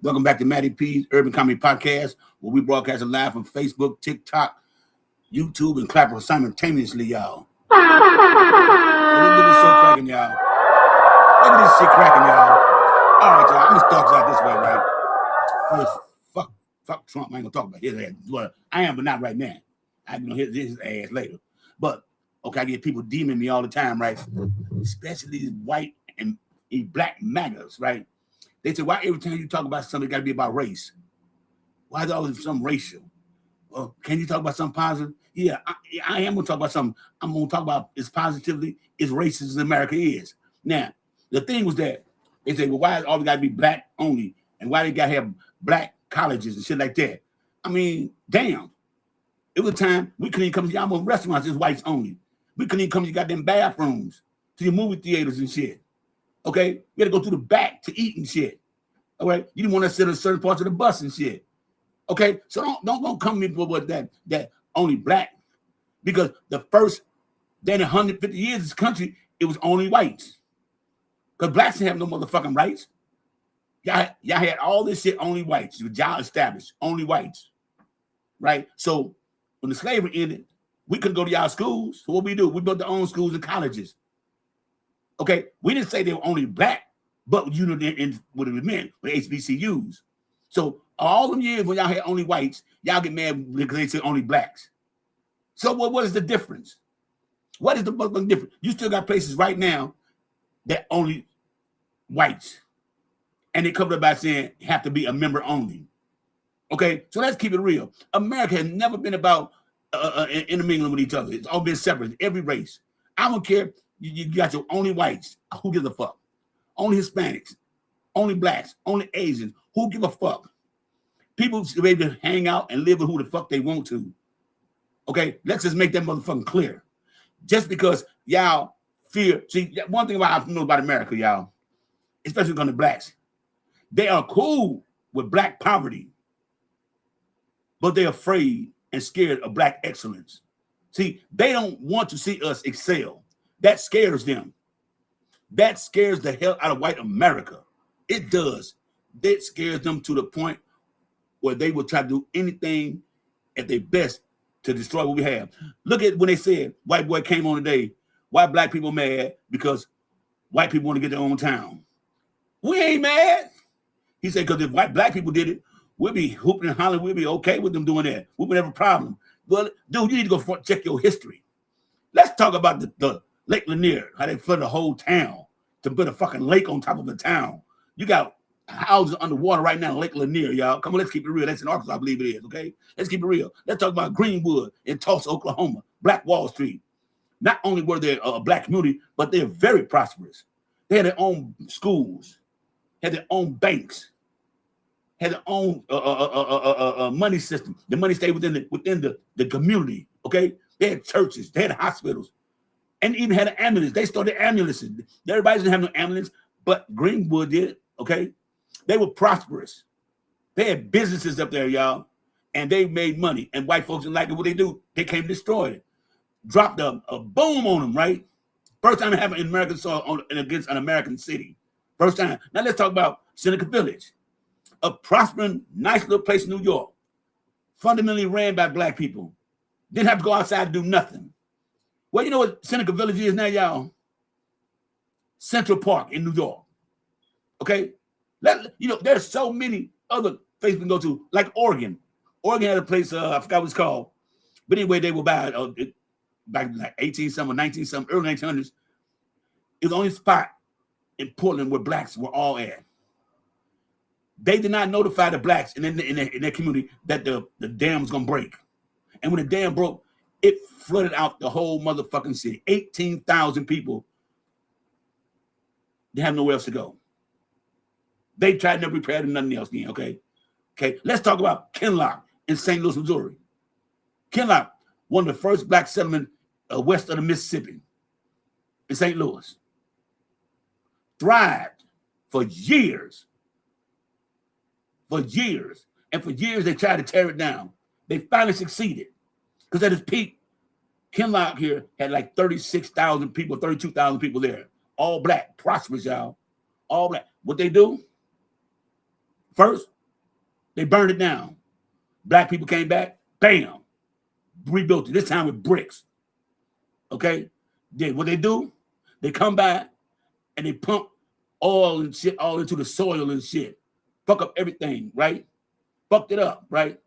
Welcome back to Matty P's Urban Comedy Podcast, where we broadcast live from Facebook, TikTok, YouTube, and Clapper simultaneously, y'all. So let's get this show cracking, y'all. Look at this shit cracking, y'all. All right, y'all. I'm gonna start out this way, right? First, fuck Trump. I ain't gonna talk about his ass. Well, I am, but not right now. I'm gonna hit his ass later. But okay, I get people DMing me all the time, right? Especially these white and black MAGAs, right? They say, why every time you talk about something, it got to be about race? Why is it always something racial? Well, can you talk about something positive? Yeah, I am going to talk about something. I'm going to talk about as positively as racist as America is. Now, the thing was that they say, well, why is always got to be black only? And why they got to have black colleges and shit like that? I mean, damn. It was a time we couldn't even come to y'all restaurants as whites only. We couldn't even come to your goddamn bathrooms, to your movie theaters and shit. Okay? You had to go through the back to eat and shit. All right? You didn't want to sit in certain parts of the bus and shit. Okay? So don't come to me with that only black. Because the first, then 150 years of this country, it was only whites. Because blacks didn't have no motherfucking rights. Y'all had all this shit, only whites. Y'all established, only whites. Right? So when the slavery ended, we couldn't go to y'all schools. So what we do? We built our own schools and colleges. Okay, we didn't say they were only black, but you know what it meant with HBCUs. So all them years when y'all had only whites, y'all get mad because they said only blacks. So what is the difference? What is the fucking difference? You still got places right now that only whites, and they cover it by saying have to be a member only. Okay, so let's keep it real. America has never been about intermingling with each other. It's all been separate. Every race. I don't care. You got your only whites. Who gives a fuck? Only Hispanics. Only blacks. Only Asians. Who give a fuck? People should be able to hang out and live with who the fuck they want to. Okay? Let's just make that motherfucking clear. Just because y'all fear. See, one thing I know about America, y'all, especially when it comes to blacks, they are cool with black poverty, but they're afraid and scared of black excellence. See, they don't want to see us excel. That scares them. That scares the hell out of white America. It does. That scares them to the point where they will try to do anything at their best to destroy what we have. Look at when they said white boy came on today. Why black people mad? Because white people want to get their own town. We ain't mad. He said, because if black people did it, we'll be hooping and hollering. We'll be okay with them doing that. We wouldn't have a problem. But, dude, you need to go check your history. Let's talk about the Lake Lanier, how they flooded the whole town to put a fucking lake on top of the town. You got houses underwater right now in Lake Lanier, y'all. Come on, let's keep it real. That's in Arkansas, I believe it is, okay? Let's keep it real. Let's talk about Greenwood in Tulsa, Oklahoma, Black Wall Street. Not only were they a black community, but they're very prosperous. They had their own schools, had their own banks, had their own money system. The money stayed within the community, okay? They had churches, they had hospitals, and even had an ambulance. They started ambulances. Everybody didn't have no ambulance, but Greenwood did, okay? They were prosperous. They had businesses up there, y'all, and they made money. And white folks didn't like it. What they do? They came to destroy it. Dropped a boom on them, right? First time it happened in American soil against an American city. First time. Now let's talk about Seneca Village, a prospering, nice little place in New York, fundamentally ran by black people. Didn't have to go outside to do nothing. Well, you know what Seneca Village is now, y'all? Central Park in New York. Okay? There's so many other places we can go to, like Oregon. Oregon had a place, I forgot what it's called. But anyway, they were back like 18-something, 19-something, early 1900s. It was the only spot in Portland where blacks were all at. They did not notify the blacks in their community that the dam was going to break. And when the dam broke, it flooded out the whole motherfucking city. 18,000 people. They have nowhere else to go. They tried to prepare to nothing else again, okay? Okay, let's talk about Kinloch in St. Louis, Missouri. Kinloch, one of the first black settlements west of the Mississippi in St. Louis. Thrived for years. For years. And for years, they tried to tear it down. They finally succeeded. Because at its peak, Kinloch here had like 36,000 people, 32,000 people there. All black, prosperous, y'all. All black. What they do? First, they burned it down. Black people came back, bam, rebuilt it, this time with bricks. Okay? Then what they do, they come back and they pump oil and shit all into the soil and shit. Fuck up everything, right? Fucked it up, right?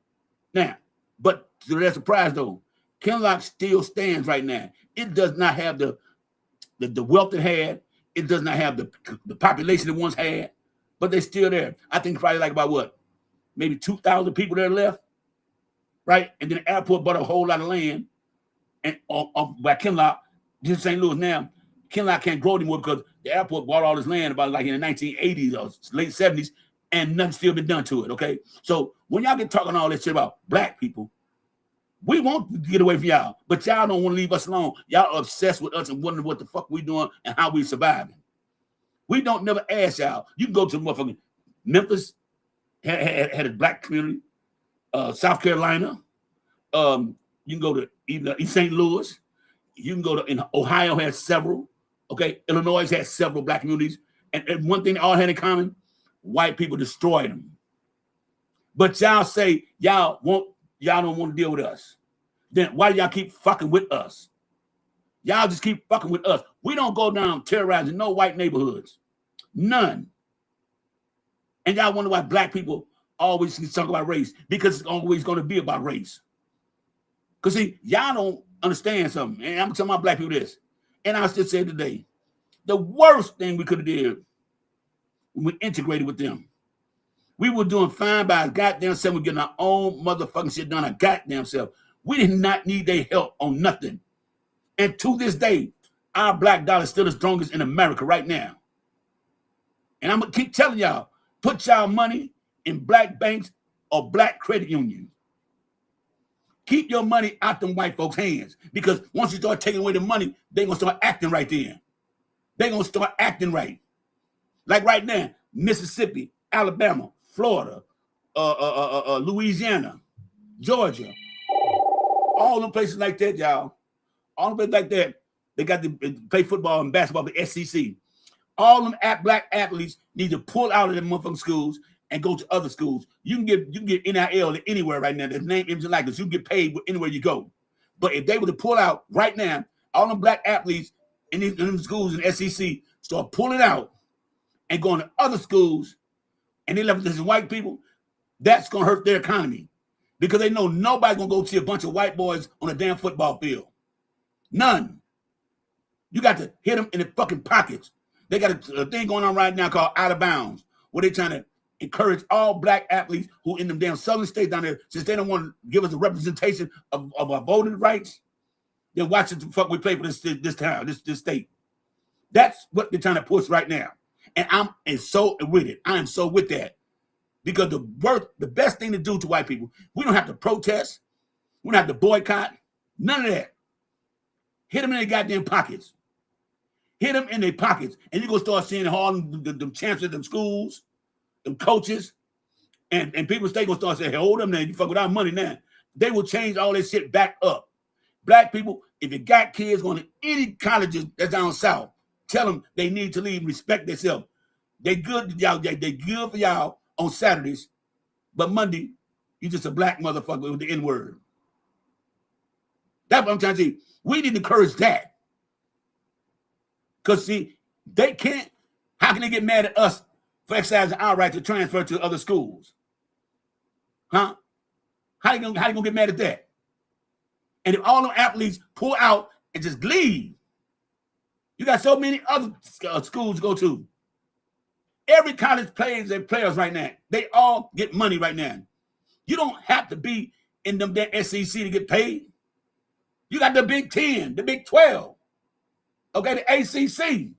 Now, but to their surprise though, Kinloch still stands right now. It does not have the wealth it had. It does not have the population it once had, but they're still there. I think probably like about what? Maybe 2,000 people there left, right? And then the airport bought a whole lot of land and by Kinloch, just St. Louis now. Kinloch can't grow anymore because the airport bought all this land about like in the 1980s or late 70s, and nothing's still been done to it, okay? So when y'all get talking all this shit about black people, we won't get away from y'all, but y'all don't want to leave us alone. Y'all are obsessed with us and wondering what the fuck we doing and how we surviving. We don't never ask y'all. You can go to motherfucking Memphis, had a black community, South Carolina. You can go to even East St. Louis. You can go to, in Ohio has several. Okay, Illinois has several black communities. And one thing they all had in common, white people destroyed them. But y'all say y'all don't want to deal with us. Then why do y'all keep fucking with us? Y'all just keep fucking with us. We don't go down terrorizing no white neighborhoods. None. And y'all wonder why black people always talk about race, because it's always going to be about race. Because see, y'all don't understand something. And I'm telling my black people this. And I still say today, the worst thing we could have did when we integrated with them, we were doing fine by our goddamn self. We're getting our own motherfucking shit done our goddamn self. We did not need their help on nothing. And to this day, our black dollar is still the strongest in America right now. And I'm going to keep telling y'all, put y'all money in black banks or black credit unions. Keep your money out them white folks' hands, because once you start taking away the money, they're going to start acting right then. They're going to start acting right. Like right now, Mississippi, Alabama, Florida, Louisiana, Georgia, all them places like that, y'all. All them places like that, they got to play football and basketball for the SEC. All them black athletes need to pull out of them motherfucking schools and go to other schools. You can get NIL anywhere right now. There's name, image, and likeness. You can get paid anywhere you go. But if they were to pull out right now, all them black athletes in these schools in SEC start pulling out and going to other schools, and they left this white people, that's going to hurt their economy, because they know nobody's going to go see a bunch of white boys on a damn football field. None. You got to hit them in the fucking pockets. They got a thing going on right now called Out of Bounds, where they're trying to encourage all black athletes who in them damn southern states down there, since they don't want to give us a representation of our voting rights, then watch it the fuck we play for this town, this state. That's what they're trying to push right now. And I'm so with it. I am so with that. Because the best thing to do to white people, we don't have to protest. We don't have to boycott. None of that. Hit them in their goddamn pockets. Hit them in their pockets. And you're going to start seeing all them chancellors of them schools, them coaches, and people stay going to start saying, hey, hold them now. You fuck with our money now. They will change all this shit back up. Black people, if you got kids going to any colleges that's down south, tell them they need to leave, respect themselves. They good to y'all. They good for y'all on Saturdays, but Monday, you just a black motherfucker with the N-word. That's what I'm trying to say. We need to encourage that. Because, see, they can't. How can they get mad at us for exercising our right to transfer to other schools? Huh? How you gonna get mad at that? And if all them athletes pull out and just leave, you got so many other schools to go to. Every college plays their players right now. They all get money right now. You don't have to be in them SEC to get paid. You got the Big 10, the Big 12, okay, the ACC.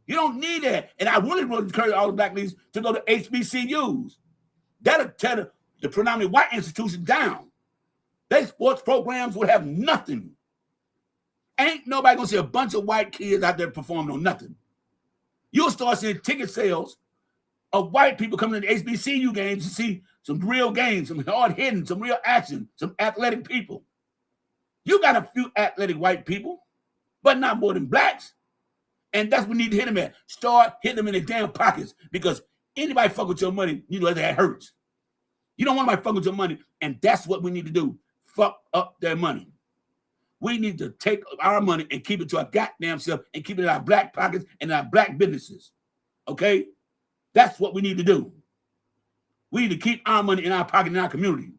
You don't need that. And I really want to encourage all the black leagues to go to HBCUs. That'll tear the predominantly white institutions down. Their sports programs would have nothing. Ain't nobody going to see a bunch of white kids out there performing on nothing. You'll start seeing ticket sales of white people coming to the HBCU games to see some real games, some hard hitting, some real action, some athletic people. You got a few athletic white people, but not more than blacks. And that's what we need to hit them at. Start hitting them in their damn pockets, because Anybody fuck with your money, you know that hurts. You don't want anybody fuck with your money, and that's what we need to do. Fuck up their money. We need to take our money and keep it to our goddamn self and keep it in our black pockets and our black businesses. Okay? That's what we need to do. We need to keep our money in our pocket in our community.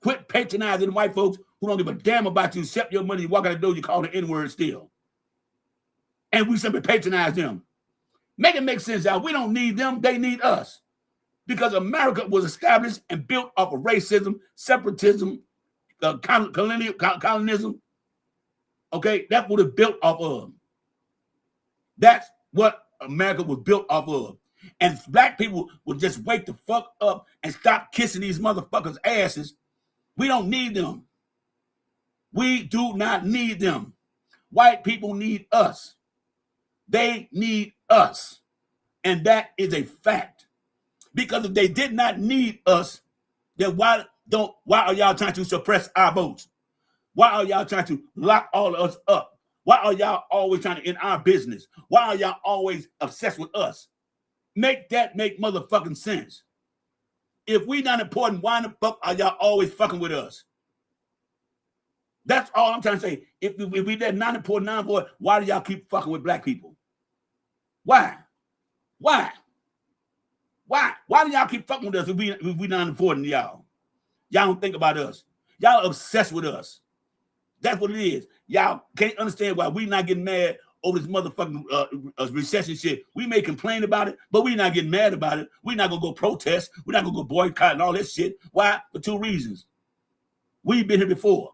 Quit patronizing the white folks who don't give a damn about you, accept your money, you walk out the door, you call the N-word still. And we simply patronize them. Make it make sense, y'all. We don't need them, they need us. Because America was established and built off of racism, separatism, colonialism. Okay, that's what it's built off of. That's what America was built off of. And black people will just wake the fuck up and stop kissing these motherfuckers' asses. We don't need them. We do not need them. White people need us. They need us. And that is a fact. Because if they did not need us, then why are y'all trying to suppress our votes? Why are y'all trying to lock all of us up? Why are y'all always trying to end our business? Why are y'all always obsessed with us? Make that make motherfucking sense. If we not important, why the fuck are y'all always fucking with us? That's all I'm trying to say. If we that not important, why do y'all keep fucking with black people? Why? Why? Why? Why do y'all keep fucking with us if we not important to y'all? Y'all don't think about us. Y'all obsessed with us. That's what it is. Y'all can't understand why we not getting mad over this motherfucking recession shit. We may complain about it, but we not getting mad about it. We're not going to go protest. We're not going to go boycott and all that shit. Why? For two reasons. We've been here before.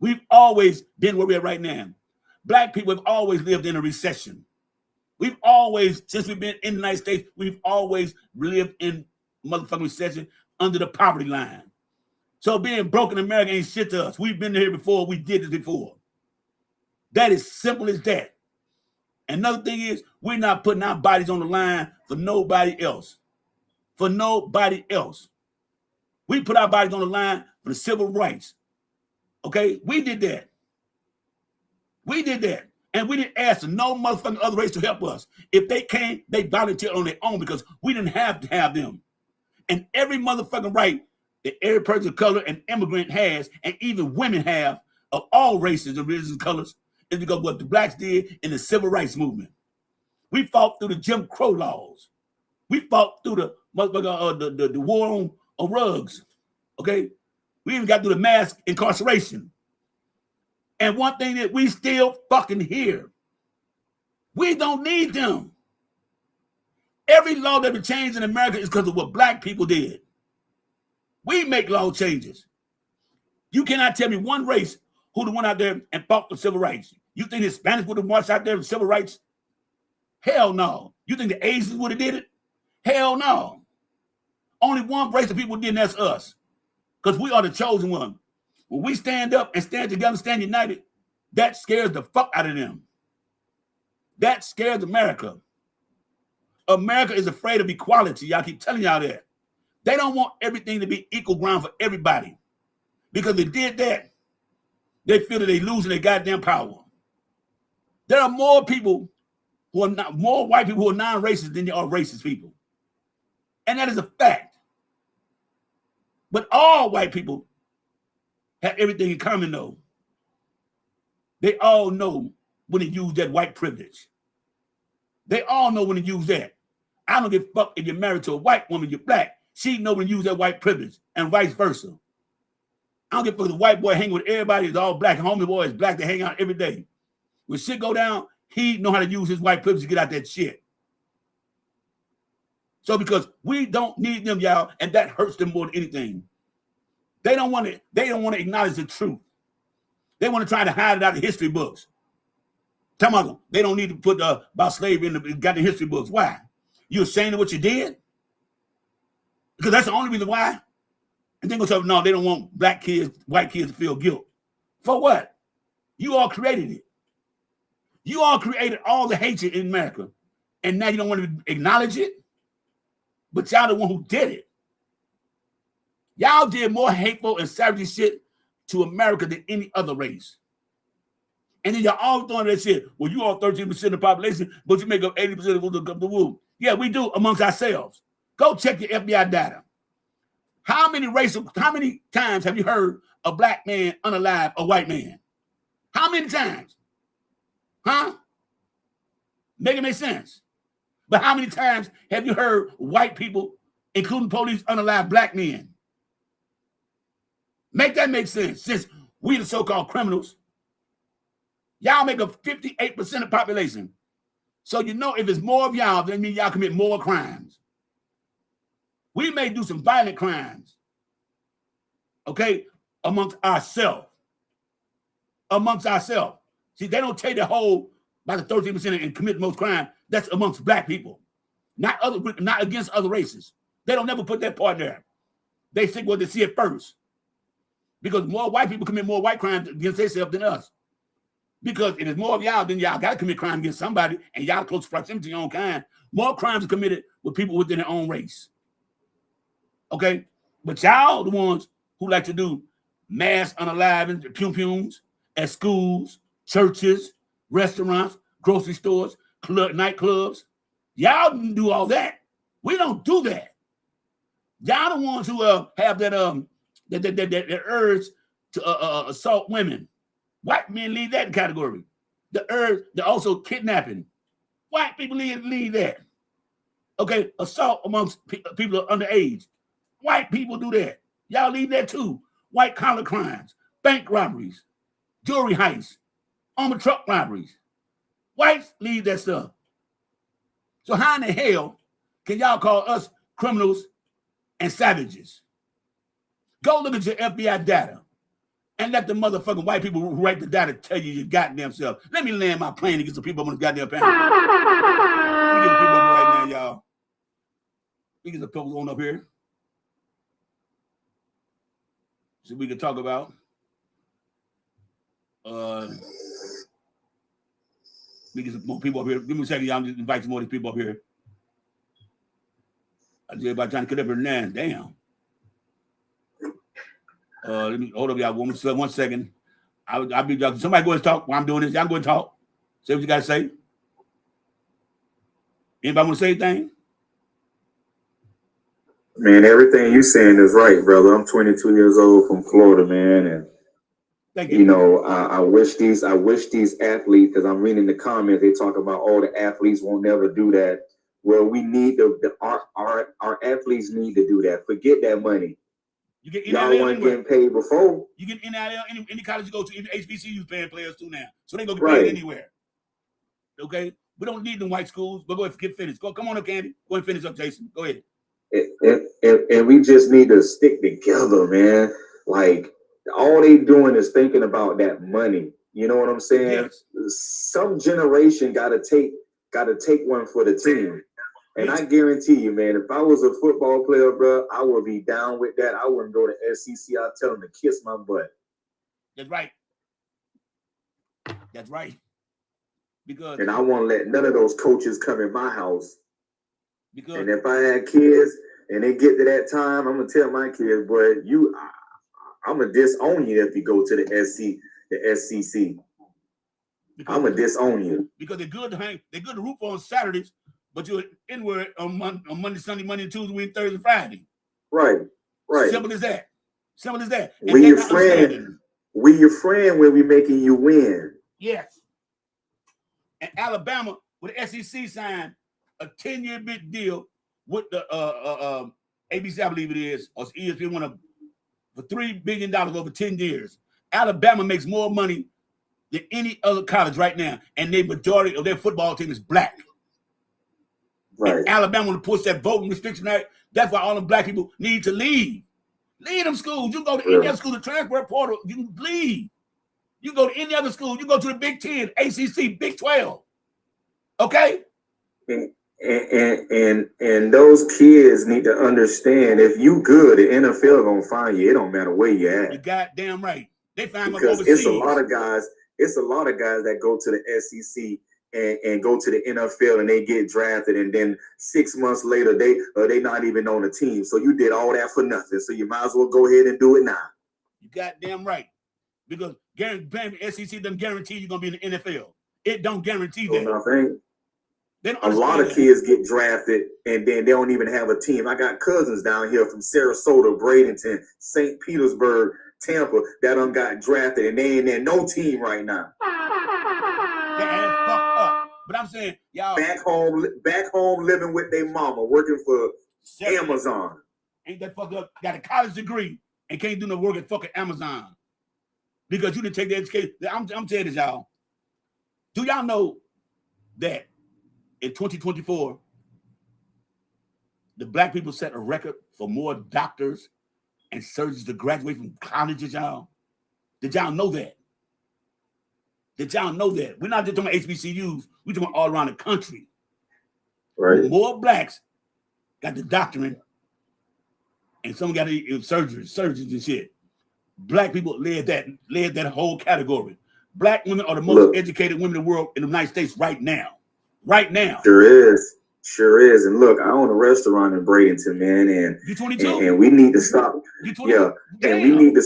We've always been where we're at right now. Black people have always lived in a recession. We've always, since we've been in the United States, we've always lived in motherfucking recession under the poverty line. So being broke in America ain't shit to us. We've been here before. We did this before. That is simple as that. Another thing is, we're not putting our bodies on the line for nobody else. For nobody else. We put our bodies on the line for the civil rights. Okay? We did that. We did that. And we didn't ask no motherfucking other race to help us. If they came, they volunteered on their own because we didn't have to have them. And every motherfucking right that every person of color and immigrant has, and even women have, of all races and religions and colors, is because what the blacks did in the civil rights movement. We fought through the Jim Crow laws. We fought through the motherfucker the war on rugs. Okay? We even got through the mass incarceration. And one thing that we still fucking hear, we don't need them. Every law that been changed in America is because of what black people did. We make law changes. You cannot tell me one race who went out there and fought for civil rights. You think the Hispanics would have marched out there for civil rights? Hell no. You think the Asians would have did it? Hell no. Only one race of people did, and that's us. Because we are the chosen one. When we stand up and stand together, stand united, that scares the fuck out of them. That scares America. America is afraid of equality. Y'all keep telling y'all that. They don't want everything to be equal ground for everybody. Because if they did that, they feel that they're losing their goddamn power. There are more people who are not, more white people who are non-racist than there are racist people. And that is a fact. But all white people have everything in common, though. They all know when to use that white privilege. They all know when to use that. I don't give a fuck if you're married to a white woman, you're black. She know when to use that white privilege, and vice versa. I don't give a fuck if the white boy hanging with everybody is all black, and homie boy is black, they hang out every day. When shit go down, he know how to use his white privilege to get out that shit. So because we don't need them, y'all, and that hurts them more than anything. They don't want to acknowledge the truth. They want to try to hide it out of history books. Tell them they don't need to put about slavery in the goddamn history books. Why? You ashamed of what you did? Because that's the only reason why. And then go say, no, they don't want black kids, white kids to feel guilt. For what? You all created it. You all created all the hatred in America. And now you don't want to acknowledge it? But y'all the one who did it. Y'all did more hateful and savage shit to America than any other race. And then y'all all throwing that shit. Well, you all 13% of the population, but you make up 80% of the womb. Yeah, we do amongst ourselves. Go check your FBI data. How many times have you heard a black man unalive a white man? How many times? Huh? Make it make sense. But how many times have you heard white people, including police, unalive black men? Make that make sense. Since we the so-called criminals, y'all make up 58% of the population. So you know if it's more of y'all, that means y'all commit more crimes. We may do some violent crimes, okay, amongst ourselves. Amongst ourselves. See, they don't take the whole by the 13% and commit most crime. That's amongst black people, not against other races. They don't never put that part there. They think what they see it first. Because more white people commit more white crimes against themselves than us. Because if it's more of y'all, then y'all got to commit crime against somebody, and y'all close proximity to your own kind. More crimes are committed with people within their own race. Okay? But y'all the ones who like to do mass unaliving, pum-pums at schools, churches, restaurants, grocery stores, nightclubs. Y'all can do all that. We don't do that. Y'all the ones who have that urge to assault women. White men lead that category. The urge, they're also kidnapping. White people lead that. Okay, assault amongst people underage. White people do that. Y'all lead that too. White collar crimes, bank robberies, jewelry heists, armored truck robberies. Whites lead that stuff. So how in the hell can y'all call us criminals and savages? Go look at your FBI data and let the motherfucking white people who write the data tell you your goddamn self. Let me land my plane and get some people up on the goddamn panel. Let me get the people up right now, y'all. We get some people on up here. So we can talk about we get some more people up here. Give me a second, y'all. I'm just invite some more of these people up here. I just everybody trying to get up here now. Damn. Let me hold up, y'all. 1 second. I'll be somebody go and talk while I'm doing this. Y'all go and talk. Say what you got to say. Anybody want to say anything? Man, everything you saying is right, brother. I'm 22 years old from Florida, man, and thank you. You know, I wish these athletes, because I'm reading the comments, they talk about all the athletes won't never do that. Well, we need our athletes need to do that. Forget that money. You get y'all weren't getting paid before. You get NIL any college you go to, even HBCU's paying players too now, so they gonna get paid anywhere. Okay, we don't need them white schools. But go ahead, get finished. Come on up, Candy. Go and finish up, Jason. Go ahead. And we just need to stick together, man. Like all they doing is thinking about that money. You know what I'm saying? Yes. Some generation gotta take one for the team. And I guarantee you, man, if I was a football player, bro, I would be down with that. I wouldn't go to SEC. I'd tell them to kiss my butt. That's right. That's right. And I won't let none of those coaches come in my house. And if I had kids and they get to that time, I'm gonna tell my kids, boy, I'm gonna disown you if you go to the SEC. I'm gonna disown you. Because they're good to root for on Saturdays, but you're inward on Monday, Sunday, Monday, Tuesday, Wednesday, Thursday, Friday. Right. Simple as that. And we your friend. We your friend when we making you win. Yes. And Alabama with the SEC signed a 10-year big deal with the ABC, I believe it is, or ESPN for $3 billion over 10 years. Alabama makes more money than any other college right now, and the majority of their football team is black. Right. And Alabama want to push that voting restriction act. That's why all the black people need to leave. Leave them schools. You go to any other school, the transfer portal, you can leave. You go to any other school, you go to the Big 10, ACC, Big 12. Okay? And those kids need to understand, if you good, the NFL gonna find you. It don't matter where you at. You goddamn right. They find them because overseas. It's a lot of guys that go to the SEC and go to the NFL and they get drafted, and then 6 months later they not even on the team. So you did all that for nothing. So you might as well go ahead and do it now. You goddamn right. Because SEC doesn't guarantee you're gonna be in the NFL. It don't guarantee that. Nothing. A lot of kids get drafted and then they don't even have a team. I got cousins down here from Sarasota, Bradenton, St. Petersburg, Tampa that done got drafted and they ain't in no team right now. That ass fucked up. But I'm saying, y'all back home living with their mama, working for Amazon. Ain't that fucked up? Got a college degree and can't do no work at fucking Amazon. Because you didn't take the education. I'm telling this, y'all. Do y'all know that in 2024, the black people set a record for more doctors and surgeons to graduate from colleges, y'all? Did y'all know that? Did y'all know that? We're not just talking about HBCUs. We're talking about all around the country. Right. More blacks got the doctorate and some got the surgeons and shit. Black people led that whole category. Black women are the most educated women in the world in the United States right now. Right now. Sure is. And look, I own a restaurant in Bradenton, man, and you 22. And we need to stop. You 22. Yeah. Damn. And we need to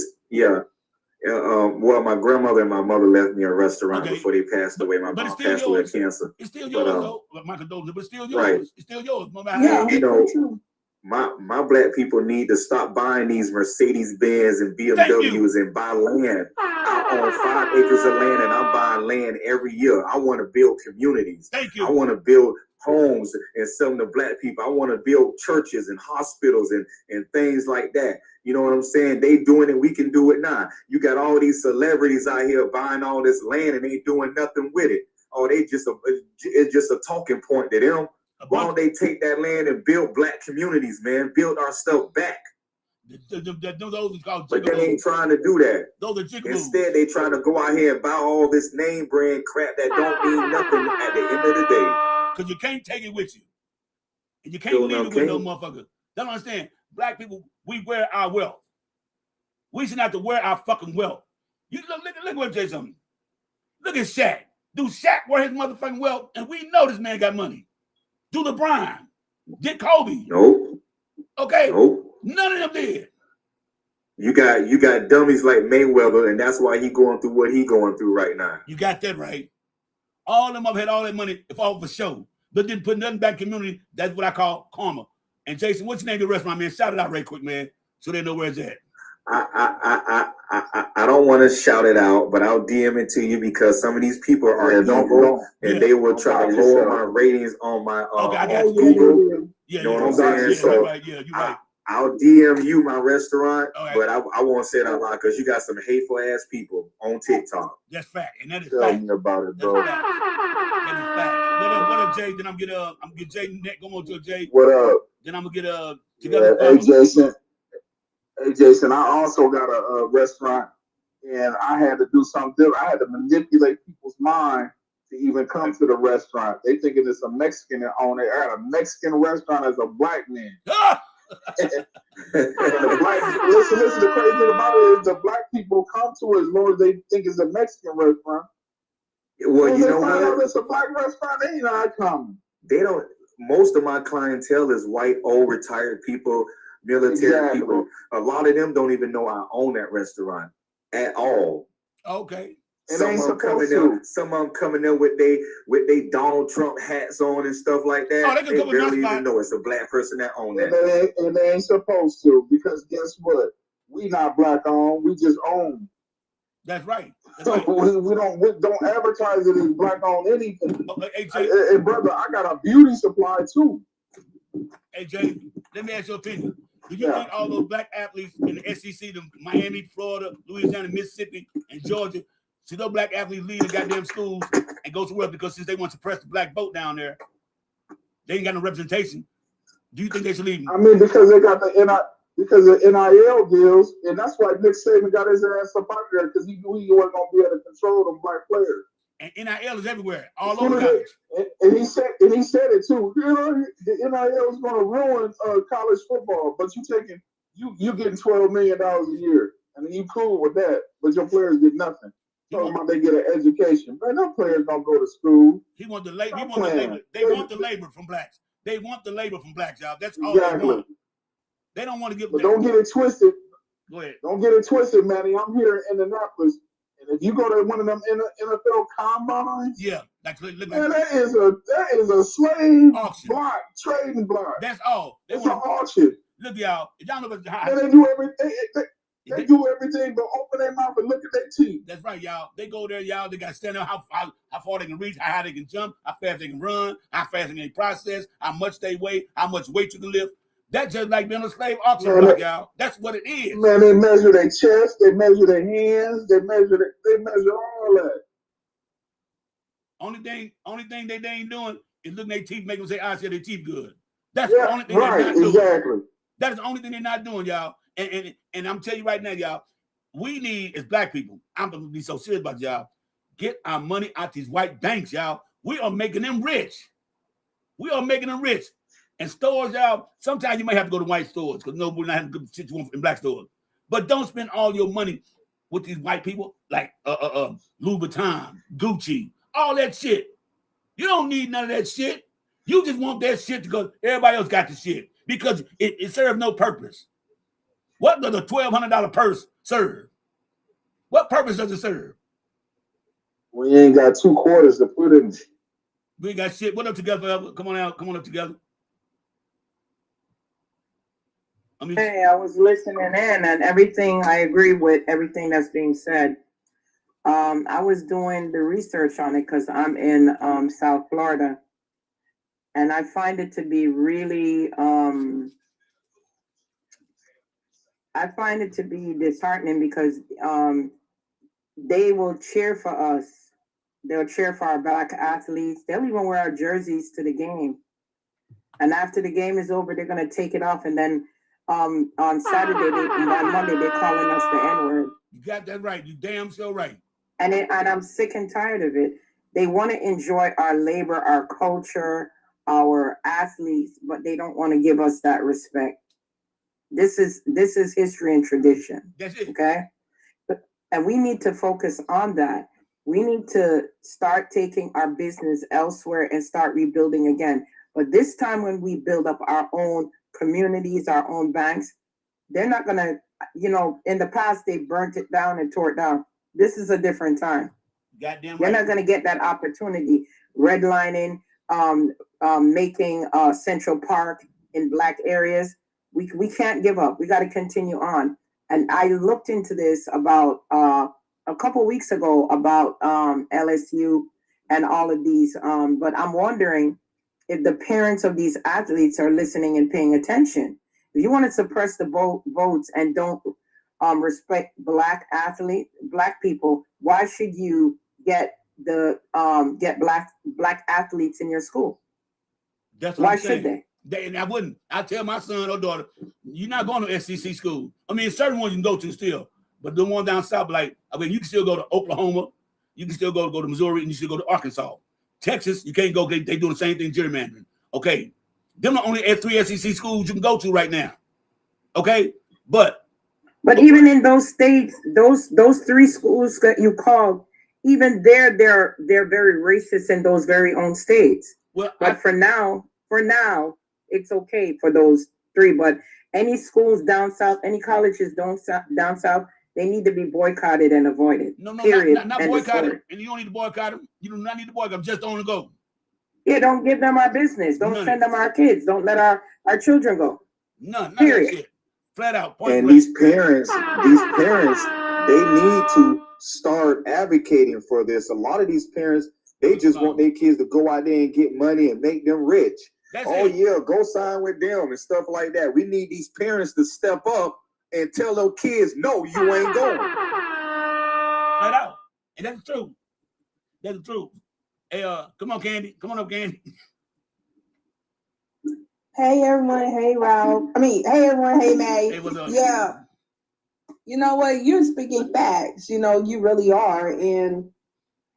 well, my grandmother and my mother left me a restaurant before they passed away. My mom passed away of cancer. It's still yours, though. My condolences, but it's still yours. Right. It's still yours. No matter how. You know, my black people need to stop buying these Mercedes Benz and BMWs and buy land. I own 5 acres of land and I'm buying land every year. I want to build communities. Thank you. I want to build homes and some of the black people. I want to build churches and hospitals and things like that. You know what I'm saying? They doing it. We can do it now. You got all these celebrities out here buying all this land and they doing nothing with it. Oh, it's just a talking point to them. Why don't they take that land and build black communities, man? Build our stuff back. But they ain't trying to do that. Instead, they trying to go out here and buy all this name brand crap that don't mean nothing at the end of the day. Because you can't take it with you. And you can't leave it with no motherfucker. Don't understand. Black people, we wear our wealth. We should have to wear our fucking wealth. You look what I'm saying something. Look at Shaq. Do Shaq wear his motherfucking wealth? And we know this man got money. Do LeBron? Did Kobe? Nope. Okay. Nope. None of them did. You got dummies like Mayweather, and that's why he going through what he going through right now. You got that right. All of them have had all that money all for show, but didn't put nothing back in the community. That's what I call karma. And Jason, what's your name of your restaurant, man? Shout it out right quick, man, so they know where it's at. I don't want to shout it out, but I'll DM it to you because some of these people are evil and they will try to lower my ratings on my Google. Yeah, you know what I'm saying? So you're right. I'll DM you my restaurant, but I won't say it out loud because you got some hateful ass people on TikTok. That's fact, and that is Tell fact. me about it, bro. That is fact. What up, Jay? Then I'm get Jay next. Go on to Jay. What up? Then I'm gonna get together. Hey Jason, I also got a restaurant, and I had to do something different. I had to manipulate people's mind to even come to the restaurant. They thinking it's a Mexican that own it. I had a Mexican restaurant as a black man. Ah! Listen, the crazy thing about it is the black people come to it as long as they think it's a Mexican restaurant. Well, you know what? It's a black restaurant, they ain't not coming. They don't. Most of my clientele is white, old, retired people, military people. A lot of them don't even know I own that restaurant at all. Okay. Some of them coming in with they Donald Trump hats on and stuff like that. Oh, they barely even know it's a black person that owns that. And they ain't supposed to, because guess what? We not black owned. We just own. That's right. We don't advertise it as black owned anything. Hey, hey, brother, I got a beauty supply too. Hey Jay, let me ask your opinion. Do you think all those black athletes in the SEC, the Miami, Florida, Louisiana, Mississippi, and Georgia, should those black athletes leave the goddamn schools and go to work because since they want to suppress the black vote down there, they ain't got no representation? Do you think they should leave? I mean, because they got the NIL deals, and that's why Nick Saban got his ass up out there, because he knew he wasn't going to be able to control them black players. And NIL is everywhere, all over college. And he said it too. You know, the NIL is going to ruin college football, but you getting $12 million a year, and you cool with that, but your players get nothing. Talking about they get an education. Man, no players don't go to school. He want the labor. They want the labor from blacks. They want the labor from blacks, y'all. That's all they want. They don't want to give. But don't get it twisted. Go ahead. Don't get it twisted, Manny. I'm here in Indianapolis, and if you go to one of them NFL combines, yeah, Like look Man, like that is a slave auction. block, trading block. That's all. It's an auction. Look, y'all. If y'all know what And they do everything. They do everything but open their mouth and look at their teeth. That's right, y'all. They go there, y'all. They got to stand up how far they can reach, how high they can jump, how fast they can run, how fast they can process, how much they weigh, how much weight you can lift. That's just like being a slave auction block, y'all. That's what it is. Man, they measure their chest, they measure their hands, they measure all that. Only thing they ain't doing is looking at their teeth, making them say, "I said their teeth good." That's the only thing they're not doing. Exactly. That is the only thing they're not doing, y'all. And I'm telling you right now, y'all, we need, as black people, I'm gonna be so serious about y'all, get our money out these white banks, y'all. We are making them rich. We are making them rich. And stores, y'all, sometimes you might have to go to white stores because nobody not having good shit you want in black stores. But don't spend all your money with these white people like Louis Vuitton, Gucci, all that shit. You don't need none of that shit. You just want that shit because everybody else got the shit because it serves no purpose. What does a $1,200 purse serve? What purpose does it serve? We ain't got 2 quarters to put in. We ain't got shit. What up together? Come on out. Come on up together. Hey, I was listening in and everything. I agree with everything that's being said. I was doing the research on it because I'm in South Florida, and I find it to be really disheartening because they will cheer for us. They'll cheer for our black athletes. They'll even wear our jerseys to the game. And after the game is over, they're gonna take it off, and then on Saturday, on Monday, they're calling us the N-word. You got that right. You damn so right. And I'm sick and tired of it. They want to enjoy our labor, our culture, our athletes, but they don't want to give us that respect. This is history and tradition. That's it. Okay? And we need to focus on that. We need to start taking our business elsewhere and start rebuilding again. But this time when we build up our own communities, our own banks, they're not going to, in the past, they burnt it down and tore it down. This is a different time. Goddamn right. They're not going to get that opportunity. Redlining, making Central Park in black areas. We can't give up. We got to continue on. And I looked into this about a couple weeks ago about LSU and all of these. But I'm wondering if the parents of these athletes are listening and paying attention. If you want to suppress the votes and don't respect black people, why should you get black athletes in your school? That's what why I'm should saying. And I wouldn't. I tell my son or daughter, you're not going to SEC school. I mean, certain ones you can go to still, but the one down south, you can still go to Oklahoma, you can still go to Missouri, and you still go to Arkansas. Texas, you can't go. They doing the same thing, gerrymandering. Okay, them are only 3 SEC schools you can go to right now. Okay, but even in those states, those 3 schools that you called, even they're very racist in those very own states. Well, but for now, it's okay for those 3. But any schools down south, any colleges down south, they need to be boycotted and avoided. No, period. not boycotted. And you don't need to boycott them. You do not need to boycott them. Just don't go. Yeah, don't give them our business. Don't send them our kids. Don't let our children go. None. Period. Shit. Flat out. And these parents, they need to start advocating for this. A lot of these parents, they just want their kids to go out there and get money and make them rich. Yeah, go sign with them and stuff like that. We need these parents to step up and tell their kids, no, you ain't going. Flat out. And that's the truth. That's the truth. Hey, come on, Candy. Come on up, Candy. Hey, everyone. Hey, Ralph. Hey, everyone. Hey, May. Hey, what's up? Yeah. You know what? You're speaking facts. You really are. And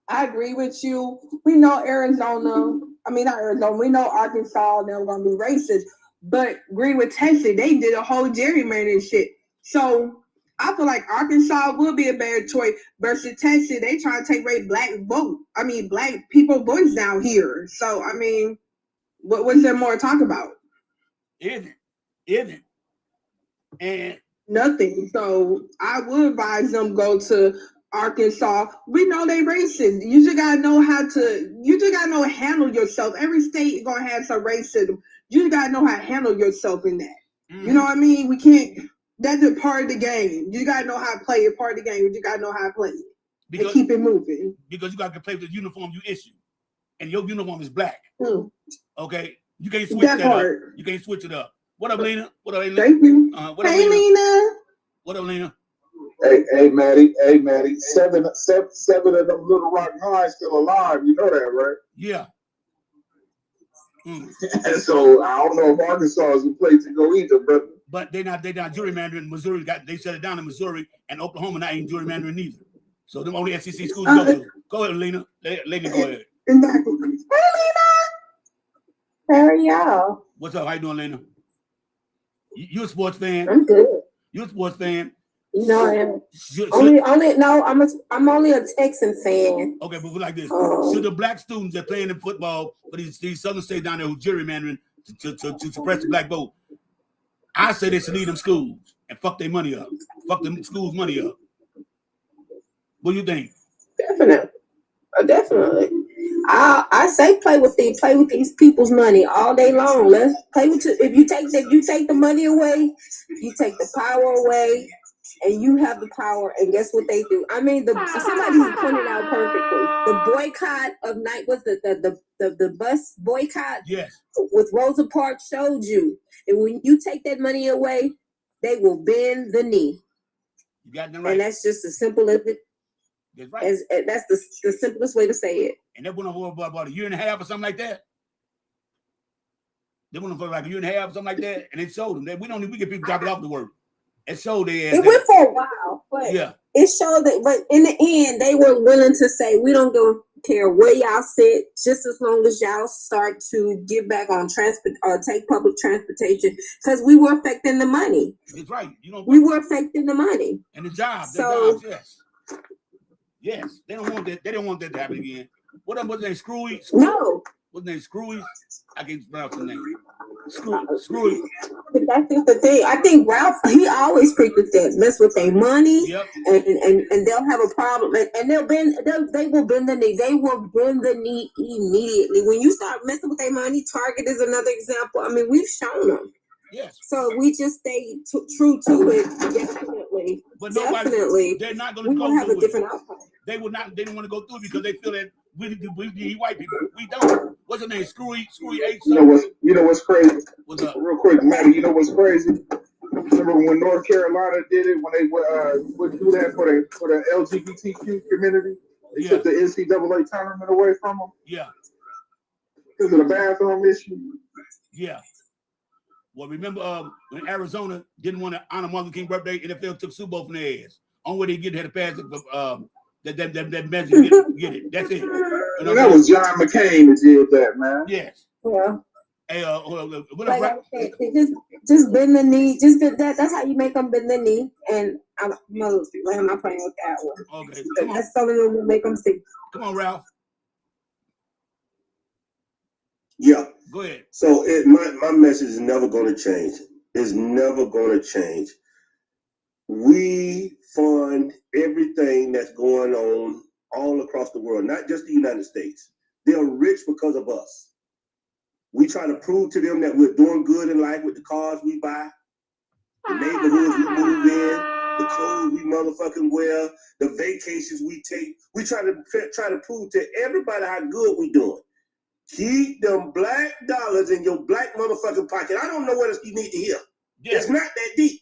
I agree with you. We know Arizona. Not Arizona. We know Arkansas. They're going to be racist. But agree with Texas. They did a whole gerrymandering shit. So I feel like Arkansas will be a better choice versus Texas. They trying to take away black people voice down here. So, what's there more to talk about? Isn't. And nothing. So I would advise them go to Arkansas. We know they racist. You just gotta know how to handle yourself. Every state gonna have some racism. You just gotta know how to handle yourself in that. You know what I mean? We can't. That's a part of the game. You gotta know how to play a part of the game. You gotta know how to play it and keep it moving. Because you gotta play with the uniform you issue, and your uniform is black. Okay, you can't switch that up. You can't switch it up. What up, Lena? What up, Lena? Thank you. What hey, up, Lena. What up, Lena? Hey, Maddie. Hey, Maddie. Seven of them Little Rock Nine still alive. You know that, right? Yeah. And so I don't know if Arkansas is a place to go either, but they're not gerrymandering. Missouri they shut it down in Missouri, and Oklahoma not ain't gerrymandering either. So them only SEC schools go to. Go ahead, Lena. Lena, go ahead. Exactly. Hey, Lena. How are y'all? What's up? How you doing, Lena? You a sports fan? I'm good. You a sports fan? You know I am. I'm only a Texan fan. Okay, but like this. Should the black students that playing in football for these southern states down there who gerrymandering to suppress the black vote, I say they should leave them schools and fuck their money up. Fuck them schools' money up. What do you think? Definitely. I say play with these people's money all day long. Let's play with you. If you take the money away, you take the power away, and you have the power. And guess what they do? I mean, somebody pointed out perfectly. The boycott of night was the bus boycott. Yes. With Rosa Parks showed you, and when you take that money away, they will bend the knee. You got that right. And that's just as simple as it. That's right. That's the simplest way to say it. And that went on for about a year and a half or something like that. They went on for like a year and a half or something like that, and it showed them that we get people dropping off the work. It showed it went for a while, but yeah, it showed that. But in the end, they were willing to say, "We don't care where y'all sit, just as long as y'all start to get back on take public transportation," because we were affecting the money. That's right. We were affecting the money and the jobs. So yes, they don't want that. They don't want that to happen again. What's the name? Screwy? No. What's the name? Screwy? I can't pronounce the name. Screwy. But that's just the thing. I think Ralph, he always preaches that mess with their money, yep. and they'll have a problem, and they will bend the knee. They will bend the knee immediately when you start messing with their money. Target is another example. I mean, we've shown them. Yes. So we just stay true to it. Definitely. But definitely, they're not going to go have through a different outcome. They would not. They didn't want to go through it because they feel that we need white people. We don't. What's the name? Screwy H. You know what's crazy? What's up? Real quick, Maddie. You know what's crazy? Remember when North Carolina did it when they would do that for the LGBTQ community? They took the NCAA tournament away from them. Yeah. Because of the bathroom issue. Yeah. Well, remember when Arizona didn't want to honor Martin Luther King's birthday, NFL took Super Bowl from their ass. Only way they had to pass it, that measure get it. That's it. And that was John McCain that did that, man. Yes. Yeah. Hey, like I said, just bend the knee. Just bend that. That's how you make them bend the knee. And I'm not playing with that one. Okay. That's something that will make them see. Come on, Ralph. Yeah. Go ahead. So my message is never going to change. It's never going to change. We fund everything that's going on all across the world, not just the United States. They're rich because of us. We try to prove to them that we're doing good in life with the cars we buy, the neighborhoods we move in, the clothes we motherfucking wear, the vacations we take. We try to prove to everybody how good we doing. Keep them black dollars in your black motherfucking pocket. I don't know what else you need to hear. Yeah. It's not that deep.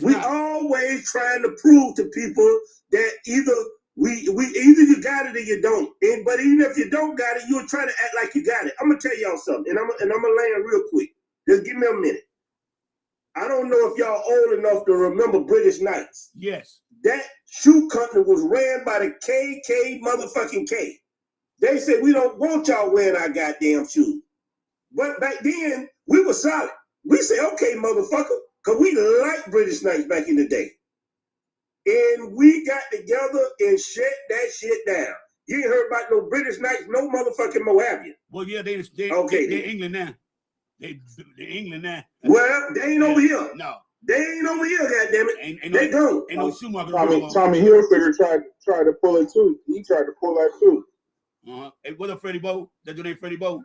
We always trying to prove to people that either you got it or you don't. But even if you don't got it, you're trying to act like you got it. I'm gonna tell y'all something, and I'm gonna land real quick. Just give me a minute. I don't know if y'all old enough to remember British Knights. Yes. That shoe company was ran by the KK motherfucking K. They said, we don't want y'all wearing our goddamn shoes. But back then, we were solid. We said, okay, motherfucker, because we liked British Knights back in the day. And we got together and shut that shit down. You ain't heard about no British Knights, no motherfucking Moabian. Well, yeah, they're England now. They're England now. Well, they ain't over here. No. They ain't over here, goddammit. Ain't They no, go. ain't no Schumacher. Tommy Hilfiger tried to pull it too. He tried to pull that too. Hey, what up, Freddie Bo? That's your name, Freddie Bo?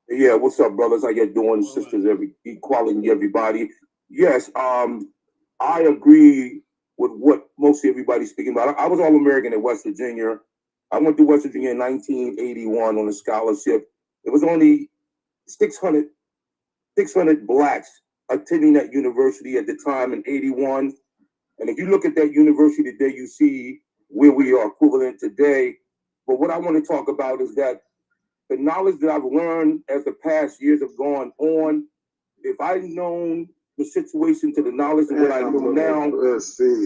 Yeah, what's up, brothers? How you doing, sisters? Equality, everybody. Yes, I agree with what most everybody's speaking about. I was All-American at West Virginia. I went to West Virginia in 1981 on a scholarship. It was only 600 blacks attending that university at the time in 81. And if you look at that university today, you see where we are equivalent today. But what I want to talk about is that the knowledge that I've learned as the past years have gone on, if I'd known the situation to the knowledge of what I know now,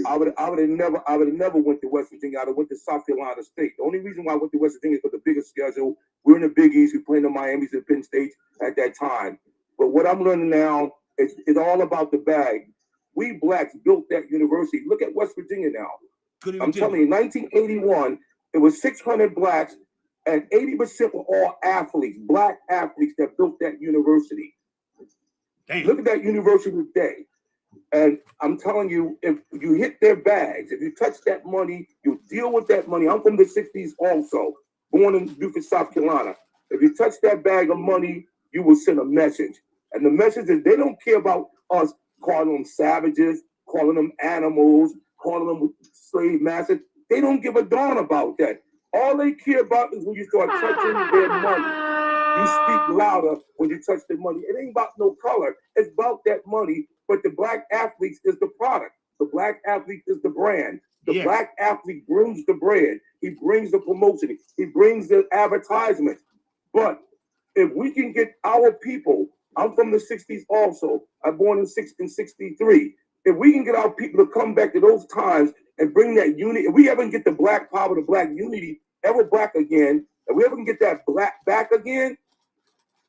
I would have never went to West Virginia. I'd have went to South Carolina State. The only reason why I went to West Virginia is for the bigger schedule. We're in the Big East. We're playing the Miamis and Penn State at that time. But what I'm learning now is it's all about the bag. We blacks built that university. Look at West Virginia now. I'm telling you, in 1981, it was 600 blacks, and 80% were all athletes, black athletes that built that university. Damn. Look at that university today. And I'm telling you, if you hit their bags, if you touch that money, you deal with that money. I'm from the 60s also, born in Beaufort, South Carolina. If you touch that bag of money, you will send a message. And the message is they don't care about us calling them savages, calling them animals, calling them slave masters. They don't give a darn about that. All they care about is when you start touching their money. You speak louder when you touch the money. It ain't about no color. It's about that money. But the black athletes is the product. The black athlete is the brand. The black athlete brings the bread. He brings the promotion. He brings the advertisement. But if we can get our people, I'm from the 60s also. I'm born in 63. If we can get our people to come back to those times and bring that unity, if we ever get the black power, the black unity ever back again, if we ever can get that black back again,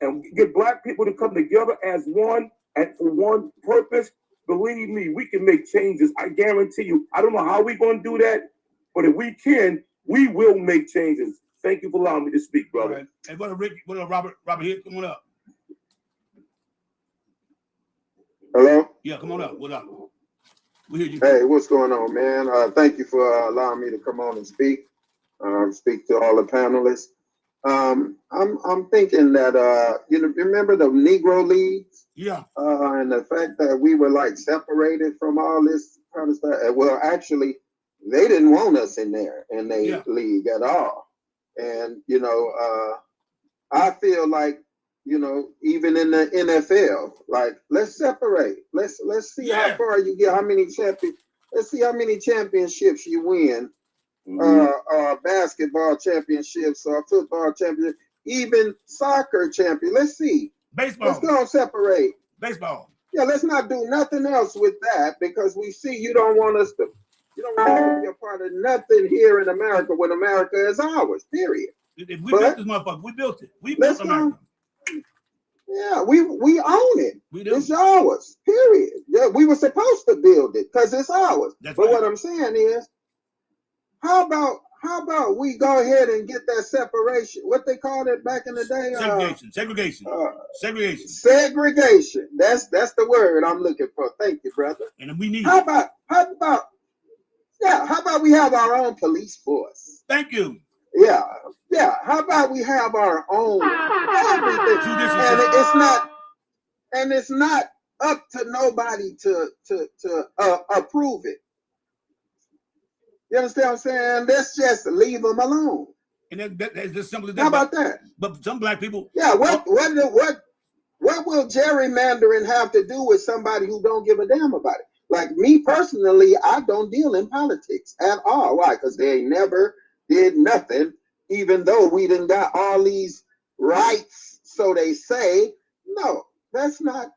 and get black people to come together as one and for one purpose, believe me, we can make changes. I guarantee you. I don't know how we're going to do that, but if we can, we will make changes. Thank you for allowing me to speak, brother. Right. And what up, Rick? What up, Robert? Robert here, come on up. Hello? Yeah, come on up. What up? We hear you. Hey, what's going on, man? Thank you for allowing me to come on and speak. Speak to all the panelists. I'm thinking that you know, remember the Negro Leagues? Yeah. And the fact that we were like separated from all this kind of stuff. Well, actually, they didn't want us in there in the league at all. And you know, I feel like, you know, even in the NFL, like let's separate. Let's see how far you get, how many champions. Let's see how many championships you win. Basketball championships or football championships, even soccer champion. Let's see. Baseball. Let's go separate. Baseball. Yeah, let's not do nothing else with that because we see you don't want us to. You don't want us to be a part of nothing here in America when America is ours. Period. If we built this motherfucker, we built it. We built America. Yeah, we own it. We do. It's ours. Period. Yeah, we were supposed to build it because it's ours. That's but right. what I'm saying is, how about we go ahead and get that separation? What they called it back in the day? Segregation. Segregation. That's the word I'm looking for. Thank you, brother. And we need how about we have our own police force? Thank you. Yeah. How about we have our own everything? And it's not up to nobody to approve it. You understand what I'm saying? Let's just leave them alone. And that's just simple as that. How about that? But some black people. Yeah. What will gerrymandering have to do with somebody who don't give a damn about it? Like me personally, I don't deal in politics at all. Why? Because they never did nothing, even though we done got all these rights. So they say, no, that's not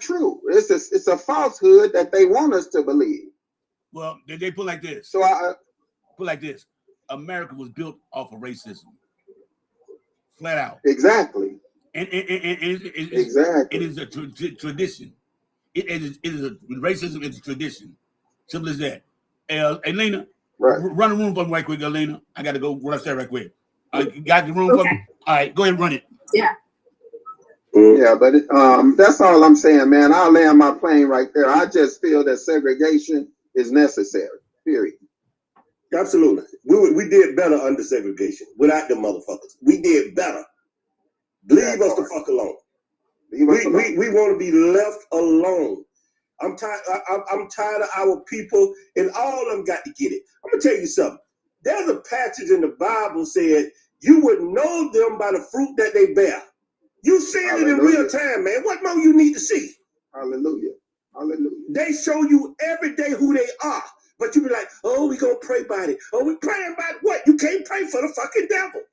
true. It's a falsehood that they want us to believe. Well, they put like this. So I put like this. America was built off of racism. Flat out. Exactly. And exactly. It is a tradition. It is racism is a tradition. Simple as that. Elena, run the room for me right quick, Elena. I got to go run upstairs right quick. You got the room for me? All right, go ahead and run it. Yeah. Yeah, but that's all I'm saying, man. I'll land my plane right there. I just feel that segregation is necessary. Period. Absolutely. We did better under segregation without the motherfuckers. We did better. Leave us the fuck alone. We want to be left alone. I'm tired. I'm tired of our people, and all of them got to get it. I'm gonna tell you something. There's a passage in the Bible said you would know them by the fruit that they bear. You seeing it in real time, man. What more you need to see? Hallelujah. Hallelujah. They show you every day who they are, but you be like, oh, we gonna pray about it. Oh, we praying about what? You can't pray for the fucking devil.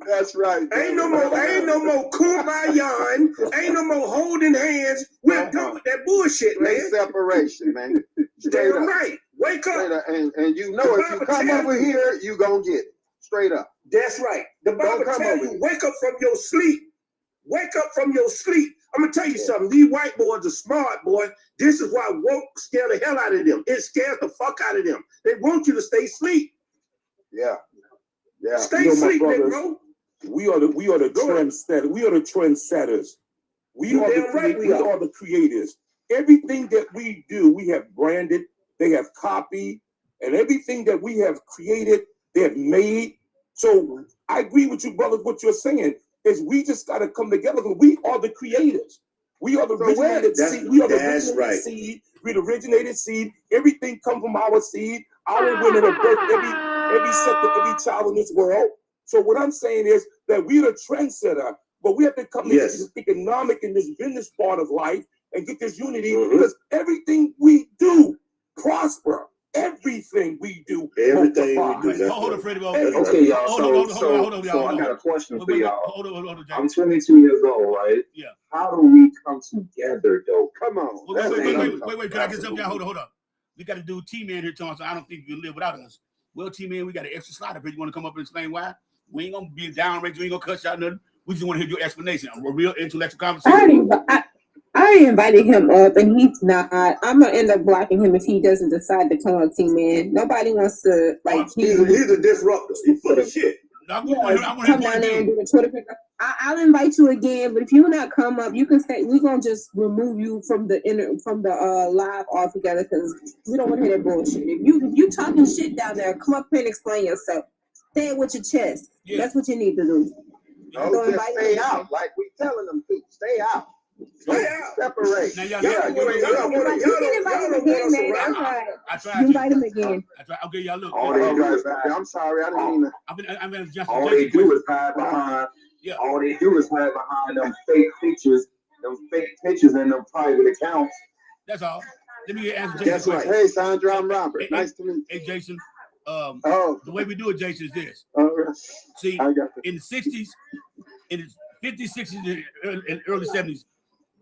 That's right. Ain't no more kumbaya. Ain't no more holding hands. We're done with that bullshit, man. Separation, man. Damn right. Wake up. And you know if you come over here, you gonna get it. Straight up. That's right. The Bible tells you, wake up from your sleep. Wake up from your sleep. I'm gonna tell you something. These white boys are smart, boy. This is why woke scare the hell out of them. It scares the fuck out of them. They want you to stay asleep. Yeah. Yeah. Stay asleep, bro. We are the trendsetters. We are the trendsetters. We are the creators. Everything that we do, we have branded, they have copied, and everything that we have created, they have made. So I agree with you, brothers. What you're saying is we just got to come together because we are the creators. We are the originated seed. We are the originated seed. We're the originated seed. Everything comes from our seed. Our women have birthed every child in this world. So what I'm saying is that we're the trendsetter, but we have to come into this economic and this business part of life and get this unity because everything we do prosper. Everything we do. Everything we do. Hold on, Freddie. Okay, y'all. Hold on, So I got a question for y'all. Hold on, I'm 22 years old, right? Yeah. How do we come together, though? Come on. Wait. Can I get something? Hold on. We got to do T-Man here, Tom, so I don't think you can live without us. Well, T-Man, we got an extra slot. If you want to come up and explain why, we ain't going to be downrange. We ain't going to cut y'all nothing. We just want to hear your explanation. A real intellectual conversation. I already invited him up, and he's not. I'm gonna end up blocking him if he doesn't decide to come on, T-Man. Nobody wants to He's a disruptor. He's full of shit. Come down there and do the Twitter pickup. I'll invite you again, but if you not come up, you can stay. We're gonna just remove you from the live altogether because we don't want to hear that bullshit. If you talking shit down there, come up here and explain yourself. Say it with your chest. Yeah. That's what you need to do. No, just stay out, like we telling them to. Stay out. Stay out. Separate. You invite him again. Okay, y'all look. I'm sorry, I didn't mean to. All they do is hide behind. Yeah. All they do is hide behind them fake pictures and them private accounts. That's all. Let me answer Jason. That's right. Hey, Sandra, I'm Robert. Nice to meet you. Hey, Jason. The way we do it, Jason, is this. See, in the 60s, in the 50s, 60s, and early 70s,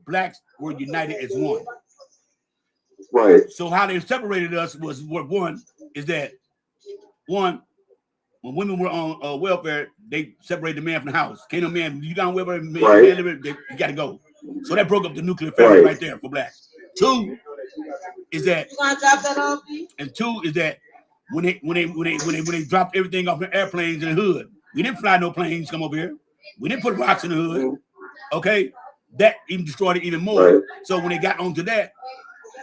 blacks were united as one. Right. So how they separated us was one is that when women were on welfare, they separated the man from the house. Can't no man, you got on welfare, you got to go. So that broke up the nuclear family right there for blacks. Two is that, and two is that when they dropped everything off the airplanes in the hood, we didn't fly no planes come over here. We didn't put rocks in the hood. Okay, that even destroyed it even more. Right. So when they got onto that,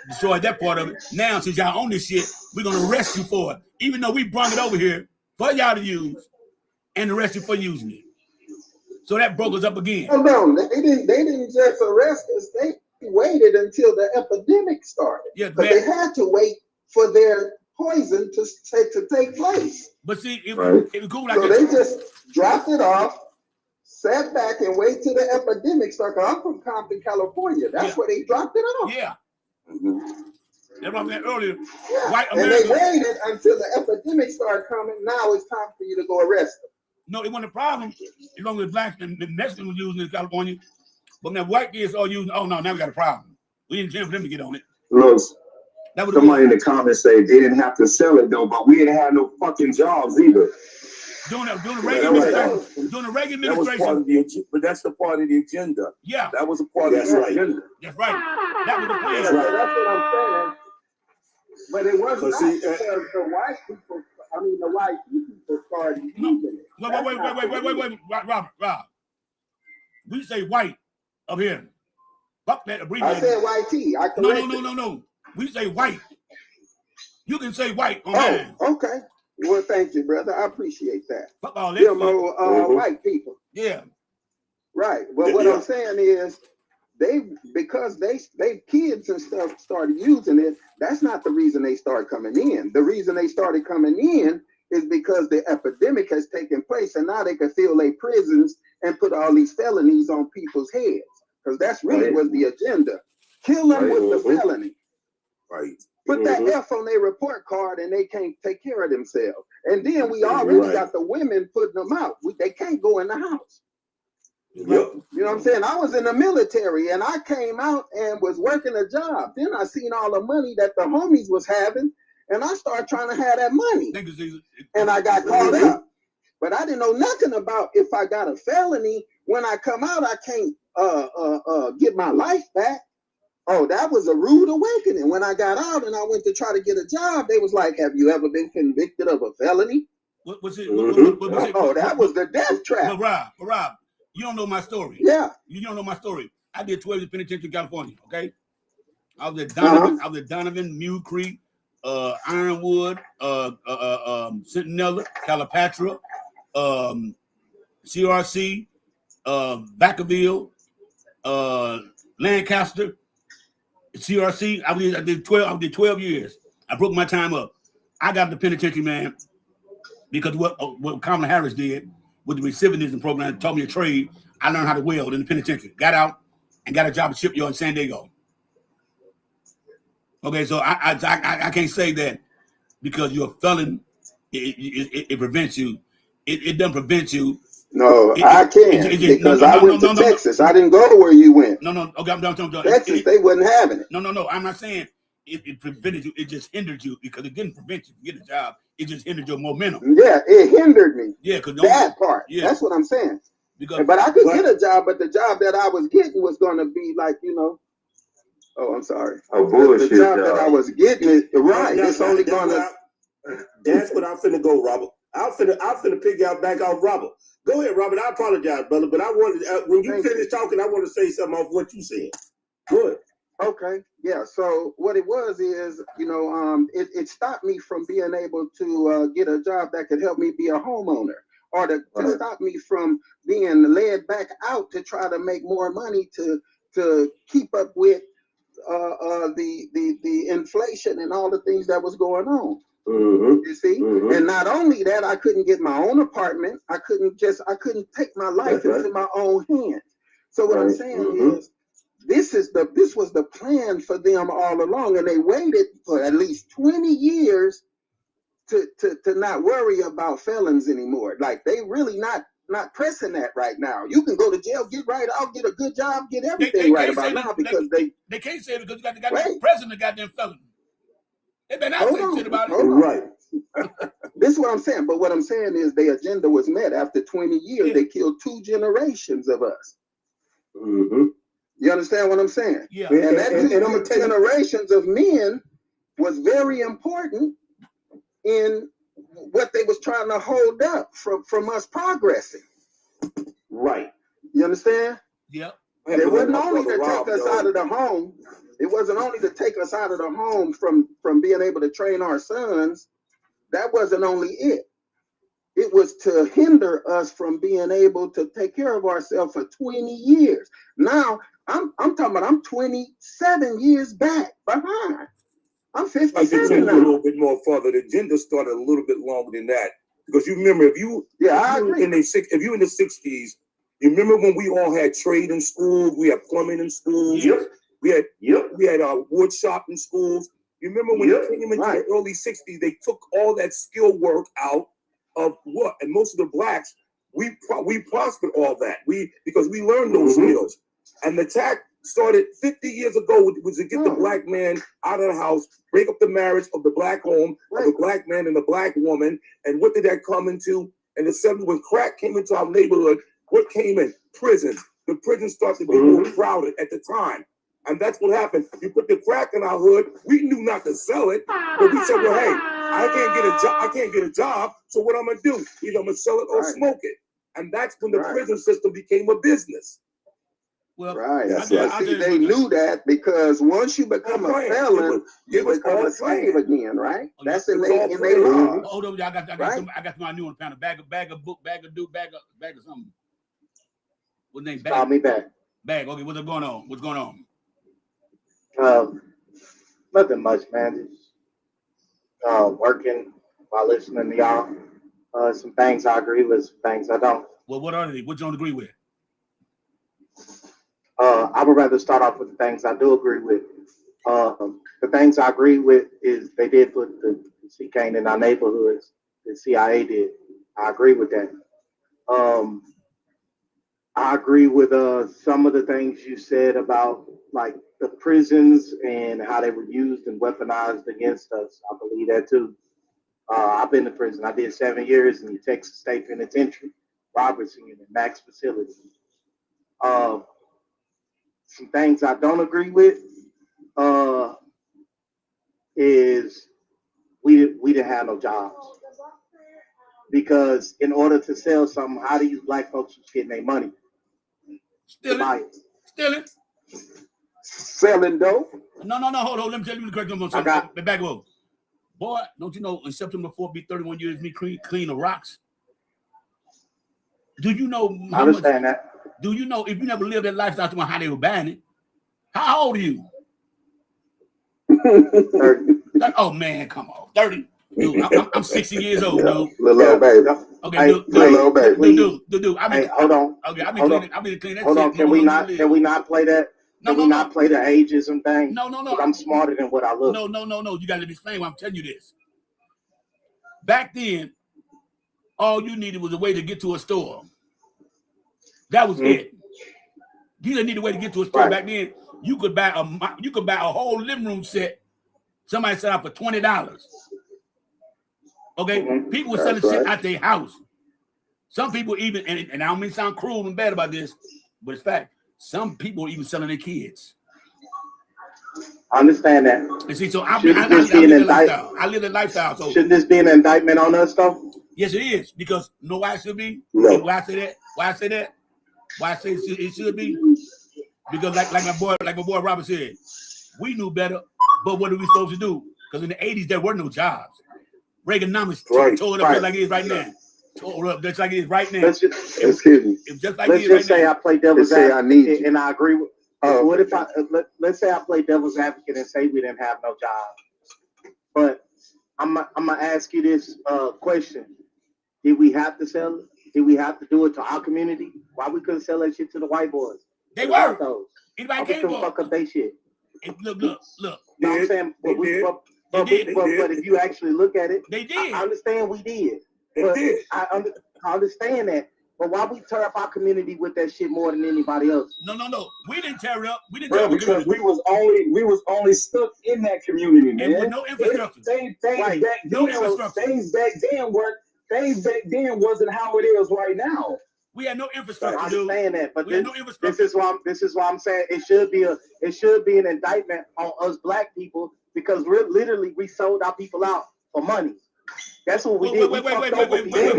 destroyed that part of it. Now since y'all own this shit, we're gonna arrest you for it, even though we brought it over here for y'all to use, and arrest you for using it. So that broke us up again. Oh no, they didn't just arrest us. They waited until the epidemic started. Yeah, but they had to wait for their poison to take place. But see, it was cool like so they just dropped it off, sat back and wait till the epidemic started. I'm from Compton, California. That's where they dropped it off. Yeah. That's what I said earlier. Yeah. White and America, they waited until the epidemic started coming. Now it's time for you to go arrest them. No, it wasn't a problem. As long as blacks and the Mexicans were using it in California. But now white kids are using, oh no, now we got a problem. We didn't intend for them to get on it. Look, somebody in the comments say they didn't have to sell it though, but we didn't have no fucking jobs either. During the Reagan administration. During the Reagan administration. That was part of the agenda, but that's the part of the agenda. Yeah. That was a part of the agenda. That's right. That was the plan. That's what I'm saying. But it wasn't because the white people the white people started using it. Wait, Rob. We say white up here. Fuck that I abbreviated. said white tea. I corrected. No. We say white. You can say white on Oh, mine. okay. Well, thank you, brother. I appreciate that. Fuck all that Them shit. old white people. Yeah. Right. Well, what I'm saying is because they kids and stuff started using it, that's not the reason they started coming in. The reason they started coming in is because the epidemic has taken place and now they can fill their prisons and put all these felonies on people's heads. Because that's really was the agenda. Kill them with the felony. Right. Put that F on their report card and they can't take care of themselves. And then we already got the women putting them out. They can't go in the house. Yep. You know what I'm saying? I was in the military and I came out and was working a job. Then I seen all the money that the homies was having and I started trying to have that money. And I got caught up. But I didn't know nothing about if I got a felony, when I come out, I can't get my life back. Oh, that was a rude awakening. When I got out and I went to try to get a job, they was like, have you ever been convicted of a felony? What was it? Oh, that was the death trap. But Rob, you don't know my story. Yeah. You don't know my story. I did 12 years penitentiary in California, okay? I was at Donovan, I was at Donovan, Mule Creek, Ironwood, Centinela, Calipatra, CRC, Vacaville, Lancaster, CRC. I did 12 years. I broke my time up. I got the penitentiary, man, because what Kamala Harris did with the recidivism program, taught me a trade. I learned how to weld in the penitentiary. Got out and got a job at shipyard in San Diego. Okay, so I can't say that because you're a felon, it prevents you. It doesn't prevent you. No, I can't because I went to Texas. I didn't go to where you went. No. Okay, I'm done. Texas, they wasn't having it. No. I'm not saying it prevented you. It just hindered you because it didn't prevent you from getting a job. It just hindered your momentum. Yeah, it hindered me. Yeah, because that part. Yeah. That's what I'm saying. But I could get a job, but the job that I was getting was going to be like, oh, I'm sorry. Oh, bullshit. The job that I was getting, right? It's only going to. That's what I'm finna go, Robert. I'm finna pick out back off Robert. Go ahead, Robert. I apologize, brother, but I wanted when you finish talking, I want to say something off what you said. Good. Okay. Yeah. So what it was is, it stopped me from being able to get a job that could help me be a homeowner, or to stop me from being led back out to try to make more money to keep up with the inflation and all the things that was going on. You see, and not only that, I couldn't get my own apartment. I couldn't take my life into my own hands. So what I'm saying is, this was the plan for them all along, and they waited for at least 20 years to not worry about felons anymore. Like they really not pressing that right now. You can go to jail, get right out, get a good job, get everything right about now because they can't say it because you got the goddamn president, the goddamn felon. They better not say shit about it. Right. This is what I'm saying. But what I'm saying is their agenda was met. After 20 years, they killed 2 generations of us. You understand what I'm saying? Yeah. And that 2 generations of men was very important in what they was trying to hold up from us progressing. Right. You understand? Yep. It wasn't only to take us out of the home. It wasn't only to take us out of the home from being able to train our sons. That wasn't only it. It was to hinder us from being able to take care of ourselves for 20 years. Now, I'm talking about I'm 27 years back behind. I'm 57 now. A little bit more further. The agenda started a little bit longer than that. Because you remember, if you in the 60s, you remember when we all had trade in schools, we had plumbing in schools. Yep. We had wood shop in schools. You remember when you came into the early 60s, they took all that skill work out of what? And most of the blacks, we prospered all that. Because we learned those skills. And the attack started 50 years ago was to get the black man out of the house, break up the marriage of the black home, of the black man and the black woman. And what did that come into? In the 70s, when crack came into our neighborhood, what came in? Prisons. The prisons started to be more crowded at the time. And that's what happened. You put the crack in our hood. We knew not to sell it, but we said, well, hey, I can't get a job. I can't get a job. So what I'm gonna do? Either I'm gonna sell it or Right. smoke it. And that's when the Right. prison system became a business. Well, Right. That's But I'll see, tell you they what, knew that because once you become a Right. felon, you It was become all a slave planned. again, right? Oh, That's yeah. in It was all they planned. law. hold on, I got Right. my new one, pound bag of book, bag of something. What's name? Call me back. Bag. Okay, what's going on? What's going on? Nothing much, man. Just working while listening to y'all. Some things I agree with, some things I don't. Well, what are they? What you don't agree with? I would rather start off with the things I do agree with. The things I agree with is they did put the CK in our neighborhoods. The CIA did. I agree with that. I agree with some of the things you said about like the prisons and how they were used and weaponized against us. I believe that too. I've been to prison. I did 7 years in the Texas State Penitentiary, Robertson, and Max facility. Some things I don't agree with is we didn't have no jobs. Because in order to sell something, how do you black folks was getting their money? Steal Buy it. it. Steal it. Selling dope. No, hold on. Let me tell you the correct number. The back row. Boy, don't you know in September 4th be 31 years me clean the rocks? Do you know I understand that. Do you know if you never lived that lifestyle to how they were buying it? How old are you? 30. Oh man, come on. 30. Dude, I'm 60 years old, dude. Little old baby. Okay, Hey, Little old baby. dude. Hey, hold on. Okay, I've Hold been cleaning that Hold shit. on. Can we not play that? Can we not play the ageism thing? No. 'Cause I'm smarter than what I look. No. You gotta let me explain why I'm telling you this. Back then, all you needed was a way to get to a store. That was it. You didn't need a way to get to a store back then. You could buy a whole living room set. Somebody set up for $20. Okay, people were selling shit out their house. Some people even, and I don't mean to sound cruel and bad about this, but it's fact. Some people are even selling their kids. I understand that. And see, so I Shouldn't live this be an that indict- lifestyle. I live that lifestyle. So Shouldn't this be an indictment on us, though? yes, it is, because no, why it should be. No. Why I say that? Why I say that? Why I say it should be? Because like my boy Robert said, we knew better, but what are we supposed to do? Because in the 80s there were no jobs. Reaganomics tore it up just like it is right now. Tore up just like it is right now. Let's just, Excuse me. It's just like let's it is right just say now. I play devil's Let's say I need advocate, you. and I agree with. Oh, What if let's say I play devil's advocate and say we didn't have no job, but I'm gonna ask you this question: did we have to sell it? Did we have to do it to our community? Why we couldn't sell that shit to the white boys? They To the were. Blancos? Anybody Why we came couldn't for fuck up they shit? it? Look. You know what I'm Did. saying? They did. They did. But if you actually look at it, They did. I understand we did. They But did. I understand that. But why we tear up our community with that shit more than anybody else? No. We didn't tear it up. We didn't tear Bro, up the because community. we was only stuck in that community, And with man. no infrastructure. Things Right. back No then, infrastructure. things back then wasn't how it is right now. We had no I infrastructure, dude. understand that, but We had this, no infrastructure. this is why I'm saying it should be an indictment on us black people because we're literally we sold our people out for money. That's what we did. We fucked over people. That's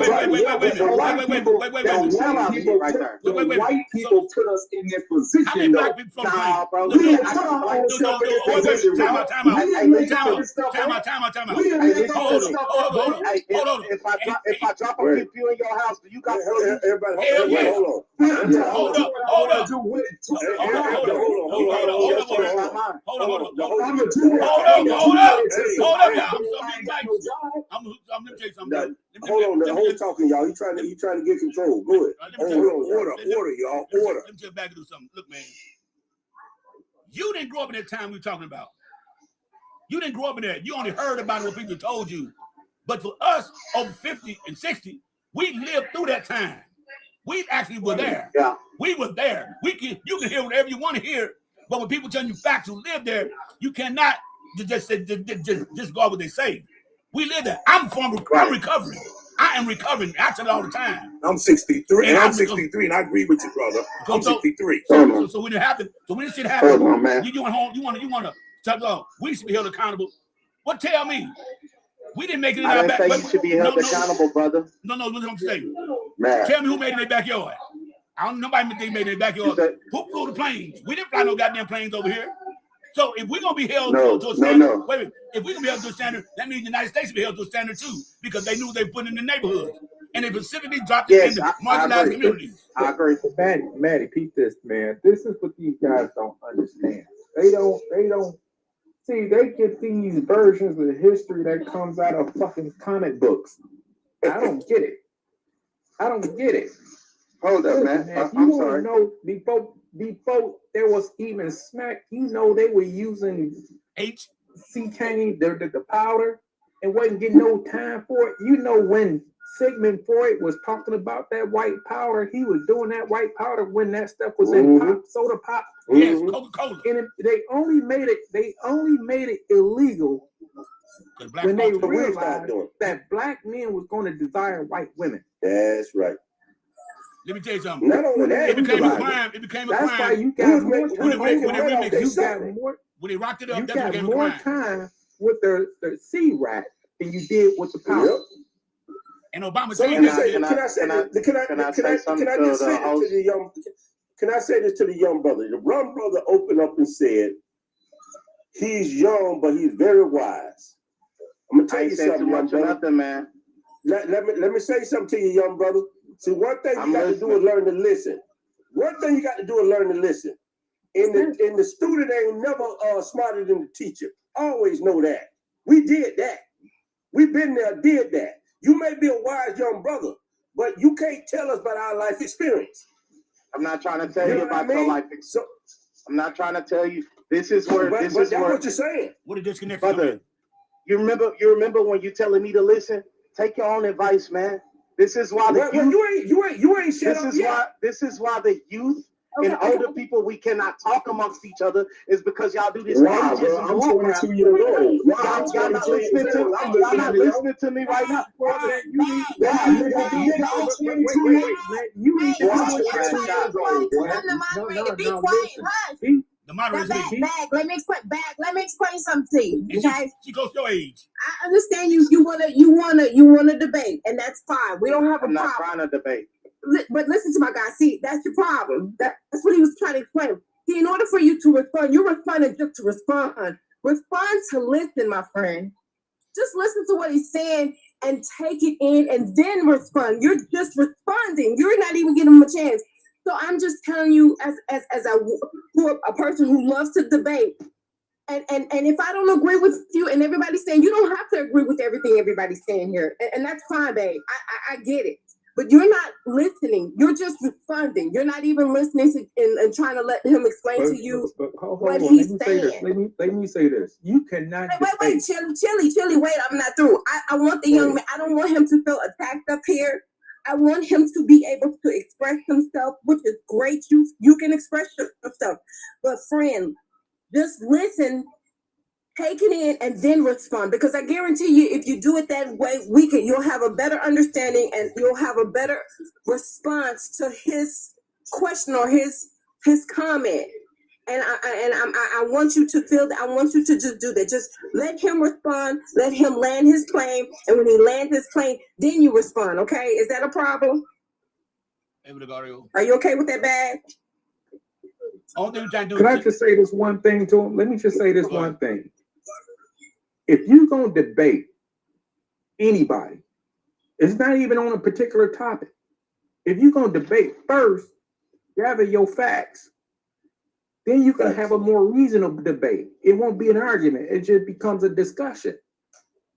some out shit right there. The Wait. white people put us in this How many position, though. black people from Nah, bro. Look, We look, didn't put our own self in this wait, position, time bro. out. We didn't make Time this stuff out. up. We didn't make this Hold stuff on. up, bro. Hey, Hold on. if I drop a Wait. few in your house, do you got Everybody, Hell yeah. hold on. Hold up. Hold up. Do with it. Hold on. I'm gonna do what I want to do. I'm gonna tell you something. Hold on, the whole talking, y'all. You trying to get control. Go ahead. Hold on. Order, y'all. Order. Let me tell you back and do something. Look, man. You didn't grow up in that time we were talking about. You didn't grow up in there. You only heard about it when people told you. But for us, over 50 and 60, we lived through that time. We actually were there. Yeah. We were there. You can hear whatever you want to hear, but when people tell you facts who live there, you cannot just go out what they say. We live there. I'm recovering. I am recovering. I tell it all the time. I'm 63, And and I'm I'm 63, and I agree with you, brother. I'm So- 63. So when it happened, when this shit happened, Hold on, man. you went home. You want to talk about. We should be held accountable. What tell me? We didn't make it in I our didn't back. say you should be held accountable, brother. No, look what I'm saying. Man. Tell me who made it in their backyard. I don't. Nobody think made it in their backyard. Who flew the planes? We didn't fly no goddamn planes over here. So if we're gonna be held to a standard, wait a minute, if we're gonna be held to a standard, that means the United States will be held to a standard too, because they knew they put in the neighborhood. And they specifically dropped it in the marginalized communities. I agree. Maddie, peep this, man. This is what these guys don't understand. They don't see, they get these versions of history that comes out of fucking comic books. I don't get it. Hold up, man. If you I'm want sorry. to know, before there was even smack, they were using cocaine, the powder, and wasn't getting no time for it. When Sigmund Freud was talking about that white powder, he was doing that white powder when that stuff was in soda pop. Yes, Coca-Cola. And they only made it illegal when they realized that black men was going to desire white women. That's right. Let me tell you something. Not only that, it became a crime. It became a That's crime. why you got more when they rocked it up. You That got became more a crime. time with the C-Rat than you did with the powder. Yep. And Obama So changed can I say this to the young brother? The young brother opened up and said, he's young, but he's very wise. I'm gonna tell you something, young brother. Nothing, man. Let me say something to you, young brother. See, one thing you got to do is learn to listen. One thing you got to do is learn to listen. And the student ain't never smarter than the teacher. Always know that. We did that. We've been there, did that. You may be a wise young brother, but you can't tell us about our life experience. I'm not trying to tell you about your life experience. I'm not trying to tell you. This is where. But that's what you're saying. What a disconnect. Brother, you remember when you telling me to listen? Take your own advice, man. This is why the youth. You ain't shut up yet. This is why the youth and older people, we cannot talk amongst each other, is because y'all do this ageism. I'm 22 years old. Y'all not listening to me right now. The moderator Let me explain something to you. Okay? She goes your age. I understand you wanna debate, and that's fine. We don't have a problem. I'm not trying to debate. But listen to my guy. See, that's your problem. That's what he was trying to explain. See, in order for you to respond, you're responding just to respond. Respond to listen, my friend. Just listen to what he's saying and take it in, and then respond. You're just responding. You're not even giving him a chance. So I'm just telling you, as a person who loves to debate, and if I don't agree with you, and everybody's saying, you don't have to agree with everything everybody's saying here, and that's fine, babe. I get it. But you're not listening. You're just responding. You're not even listening to and trying to let him explain to you what he's saying. Let me say this. You cannot. Wait, Chili. Wait, I'm not through. I want the young man. I don't want him to feel attacked up here. I want him to be able to express himself, which is great. You can express yourself. But friend, just listen, take it in, and then respond. Because I guarantee you, if you do it that way, you'll have a better understanding and you'll have a better response to his question or his comment. And I want you to feel that. I want you to just do that. Just let him respond. Let him land his plane. And when he lands his plane, then you respond. Okay? Is that a problem? Are you okay with that, Bag? Can I just say this one thing to him? Let me just say this one thing. If you're going to debate anybody, it's not even on a particular topic. If you're going to debate first, gather your facts. Then you can have a more reasonable debate. It won't be an argument. It just becomes a discussion.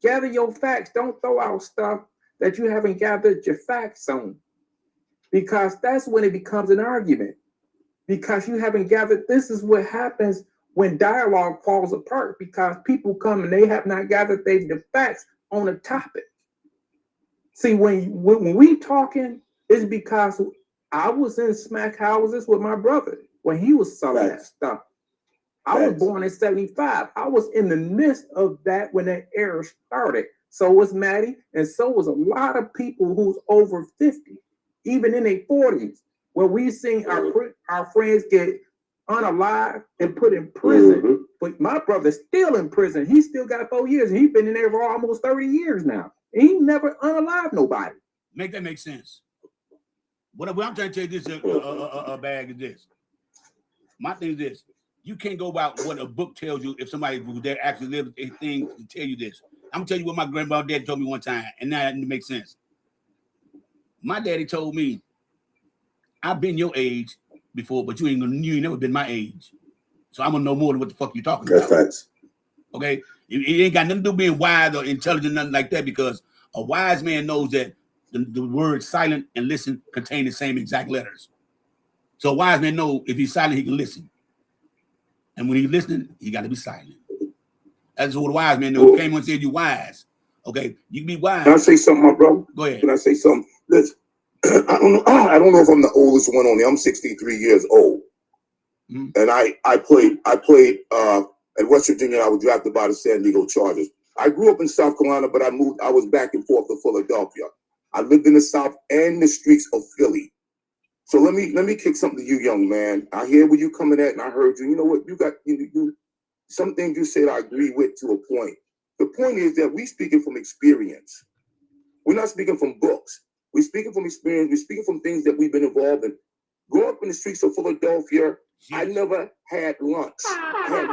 Gather your facts. Don't throw out stuff that you haven't gathered your facts on. Because that's when it becomes an argument. Because you haven't gathered. This is what happens when dialogue falls apart, because people come and they have not gathered the facts on a topic. See, when we talking, it's because I was in smack houses with my brother when he was selling that stuff. I was born in 75. I was in the midst of that when that era started. So was Maddie, and so was a lot of people who's over 50, even in their 40s, where we seen our friends get unalive and put in prison But my brother's still in prison. He still got 4 years. He's been in there for almost 30 years now. He never unalived nobody. Make that make sense. What I'm trying to tell you this bag is this. My thing is this. You can't go about what a book tells you if somebody who there actually lives a thing to tell you this. I'm gonna tell you what my granddad told me one time, and now it makes sense. My daddy told me, I've been your age before, but you ain't never been my age. So I'm gonna know more than what the fuck you talking about. That's facts. Okay? It ain't got nothing to do with being wise or intelligent, nothing like that, because a wise man knows that the words silent and listen contain the same exact letters. So a wise man knows if he's silent, he can listen. And when he's listening, he got to be silent. That's what a wise man knows. He came and said you wise. Okay, you can be wise. Can I say something, my brother? Go ahead. Can I say something? Listen, I don't know if I'm the oldest one on there. I'm 63 years old. Mm-hmm. And I played at West Virginia. I was drafted by the San Diego Chargers. I grew up in South Carolina, but I was back and forth to Philadelphia. I lived in the South and the streets of Philly. So let me kick something to you, young man. I hear where you coming at, and I heard you. You know what? You got you some things you said I agree with to a point. The point is that we speaking from experience. We're not speaking from books. We're speaking from experience. We're speaking from things that we've been involved in. Growing up in the streets of Philadelphia, I never had lunch. I had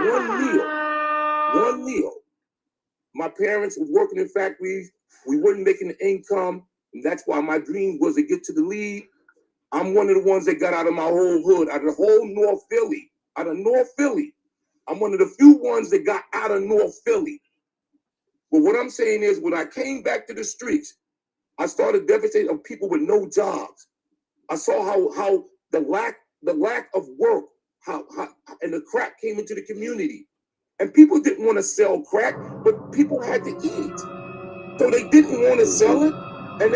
one meal. My parents were working in factories. We weren't making the income. And that's why my dream was to get to the league. I'm one of the ones that got out of my whole hood, out of the whole North Philly, out of North Philly. I'm one of the few ones that got out of North Philly. But what I'm saying is, when I came back to the streets, I started devastated of people with no jobs. I saw how the lack of work, how and the crack came into the community. And people didn't want to sell crack, but people had to eat. So they didn't want to sell it. And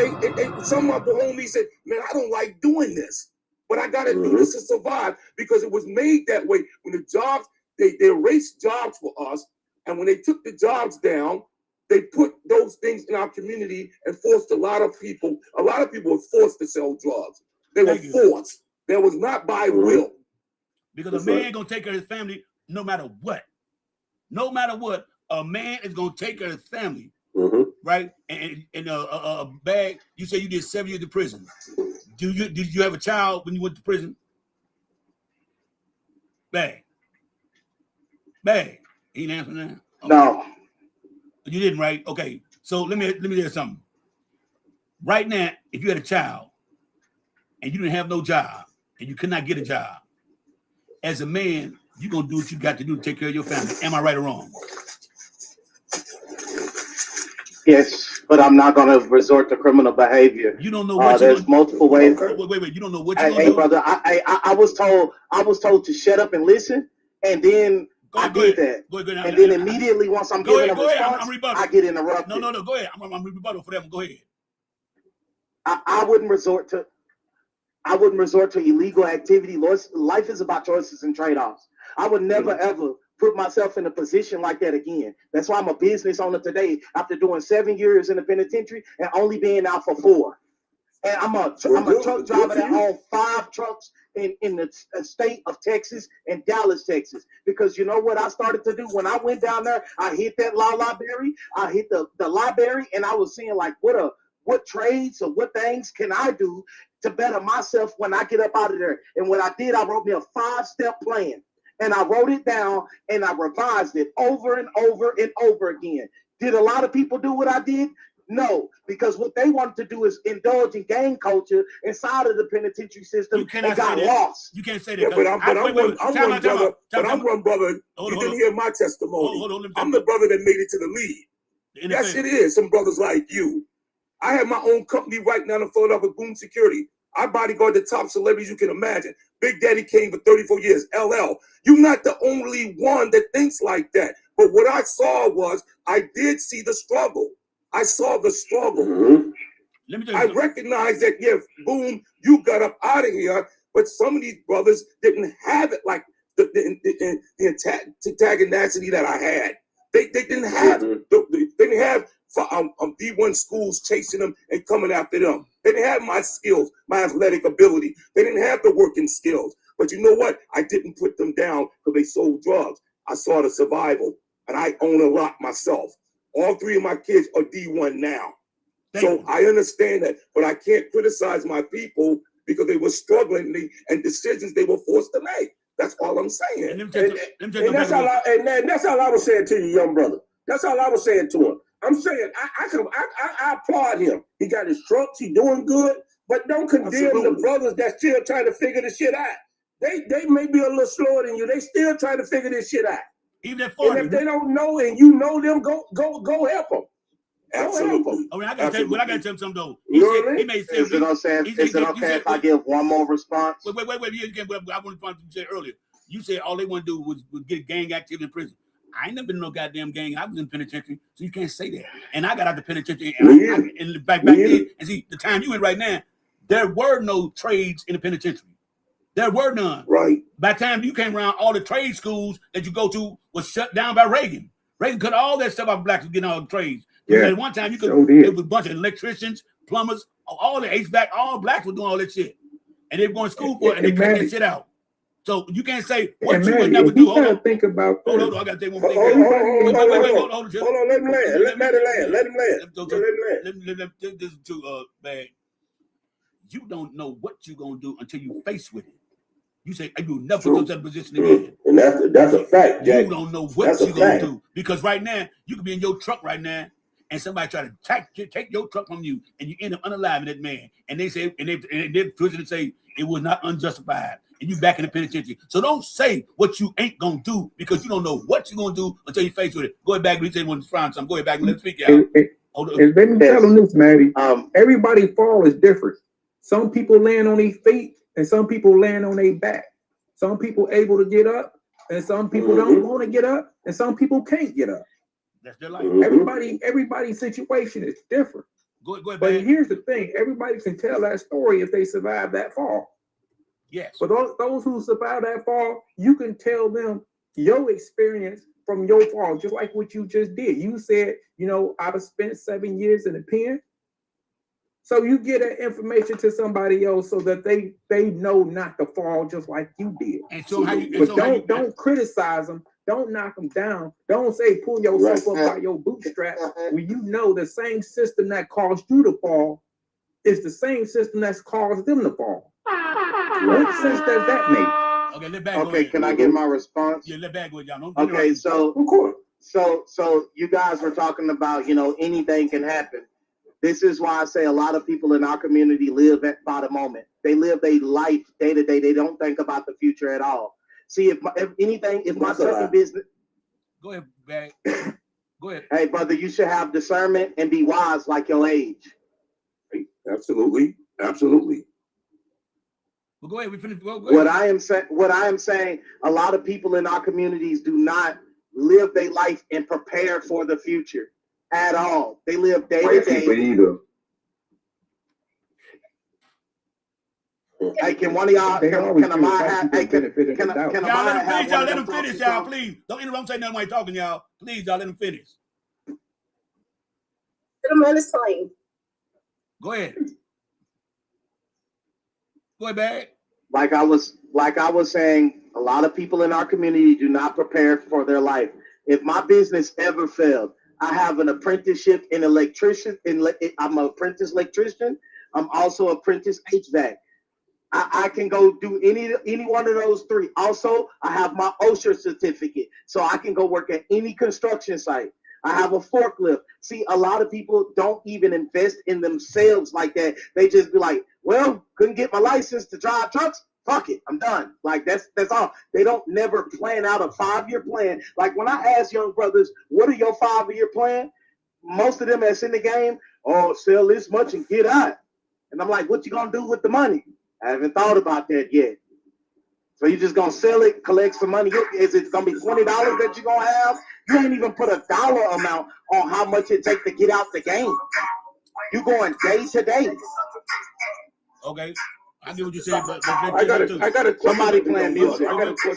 some of the homies said, man, I don't like doing this, but I got to do this to survive, because it was made that way. When the jobs, they erased jobs for us. And when they took the jobs down, they put those things in our community and forced a lot of people were forced to sell drugs. They were forced. That was not by will. Because a man ain't going to take care of his family no matter what. No matter what, a man is going to take care of his family. Right? And bag, you say you did 7 years in prison. Did you have a child when you went to prison? Bag. He ain't answering that. Okay. No. You didn't, right? Okay. So let me tell you something. Right now, if you had a child and you didn't have no job and you could not get a job, as a man, you're gonna do what you got to do to take care of your family. Am I right or wrong? Yes, but I'm not going to resort to criminal behavior. You don't know what there's multiple ways. Wait. You don't know what Hey, brother, I was told to shut up and listen, and then I did that. Go ahead. And then immediately once I'm giving a response, I get interrupted. No. Go ahead. I'm rebuttal for them. Go ahead. I wouldn't resort to illegal activity. Life is about choices and trade-offs. I would never ever put myself in a position like that again. That's why I'm a business owner today, after doing 7 years in the penitentiary and only being out for 4. And I'm a truck driver that owns 5 trucks in the state of Texas and Dallas, Texas. Because you know what I started to do when I went down there? I hit that library. I hit the library, and I was seeing like what trades or what things can I do to better myself when I get up out of there. And what I did, I wrote me a 5-step plan. And I wrote it down and I revised it over and over and over again. Did a lot of people do what I did? No, because what they wanted to do is indulge in gang culture inside of the penitentiary system and got lost. You can't say that. Yeah, but I'm one brother. You didn't hear my testimony. I'm the brother that made it to the league. Yes, it is. Some brothers like you. I have my own company right now in Philadelphia, Boom Security. I bodyguard the top celebrities you can imagine. Big Daddy Kane for 34 years, LL. You're not the only one that thinks like that. But what I saw was, I did see the struggle. I saw the struggle. I recognize that, yeah, Boom, you got up out of here, but some of these brothers didn't have it like the antagonicity that I had. They didn't have they didn't have D1 schools chasing them and coming after them. They didn't have my skills, my athletic ability. They didn't have the working skills. But you know what? I didn't put them down because they sold drugs. I saw the survival, and I own a lot myself. All 3 of my kids are D1 now. So I understand that, but I can't criticize my people because they were struggling and decisions they were forced to make. That's all I'm saying. And that's all I was saying to you, young brother. That's all I was saying to him. I'm saying I applaud him. He got his trucks, he doing good, but don't condemn the brothers that's still trying to figure this shit out. They may be a little slower than you. They still trying to figure this shit out. Even if they don't know and you know them, go help them. Absolutely. I mean, I gotta tell you something though. Is it okay if I give one more response? Wait. I wanted to say earlier. You said all they want to do was get gang activity in prison. I ain't never been in no goddamn gang. I was in penitentiary, so you can't say that. And I got out the penitentiary and back then. And see, the time you in right now, there were no trades in the penitentiary. There were none. Right. By the time you came around, all the trade schools that you go to was shut down by Reagan. Reagan cut all that stuff off blacks to get all the trades. Yeah. At one time, it was a bunch of electricians, plumbers, all the HVAC, all blacks were doing all that shit. And they were going to school for it, and they cut that shit out. So you can't say what you would never do. Hold on. Think about hold on. I got to take one thing. Hold on. Let him land. Let him land. This is too bad. You don't know what you're going to do until you face with it. You say, you'll never go to that position again. And that's a fact, Jack. You don't know what you're going to do. Because right now, you could be in your truck right now, and somebody try to take your truck from you, and you end up unaliving that man. And they say, and they twist it and say, it was not unjustified. And you back in the penitentiary. So don't say what you ain't going to do, because you don't know what you're going to do until you face with it. Go ahead back. We say when it's frying something. Go ahead back and let's speak out. And let me tell them this, Maddie. Everybody's fall is different. Some people land on their feet, and some people land on their back. Some people able to get up, and some people don't want to get up, and some people can't get up. That's their life. Everybody's situation is different. Go ahead, but here's the thing: everybody can tell that story if they survive that fall. Yes. But those who survive that fall, you can tell them your experience from your fall, just like what you just did. You said, I've spent 7 years in the pen. So you get that information to somebody else so that they know not to fall just like you did. And so don't criticize them. Don't knock them down. Don't say pull yourself up by your bootstraps when you know the same system that caused you to fall is the same system that's caused them to fall. What sense does that make? Okay, let back. Okay, can I get my response? Yeah, let back with y'all. Okay, so you guys were talking about anything can happen. This is why I say a lot of people in our community live by the moment. They live their life day to day. They don't think about the future at all. See, if my trucking business. Go ahead, Barry. Go ahead. Hey, brother, you should have discernment and be wise like your age. Absolutely. Well, go ahead. We finished. Go ahead. What I am saying, a lot of people in our communities do not live their life and prepare for the future at all. They live day to day. Hey, can one of y'all? Can Amaya have? Hey, can Amaya have? Please, y'all let him finish, y'all. Please don't interrupt. Say nothing while he's talking, y'all. Please, y'all let him finish. Let him explain. Go ahead. Go ahead, Barry. Like I was saying, a lot of people in our community do not prepare for their life. If my business ever failed, I have an apprenticeship in electrician. I'm an apprentice electrician. I'm also apprentice HVAC. I can go do any one of those three. Also, I have my OSHA certificate, so I can go work at any construction site. I have a forklift. See, a lot of people don't even invest in themselves like that. They just be like, well, couldn't get my license to drive trucks. Fuck it, I'm done. Like that's all. They don't never plan out a 5-year plan. Like when I ask young brothers, what are your 5-year plan? Most of them that's in the game, sell this much and get out. And I'm like, what you gonna do with the money? I haven't thought about that yet. So you just gonna sell it, collect some money. Is it gonna be $20 that you're gonna have? You ain't even put a dollar amount on how much it takes to get out the game. You going day to day. Okay. I get what you said, but I got a somebody playing music.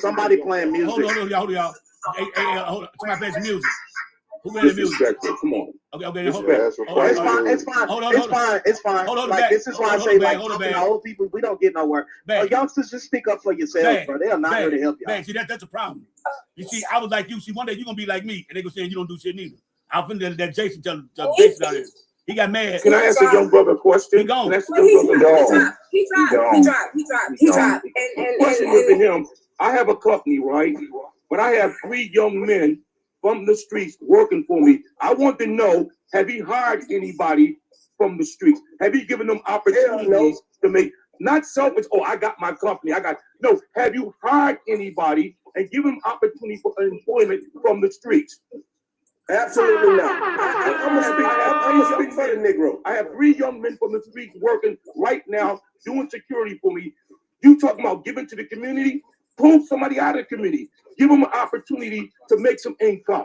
Somebody playing music. Hold on, y'all. Hey, hold on. Somebody play some music. Who made the music? Disrespectful. Come on. Okay, hold on. It's fine. It's fine. Hold on, It's fine. It's fine. Hold on, Like back. this is why I Hold say on, like hold on, talking to back. old people, we don't get nowhere. Back. Youngsters, just speak up for yourselves, Back. bro. They're not here to help you. Back. See, that's a problem. You see, I was like you. See, one day you're gonna be like me, and they gonna say you don't do shit neither. I'm finna that Jason tell Jason out here. He got mad. Can I ask a young brother a question? He gone. Can I ask a young brother He dropped. And question to him? I have a company, right? But I have 3 young men from the streets working for me. I want to know, have he hired anybody from the streets? Have you given them opportunities to make, not selfish, oh, I got my company, no, have you hired anybody and given them opportunity for employment from the streets? Absolutely not. I'm gonna speak for the Negro. I have 3 young men from the streets working right now, doing security for me. You talking about giving to the community? Pull somebody out of the community. Give them an opportunity to make some income.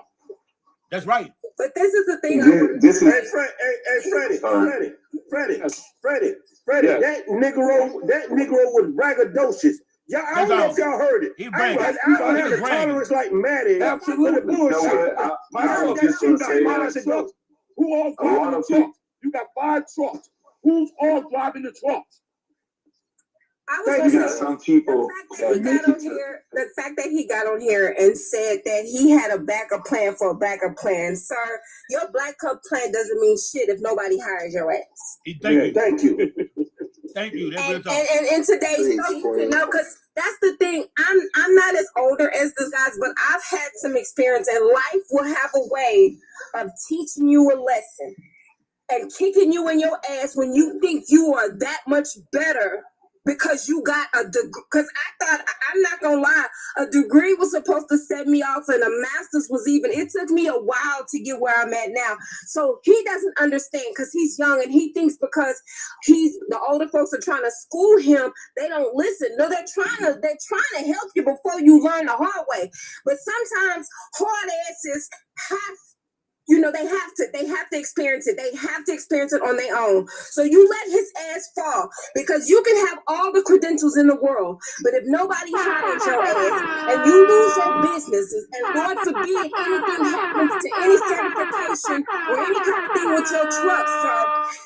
That's right. But this is the thing. Freddie, that Negro was braggadocious. Yeah, I don't know if y'all heard it. I don't have the tolerance like Maddie. Absolutely. For the bullshit. Who all driving the trucks? You got 5 trucks. Who's all driving the trucks? I was gonna say, some people the fact that he got on here and said that he had a backup plan for a backup plan, sir. Your Black Cup plan doesn't mean shit if nobody hires your ass. Thank you. Thank you. And in today's because that's the thing. I'm not as older as the guys, but I've had some experience, and life will have a way of teaching you a lesson and kicking you in your ass when you think you are that much better. Because you got a degree, because I thought, I'm not gonna lie, a degree was supposed to set me off and a master's was even, it took me a while to get where I'm at now. So he doesn't understand because he's young and he thinks because the older folks are trying to school him, they don't listen. No, they're trying to help you before you learn the hard way. But sometimes hard asses they have to experience it. They have to experience it on their own. So you let his ass fall because you can have all the credentials in the world, but if nobody hires your ass and you lose your businesses, and Lord forbid anything happens to any certification or any kind of thing with your truck, sir,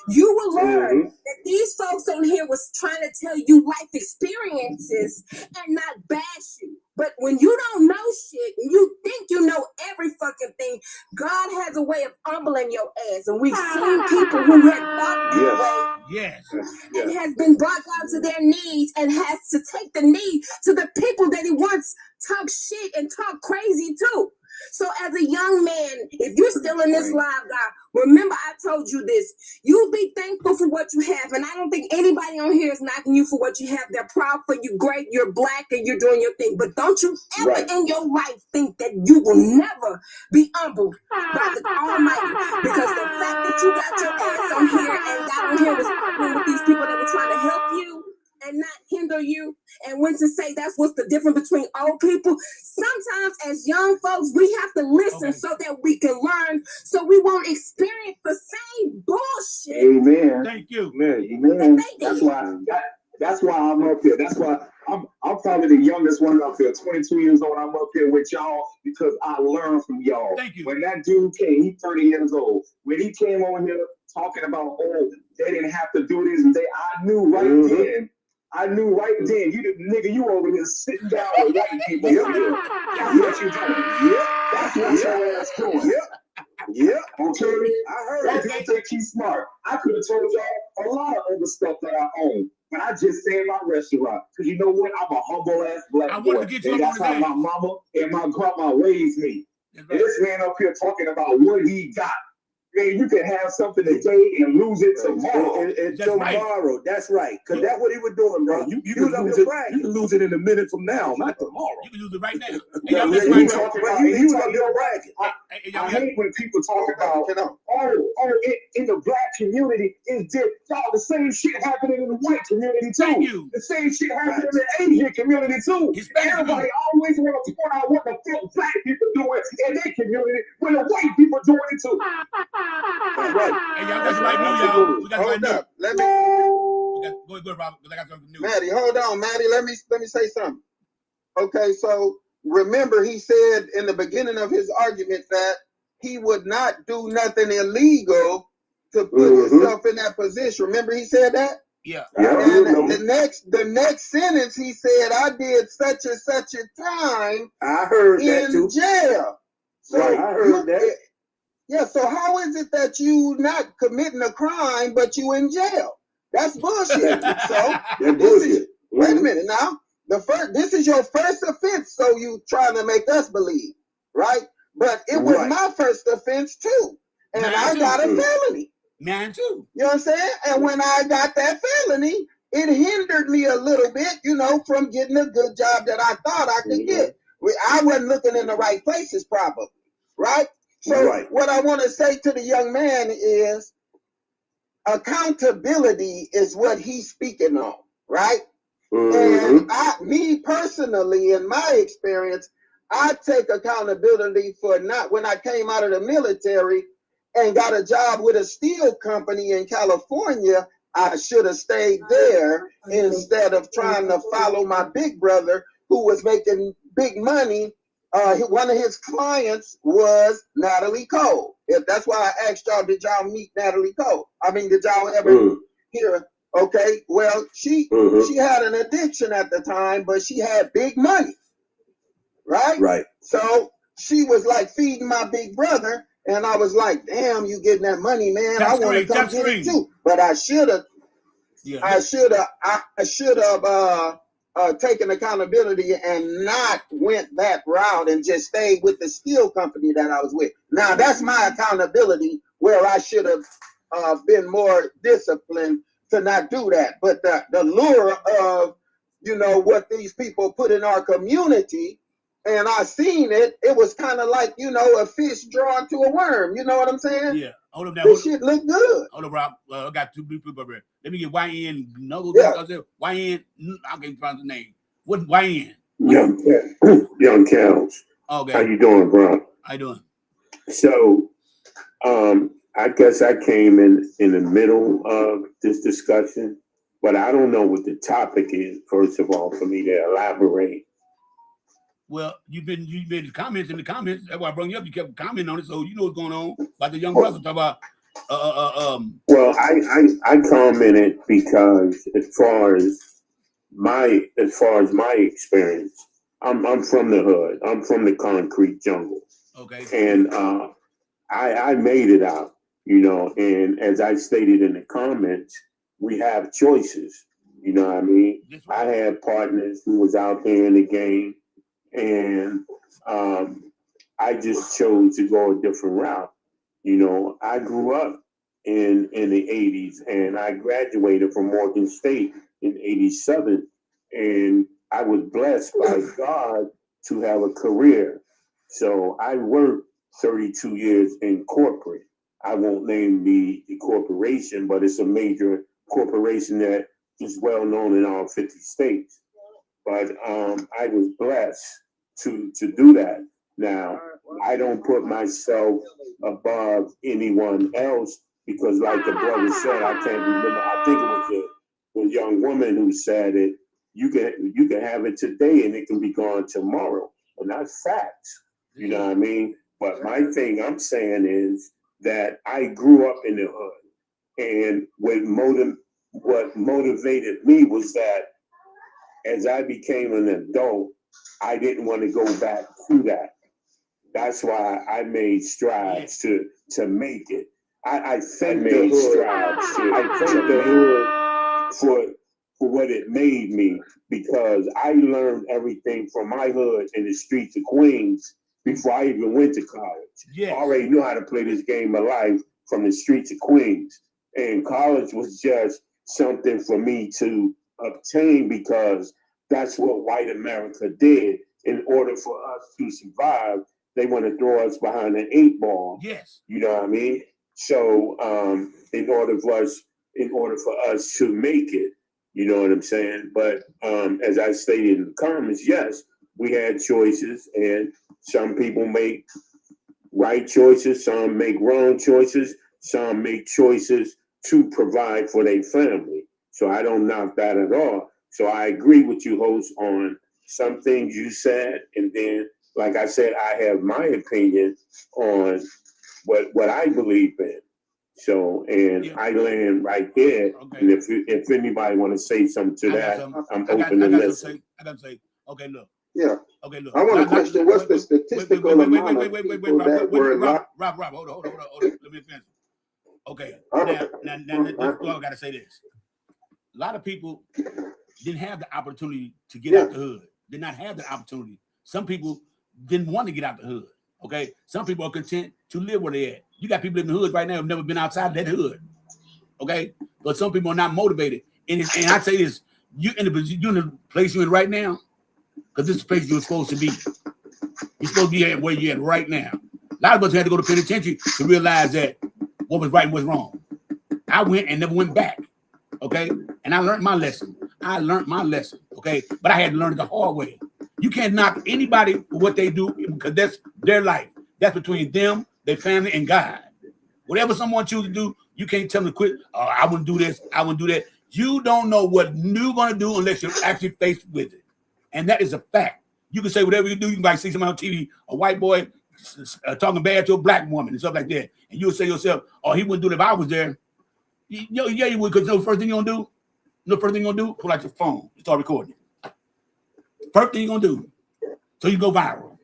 you will learn that these folks on here was trying to tell you life experiences and not bash you. But when you don't know shit and you think you know every fucking thing, God has a way of humbling your ass. And we've seen people who had thought that way and has been brought down to their knees and has to take the knee to the people that he once talked shit and talked crazy to. So as a young man, if you're still in this live, God, remember I told you this. You be thankful for what you have. And I don't think anybody on here is knocking you for what you have. They're proud for you. Great. You're Black and you're doing your thing. But don't you ever in your life think that you will never be humbled by the Almighty. Because the fact that you got your ass on here and got on here was arguing with these people that were trying to help you and not hinder you, and when to say that's what's the difference between old people. Sometimes as young folks, we have to listen so that we can learn, so we won't experience the same bullshit. Amen. Thank you. Amen. That's why I'm up here. That's why I'm probably the youngest one up here. 22 years old. I'm up here with y'all because I learned from y'all. Thank you. When that dude came, he's 30 years old. When he came on here talking about, they didn't have to do this, and I knew right then, you over here sitting down with white people. That's what you doing. That's what your ass doing. Okay? I heard that dude think he's smart. I could have told y'all a lot of other stuff that I own, but I just said my restaurant. Because you know what? I'm a humble ass Black boy. And that's how my mama and my grandma raised me. And this man up here talking about what he got. Man, you can have something today and lose it tomorrow. That's right. Because that's what he was doing, bro. You can lose it in a minute from now, not tomorrow. You can lose it right now. He was up there bragging. I hate when people talk about, in the Black community, it's just the same shit happening in the white community too. The same shit happening in the Asian community too. Everybody always want to point out what the fuck Black people doing in their community when the white people doing it too. Right. Hey, y'all got somebody new, y'all. We got somebody new. Let me Go ahead, Robert, because I got something new. Maddie, hold on, Maddie. Let me say something. Okay, so remember he said in the beginning of his argument that he would not do nothing illegal to put himself in that position. Remember he said that? Yeah. And the next sentence he said, I did such and such a time I heard that in too. jail. So Right, I heard that. Yeah, so how is it that you not committing a crime but you in jail? That's bullshit. So That bullshit. wait a minute now. This is your first offense, so you trying to make us believe, right? But it was my first offense too. And I got a felony. Mine too. You know what I'm saying? And when I got that felony, it hindered me a little bit, you know, from getting a good job that I thought I could get. I wasn't looking in the right places probably, right? So what I want to say to the young man is accountability is what he's speaking on, right? And me personally, in my experience, I take accountability for not when I came out of the military and got a job with a steel company in California, I should have stayed there instead of trying to follow my big brother who was making big money. One of his clients was Natalie Cole. That's why I asked y'all, did y'all meet Natalie Cole? I mean, did y'all ever hear? Okay, well, she had an addiction at the time, but she had big money, right? Right. So she was like feeding my big brother, and I was like, damn, you getting that money, man. I want to come get it too. But I should have, I should have taken accountability and not went that route and just stayed with the steel company that I was with. Now that's my accountability where I should have been more disciplined to not do that. But the lure of, you know, what these people put in our community, and I seen it, it was kind of like, you know, a fish drawn to a worm. You know what I'm saying? Yeah. Hold up now. This shit look good. Hold up, Rob. I got two people over here. Let me get YN. No, YN. I can't find the name. What YN? Young Cows. Okay. How you doing, bro? How you doing? So, I guess I came in the middle of this discussion, but I don't know what the topic is, first of all, for me to elaborate. Well, you've been comments in the comments. That's why I brought you up. You kept commenting on it, so you know what's going on. About the young brother talk about Well, I commented because as far as my experience, I'm from the hood. I'm from the concrete jungle. Okay. And I made it out, you know, and as I stated in the comments, we have choices. You know what I mean? I had partners who was out there in the game, and I just chose to go a different route. You know, I grew up in the 80s, and I graduated from Morgan State in 87, and I was blessed by God to have a career. So I worked 32 years in corporate. I won't name the corporation, but it's a major corporation that is well known in all 50 states. But I was blessed to do that. Now, I don't put myself above anyone else because, like the brother said, I can't remember. I think it was a young woman who said it. You can have it today and it can be gone tomorrow, and that's facts. You know what I mean? But my thing I'm saying is that I grew up in the hood, and what motivated me was that as I became an adult, I didn't want to go back to that. That's why I made strides to make it. I thank the hood for what it made me, because I learned everything from my hood in the streets of Queens before I even went to college. Yeah. I already knew how to play this game of life from the streets of Queens. And college was just something for me to obtain because that's what white America did. In order for us to survive, they want to throw us behind an 8-ball. Yes. You know what I mean? So in order for us to make it, you know what I'm saying? But as I stated in the comments, yes, we had choices, and some people make right choices, some make wrong choices, some make choices to provide for their family. So I don't knock that at all. So I agree with you, host, on some things you said, and then, like I said, I have my opinion on what I believe in. So, and I land right there. Okay. And if anybody want to say something to that, I'm open to listen. I got to say, okay, look. Yeah. Okay, look. I want to question what's the statistical amount of people that were locked. Rob, hold on. Let me finish. Okay. Now, I got to say this. A lot of people didn't have the opportunity to get out the hood. Did not have the opportunity. Some people didn't want to get out the hood. Okay. Some people are content to live where they at. You got people in the hood right now who've never been outside that hood. Okay. But some people are not motivated. And I say this, you in the place you're in right now, because this is the place you're supposed to be. You're supposed to be at where you're at right now. A lot of us had to go to penitentiary to realize that what was right and what's wrong. I went and never went back. Okay. And I learned my lesson. Okay. But I had to learn it the hard way. You can't knock anybody for what they do because that's their life. That's between them, their family, and God. Whatever someone chooses to do, you can't tell them to quit. Oh, I wouldn't do this. I wouldn't do that. You don't know what you're going to do unless you're actually faced with it. And that is a fact. You can say whatever you do. You might see somebody on TV, a white boy talking bad to a black woman and stuff like that. And you'll say to yourself, oh, he wouldn't do it if I was there. Yeah, you would, because the first thing you're going to do? Pull out your phone and start recording it. First thing you're going to do. So you go viral.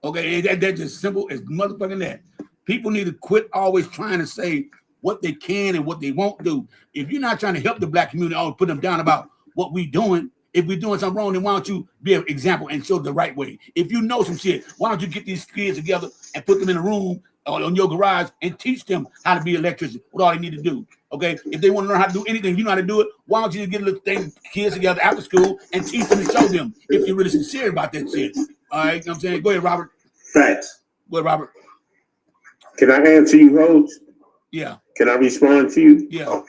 Okay, that's just simple as motherfucking that. People need to quit always trying to say what they can and what they won't do. If you're not trying to help the black community, always put them down about what we doing. If we're doing something wrong, then why don't you be an example and show the right way? If you know some shit, why don't you get these kids together and put them in a room or on your garage and teach them how to be an electrician, what all they need to do, okay? If they want to learn how to do anything, you know how to do it, why don't you get a little thing, kids together after school and teach them and show them if you're really sincere about that shit, all right? You know what I'm saying? Go ahead, Robert. Facts. Go ahead, Robert. Can I answer you, Coach? Yeah. Can I respond to you? Yeah.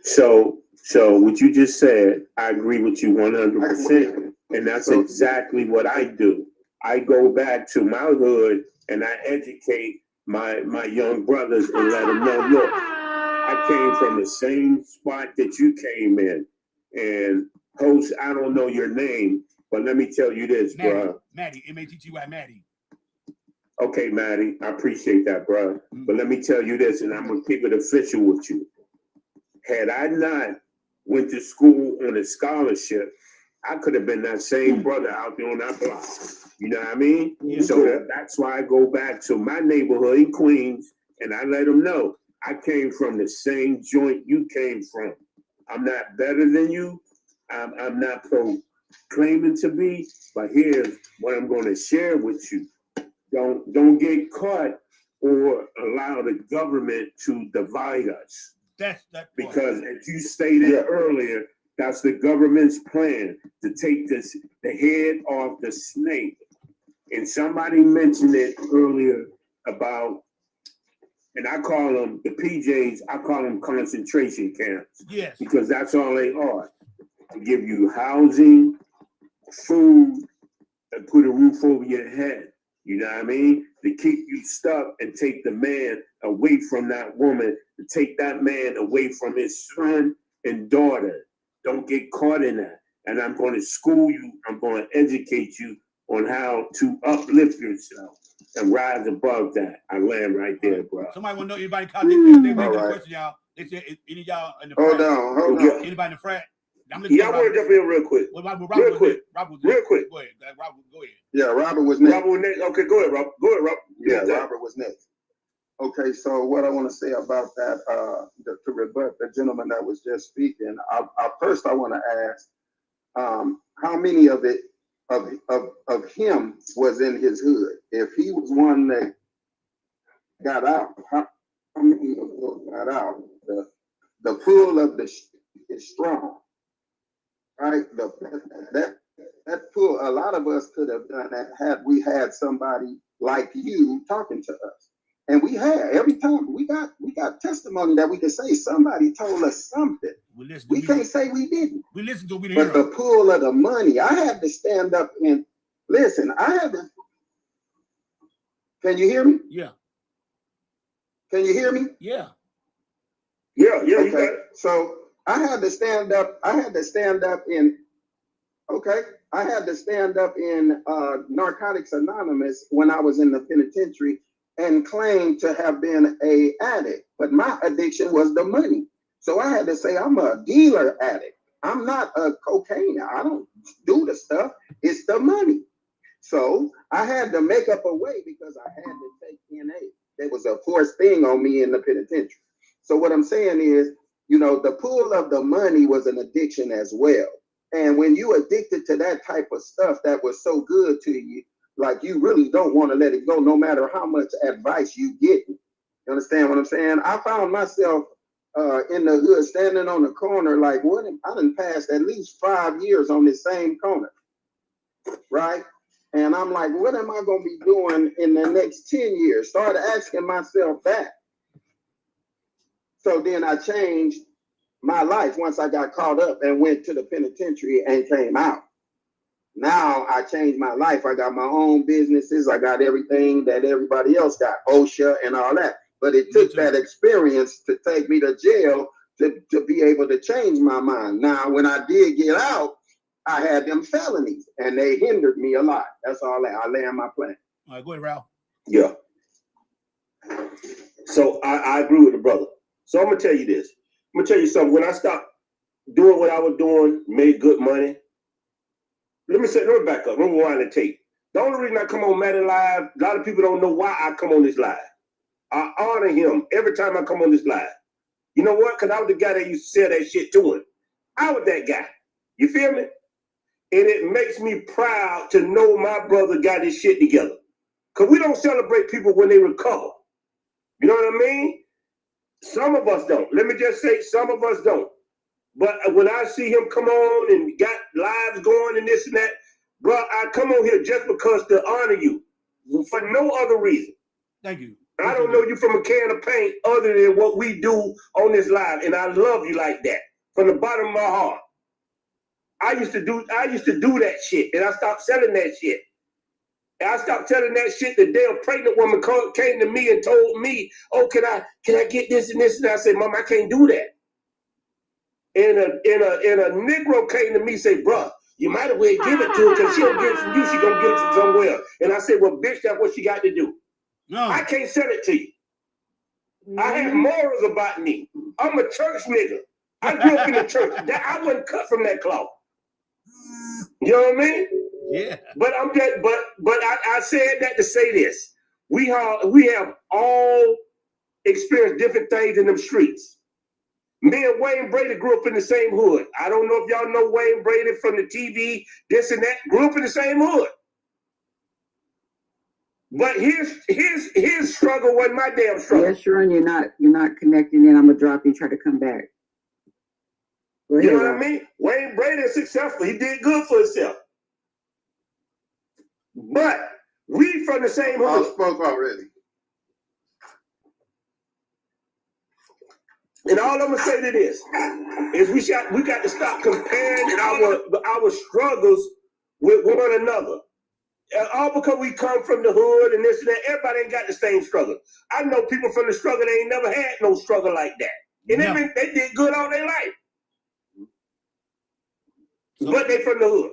So what you just said, I agree with you 100%. And that's exactly what I do. I go back to my hood and I educate my young brothers and let them know, look, I came from the same spot that you came in. And host, I don't know your name, but let me tell you this, bro. Maddie, M-A-T-T-Y, Maddie. Okay, Maddie, I appreciate that, bro. But let me tell you this, and I'm going to keep it official with you. Had I not went to school on a scholarship, I could have been that same brother out there on that block. You know what I mean? Yeah. So that's why I go back to my neighborhood in Queens, and I let them know I came from the same joint you came from. I'm not better than you. I'm not claiming to be, but here's what I'm going to share with you. Don't get caught or allow the government to divide us. That's that. Because as you stated earlier, that's the government's plan to take the head off the snake. And somebody mentioned it earlier about, and I call them the PJs, I call them concentration camps. Yes. Because that's all they are. To give you housing, food, and put a roof over your head. You know what I mean? To keep you stuck and take the man away from that woman, to take that man away from his son and daughter. Don't get caught in that. And I'm going to school you. I'm going to educate you on how to uplift yourself and rise above that. I land right there, bro. Somebody want to know anybody call they raise a question, y'all. They say any of y'all in the Hold frat. on. Anybody in the frat? I want to jump in real quick. Robert real quick. Real quick. Go ahead. Robert, go ahead. Yeah, Robert was next. Robert was next. Okay, go ahead, Rob. Go ahead, Rob. Yeah, Robert was next. Okay, so what I want to say about that, to rebut the gentleman that was just speaking, I want to ask, how many of him was in his hood? If he was one that got out, how many of those got out? The pull of the is strong, right? That pull, a lot of us could have done that had we had somebody like you talking to us. And we had, every time we got testimony that we could say somebody told us something. We can't say we didn't. We listened to it. But the pull of the money, I had to stand up and listen. Can you hear me? Yeah. Can you hear me? Yeah. Yeah. Okay. So I had to stand up. And okay, I had to stand up in Narcotics Anonymous when I was in the penitentiary and claim to have been a addict, but my addiction was the money. So I had to say I'm a dealer addict. I'm not a cocaine. I don't do the stuff. It's the money. So I had to make up a way because I had to take NA. There was a forced thing on me in the penitentiary. So what I'm saying is, you know, the pull of the money was an addiction as well. And when you addicted to that type of stuff that was so good to you, like you really don't want to let it go, no matter how much advice you get. You understand what I'm saying? I found myself in the hood standing on the corner, like, what? I done passed at least 5 years on this same corner, right? And I'm like, what am I going to be doing in the next 10 years? Started asking myself that. So then I changed my life once I got caught up and went to the penitentiary and came out. Now I changed my life. I got my own businesses. I got everything that everybody else got, OSHA and all that. But it took that experience to take me to jail to be able to change my mind. Now, when I did get out, I had them felonies and they hindered me a lot. That's all I land my plan. All right, go ahead, Ralph. Yeah. So I agree with the brother. So I'm gonna tell you this. I'm gonna tell you something. When I stopped doing what I was doing, made good money. Let me back up. Let me rewind the tape. The only reason I come on Madden Live, a lot of people don't know why I come on this live. I honor him every time I come on this live. You know what? Because I was the guy that used to sell that shit to him. I was that guy. You feel me? And it makes me proud to know my brother got his shit together. Because we don't celebrate people when they recover. You know what I mean? Some of us don't. Let me just say, some of us don't. But when I see him come on and got lives going and this and that, bro, I come on here just because to honor you. For no other reason. Thank you. I don't know you from a can of paint other than what we do on this live. And I love you like that. From the bottom of my heart. I used to do that shit. And I stopped selling that shit. And I stopped telling that shit the day a pregnant woman came to me and told me, oh, can I get this and this? And I said, Mom, I can't do that. And a Negro came to me and said, bro, you might as well give it to her because she don't get it from you, she gonna get it from somewhere else. And I said, well, bitch, that's what she got to do. No. I can't sell it to you. I have morals about me. I'm a church nigga. I grew up in the church. I wasn't cut from that cloth. You know what I mean? Yeah. But I said that to say this. We have all experienced different things in them streets. Me and Wayne Brady grew up in the same hood. I don't know if y'all know Wayne Brady from the TV, this and that. Grew up in the same hood. But his struggle wasn't my damn struggle. Yeah, Sharon, you're not connecting in. I'm gonna drop you. Try to come back. You know what I mean? Wayne Brady is successful. He did good for himself. But we from the same hood. I spoke already. And all I'm gonna say to this is we got to stop comparing our struggles with one another. All because we come from the hood and this and that. Everybody ain't got the same struggle. I know people from the struggle, they ain't never had no struggle like that. And they did good all their life. But they from the hood.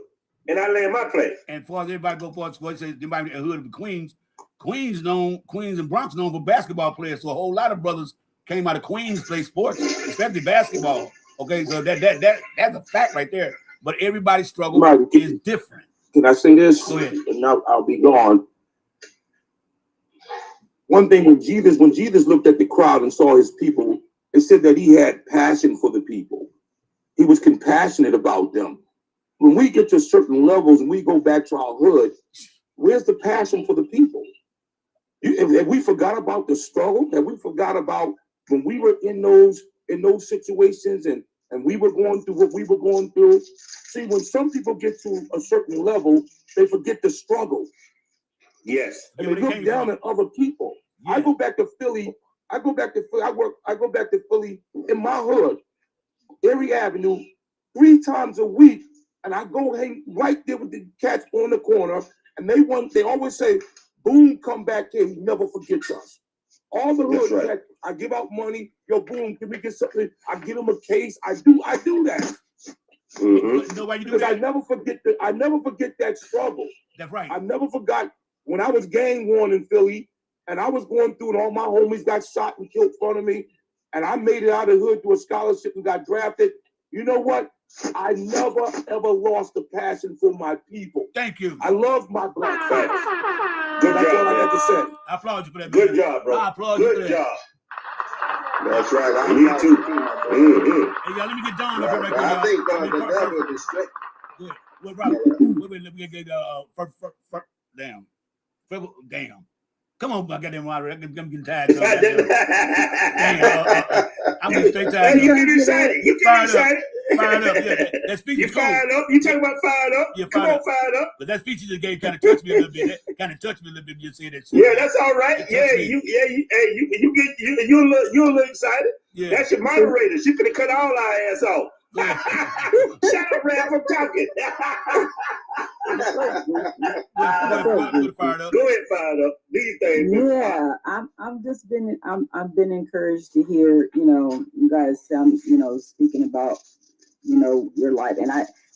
And I land my place. And for everybody go for it, say they might be a hood of Queens. Queens and Bronx known for basketball players. So a whole lot of brothers came out of Queens to play sports, especially basketball. Okay, so that's a fact right there. But everybody's struggle is different. Can I say this? Go ahead. And I'll be gone. One thing, when Jesus looked at the crowd and saw his people, it said that he had passion for the people. He was compassionate about them. When we get to certain levels and we go back to our hood, where's the passion for the people? Have we forgot about the struggle? Have we forgot about when we were in those situations and we were going through what we were going through? See, when some people get to a certain level, they forget the struggle. Yes. And they look down at other people. Yeah. I go back to Philly. I go back to Philly in my hood, Erie Avenue, 3 times a week. And I go hang right there with the cats on the corner. And they always say, Boom, come back here. He never forgets us. All the hood, right. I give out money. Yo, Boom, can we get something? I give him a case. I do that. Mhm. You know why you do Because I that? never forget that struggle. That's right. I never forgot when I was gang worn in Philly and I was going through and all my homies got shot and killed in front of me. And I made it out of the hood through a scholarship and got drafted. You know what? I never ever lost the passion for my people. Thank you. I love my black Facts. friends. Good That's job, all I man. got to say. I applaud you for that. Good man. job, bro. I applaud you for Good that. job. That's right. I me too. Mm-hmm. Hey, y'all, let me get Don up Right, here right but quick, I y'all. think I mean, the devil is straight. Good. Well, Robert, let me get damn. Damn. Come on, I got them water. I'm getting tired. Damn, I'm getting straight tired. Hey, you get excited. You get excited. Fired up. Yeah, that speech You is cool. fired up. You talking about fired up? Yeah, Come on, fired up. But that speech you just gave kind of touched me a little bit. That kind of touched me a little bit. You say that shit. Yeah, that's all right. It Yeah, touched me. you a little excited. Yeah. That's your moderator. She finna cut all our ass off. Yeah. Shut up, Raph. I'm talking. Go ahead, fired up. Do your thing. Yeah, I've been encouraged to hear, you guys speaking about, your life.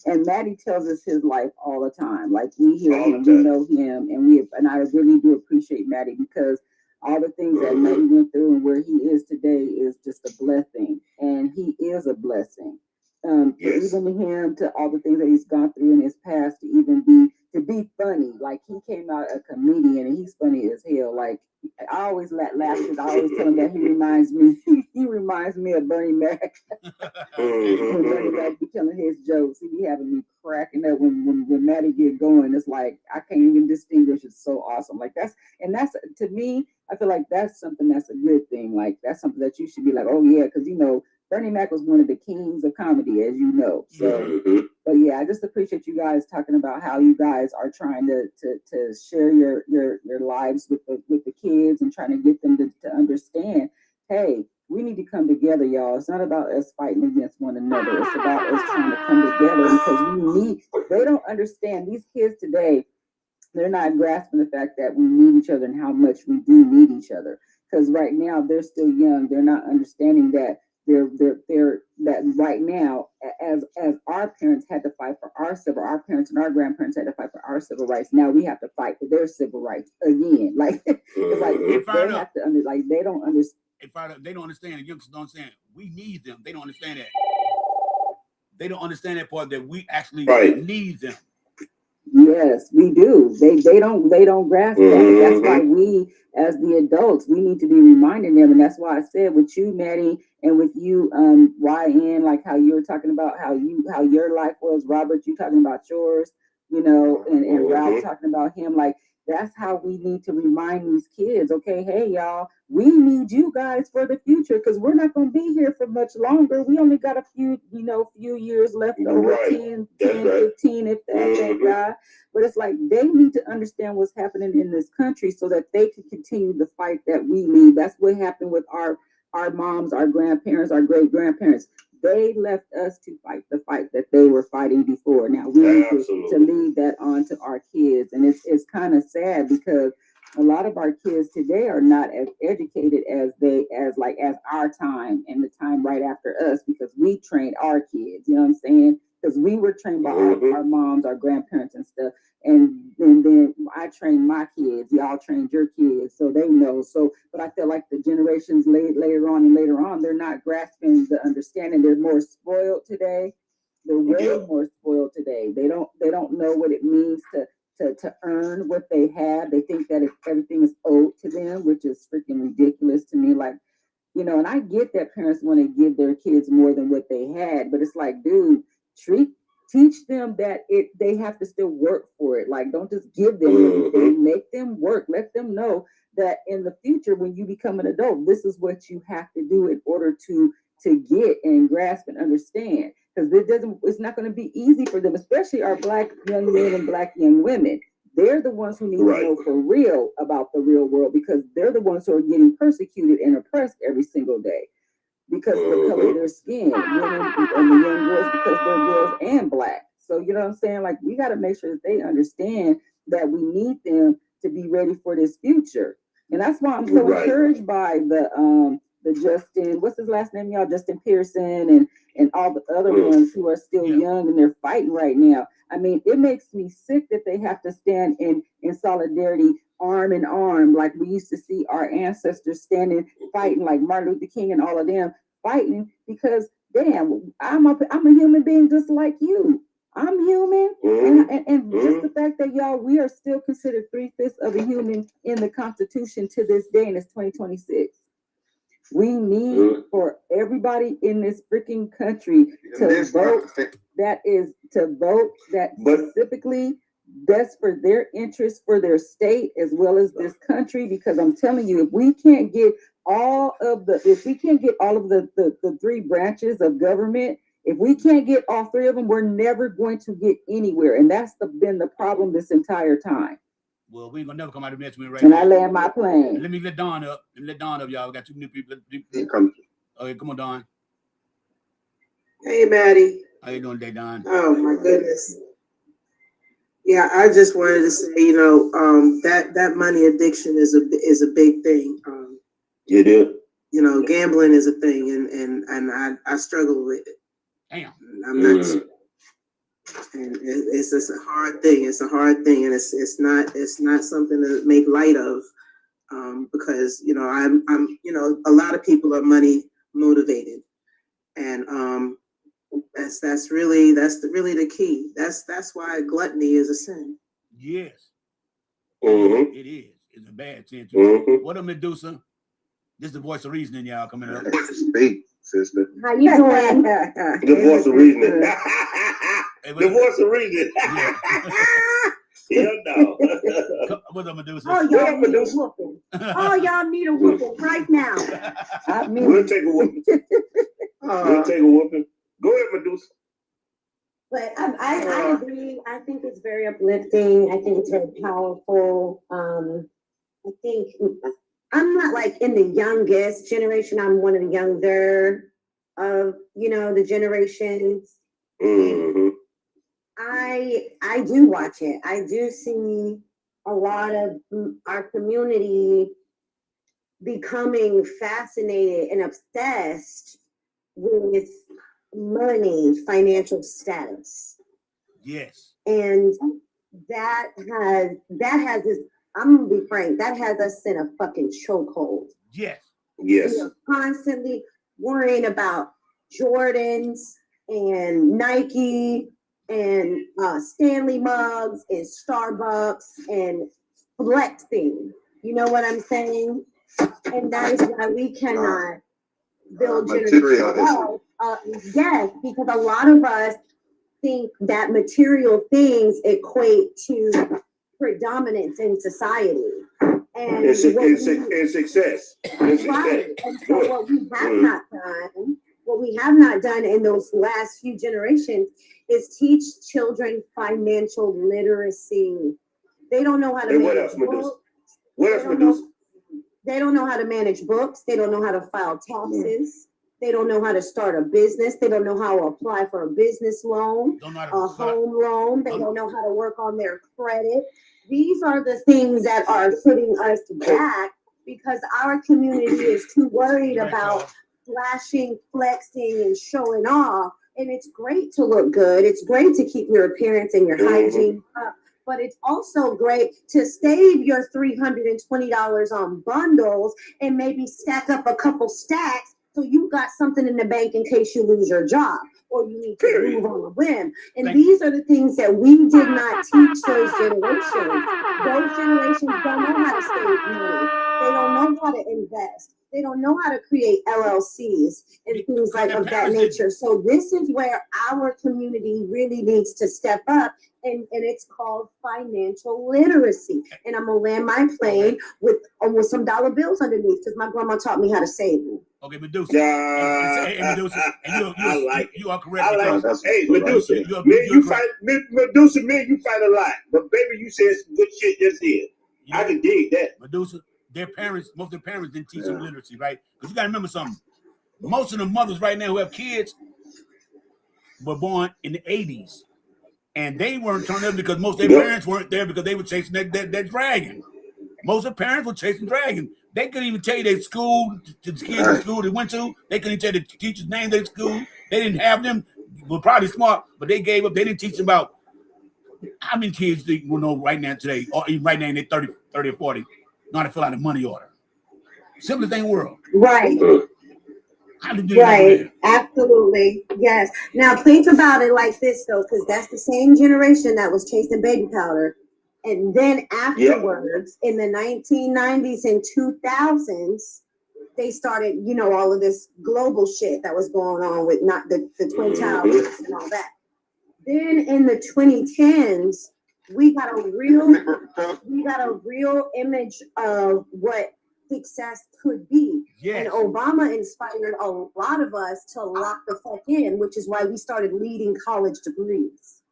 And Maddie tells us his life all the time. Like we hear him, we know him, and I really do appreciate Maddie because all the things that Maddie went through and where he is today is just a blessing. And he is a blessing. Yes. Even to him, to all the things that he's gone through in his past, to be funny. Like he came out a comedian and he's funny as hell. Like I always laugh because I always tell him that he reminds me of Bernie Mac. When Bernie Mac be telling his jokes, he be having me cracking up when Maddie get going. It's like I can't even distinguish. It's so awesome. Like that's to me, I feel like that's something that's a good thing. Like that's something that you should be like, oh yeah, because Bernie Mac was one of the kings of comedy, as you know. So, but yeah, I just appreciate you guys talking about how you guys are trying to share your lives with the kids and trying to get them to understand, hey, we need to come together, y'all. It's not about us fighting against one another. It's about us trying to come together because they don't understand. These kids today, they're not grasping the fact that we need each other and how much we do need each other. Because right now they're still young. They're not understanding that they're that right now, as our parents had to fight for our parents and our grandparents had to fight for our civil rights. Now we have to fight for their civil rights again. Like it's like they have to they don't understand. They don't understand. The youngsters don't understand. We need them. They don't understand that. They don't understand that part that we actually need them. Yes, we do. They don't grasp that. That's why we, as the adults, we need to be reminding them. And that's why I said with you, Maddie, and with you, YN, like how you were talking about how your life was, Robert, you talking about yours, and Ralph talking about him. Like that's how we need to remind these kids. Okay, hey y'all, we need you guys for the future because we're not going to be here for much longer. We only got a few years left over, 10, 15, if that, thank God. But it's like they need to understand what's happening in this country so that they can continue the fight that we need. That's what happened with our moms, our grandparents, our great grandparents. They left us to fight the fight that they were fighting before. Now we need to leave that on to our kids. And it's kind of sad because a lot of our kids today are not as educated as our time and the time right after us because we trained our kids, you know what I'm saying? Because we were trained by our moms, our grandparents and stuff. And then I trained my kids, y'all trained your kids, so they know. So, but I feel like the generations later on, they're not grasping the understanding. They're more spoiled today. They're way more spoiled today. They don't know what it means to earn what they have. They think that if everything is owed to them, which is freaking ridiculous to me. Like, and I get that parents want to give their kids more than what they had, but it's like, dude, teach them that they have to still work for it. Like, don't just give them everything. Make them work. Let them know that in the future, when you become an adult, this is what you have to do in order to get and grasp and understand. Because it's not going to be easy for them, especially our Black young men and Black young women. They're the ones who need to know for real about the real world because they're the ones who are getting persecuted and oppressed every single day because of the color of their skin, women and the young girls because they're girls and Black. So you know what I'm saying? Like we got to make sure that they understand that we need them to be ready for this future. And that's why I'm so encouraged by the Justin, what's his last name, y'all? Justin Pearson and all the other ones who are still young and they're fighting right now. I mean, it makes me sick that they have to stand in solidarity, arm in arm, like we used to see our ancestors standing, fighting, like Martin Luther King and all of them fighting, because damn, I'm a human being just like you. I'm human, and just the fact that y'all, we are still considered 3/5 of a human in the Constitution to this day, and it's 2026. We need for everybody in this freaking country to vote. That specifically best for their interests, for their state as well as this country. Because I'm telling you, if we can't get all of the 3 branches of government, if we can't get all 3 of them, we're never going to get anywhere. And that's been the problem this entire time. Well, we ain't gonna never come out of this right and now. I land my plane. Let me let Dawn up. Y'all. We got 2 new people. Okay, come on, Dawn. Hey, Maddie. How you doing today, Dawn? Oh my goodness. Yeah, I just wanted to say, that money addiction is a big thing. You do. Gambling is a thing, and I struggle with it. Damn. I'm not. And it's just a hard thing. It's a hard thing, and it's not something to make light of, because I'm a lot of people are money motivated, and that's really the key. That's why gluttony is a sin. Yes. It is. It's a bad sin too. What up, Medusa? This is the voice of reasoning, y'all, coming up. Speak, sister. How you doing? The voice of reasoning. The voice of reason. Hell no. What's up, Medusa? Oh, y'all need a whooping. Oh, y'all need a whooping right now. We'll take a whooping. We'll take a whooping. Go ahead, Medusa. But I agree. I think it's very uplifting. I think it's very powerful. I think I'm not like in the youngest generation. I'm one of the younger of the generations. I do watch it. I do see a lot of our community becoming fascinated and obsessed with money, financial status. Yes. And that has this, I'm gonna be frank, that has us in a fucking chokehold. Yes. Yes. We are constantly worrying about Jordans and Nike and Stanley mugs and Starbucks and flexing. You know what I'm saying? And that is why we cannot build generational wealth. Yes, because a lot of us think that material things equate to predominance in society. And success. Right. And so what we have not done in those last few generations is teach children financial literacy. They don't know how to manage books. What else, Medusa? They don't know how to manage books. They don't know how to file taxes. They don't know how to start a business. They don't know how to apply for a business loan, a home loan. They don't know how to work on their credit. These are the things that are putting us back because our community is too worried about flashing, flexing, and showing off. And it's great to look good. It's great to keep your appearance and your hygiene up. But it's also great to save your $320 on bundles and maybe stack up a couple stacks so you got something in the bank in case you lose your job or you need to move on a whim. And these are the things that we did not teach those generations. Those generations don't know how to save money. They don't know how to invest. They don't know how to create LLCs and things like of that nature. So this is where our community really needs to step up, and it's called financial literacy. And I'm gonna land my plane with some dollar bills underneath because my grandma taught me how to save them. Okay, Medusa. Hey, Medusa, and you are correct. Hey, Medusa, you fight a lot, but baby, you said some good shit just here. I can dig that. Medusa, most of their parents didn't teach them literacy, right? Because you got to remember something. Most of the mothers right now who have kids were born in the 80s. And they weren't turned up because most of their parents weren't there because they were chasing that dragon. Most of the parents were chasing dragons. They couldn't even tell you their school, the kids in school they went to. They couldn't tell the teachers' name of their school. They didn't have them. Were probably smart, but they gave up. They didn't teach them about how many kids they will know right now today, or even right now in their 30 or 40, know how to fill out a money order. Simplest thing in the world. Right. How did you do Right. Absolutely. Yes. Now think about it like this though, because that's the same generation that was chasing baby powder. And then afterwards, in the 1990s and 2000s, they started, you know, all of this global shit that was going on with not the Twin Towers and all that. Then in the 2010s, we got a real image of what success could be. Yes. And Obama inspired a lot of us to lock the fuck in, which is why we started leading college degrees.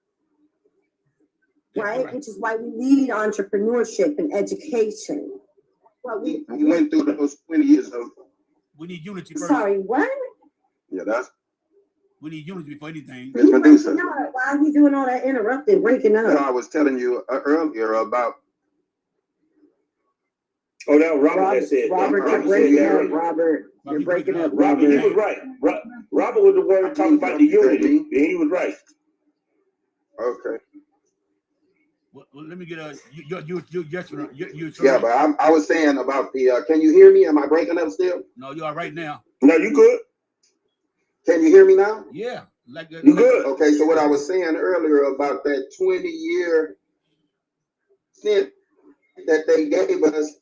Right? Which is why we need entrepreneurship and education. Well, we went through those 20 years of. We need unity first. Sorry, what? Yeah, that's. We need unity before anything. Ms. Medusa. Why are you doing all that interrupting, breaking up? No, I was telling you earlier about. Oh, now Robert has said. Robert, you're breaking up, Robert. You're breaking up, Robert. He was right. Robert was the one talking about the unity, and he was right. Okay. Well, let me get you Yeah, but I was saying about the. Can you hear me? Am I breaking up still? No, you are right now. No, you good. Can you hear me now? Yeah, like you good. Okay, so what I was saying earlier about that 20-year stint that they gave us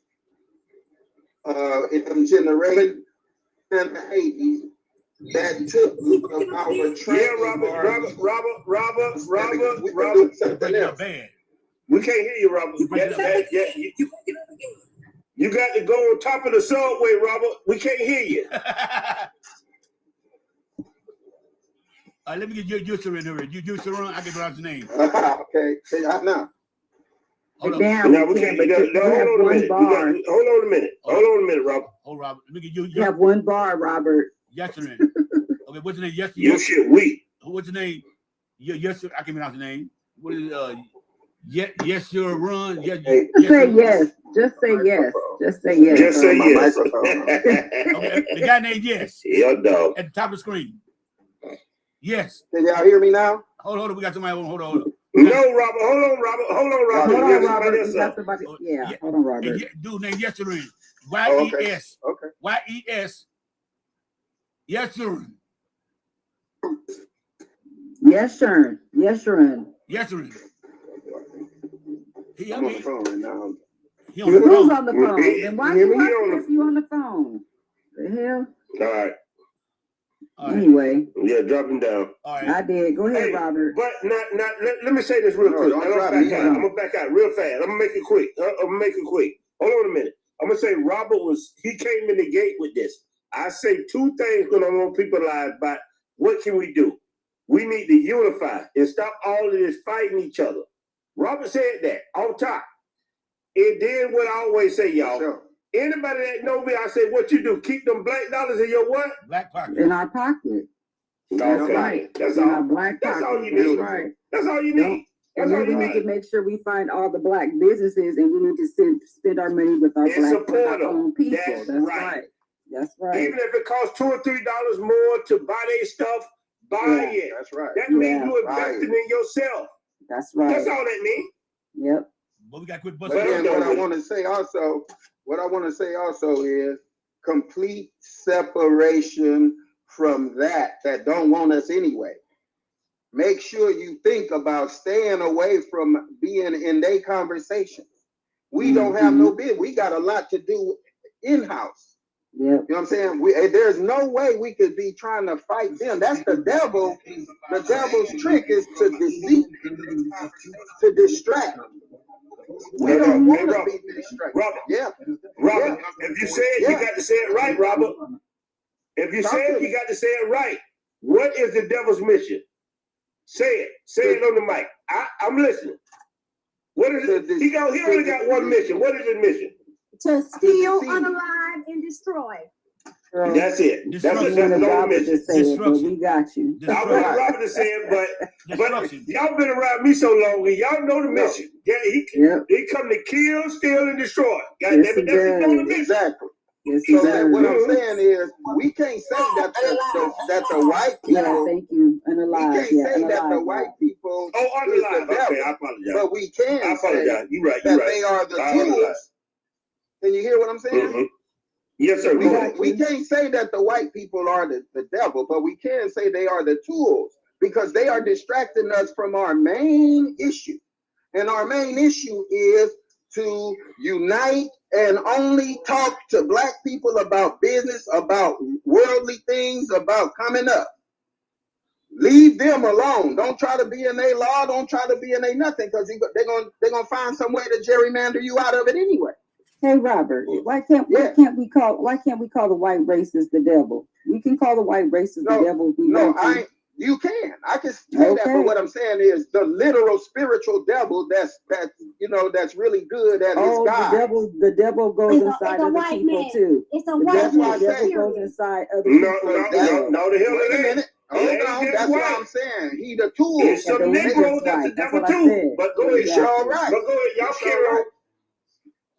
in the generation in the 80s, that took our training. Yeah, Robert. Something else. We can't hear you, Robert. You got to go on top of the subway, Robert. We can't hear you. Let me get your in here. You Saran, I can pronounce the name. Okay, say that now. Hold on. Now we can't. Hold on a minute, Robert. Oh, Robert. Let me get you. You have one bar, Robert. Yesterday. Okay, what's the name? Yes. Your shit weak. What's the name? Yes, I can't pronounce the name. What is yes, you're run. Just say yes. Just say yes. Just say yes. Just say yes. Okay, the guy named Yes. Yeah, dog. At the top of the screen. Yes. Can y'all hear me now? Hold on. We got somebody. Hold on. No, Robert. Hold on, Robert. Hold on, Robert. Yeah, hold on, Robert. Dude named Yesterday. Y-E-S. Okay. Y-E-S. Yesterday. Yes, sir. Yesterday. I'm on the phone right now. Who's on the phone? Then why you if you on the phone? The hell? All right. Anyway. Yeah, drop him down. All right. I did. Go ahead, Robert. But let me say this real quick. I'm gonna back out real fast. I'm gonna make it quick. Hold on a minute. I'm gonna say Robert he came in the gate with this. I say two things when I want people live about what can we do. We need to unify and stop all of this fighting each other. Robert said that on top. And then what I always say, y'all. Sure. Anybody that know me, I say, what you do? Keep them black dollars in your what? Black pocket. In our pocket. That's right. That's in all. Our black That's pocket. all you need. That's right. That's all you need. And then we need to make sure we find all the black businesses, and we need to spend our money with our black owned people. That's right. That's right. Even if it costs $2 or $3 more to buy their stuff, buy it. That's right. That means you're investing in yourself. That's right. That's all that means. Yep. But we got quick But then what I want to say also is complete separation from that don't want us anyway. Make sure you think about staying away from being in their conversations. We don't have no bid. We got a lot to do in-house. Yep. You know what I'm saying? There's no way we could be trying to fight them. That's the devil. The devil's trick is to deceive, to distract. We don't want to be distracted. Robert. Yeah. Robert, if you say it, you got to say it right, Robert. If you say it, you got to say it right. What is the devil's mission? Say it. Say it on the mic. I'm listening. What is it? He only got one mission. What is his mission? To steal, unalive, and destroy. That's it. That's Destruction. the only Robert mission. to say it, but Destruction. we got you. I want Robert to say it, but y'all been around me so long, and y'all know the mission. Yeah, he come to kill, steal, and destroy. God damn it, that's his only mission. Exactly. Yes, So sir. what I'm saying is, we can't say that the white people. Yeah, thank you. We Unalive. can't Yeah, say that the unalive. white people Oh, is unalive. the devil, Okay, I apologize. but we can I apologize. say You're right. that they are the I apologize. tools. Can you hear what I'm saying? Mhm. Yes, sir. Go ahead. We can't say that the white people are the devil, but we can say they are the tools because they are distracting us from our main issue. And our main issue is to unite and only talk to black people about business, about worldly things, about coming up. Leave them alone. Don't try to be in a law. Don't try to be in a nothing because they're gonna find some way to gerrymander you out of it anyway. Hey Robert, why can't we call the white racists the devil? We can call the white racists the devil if we want to. You can. I can say that, but what I'm saying is the literal spiritual devil that's really good at his God. The devil goes inside other people too. It's a white man. The devil goes inside other people. No, the hell Wait a it minute. ain't. Hold on. That's what I'm saying. He the tool. There's some Negroes that's the devil too. But go ahead, y'all. Right. But go ahead, y'all carry on.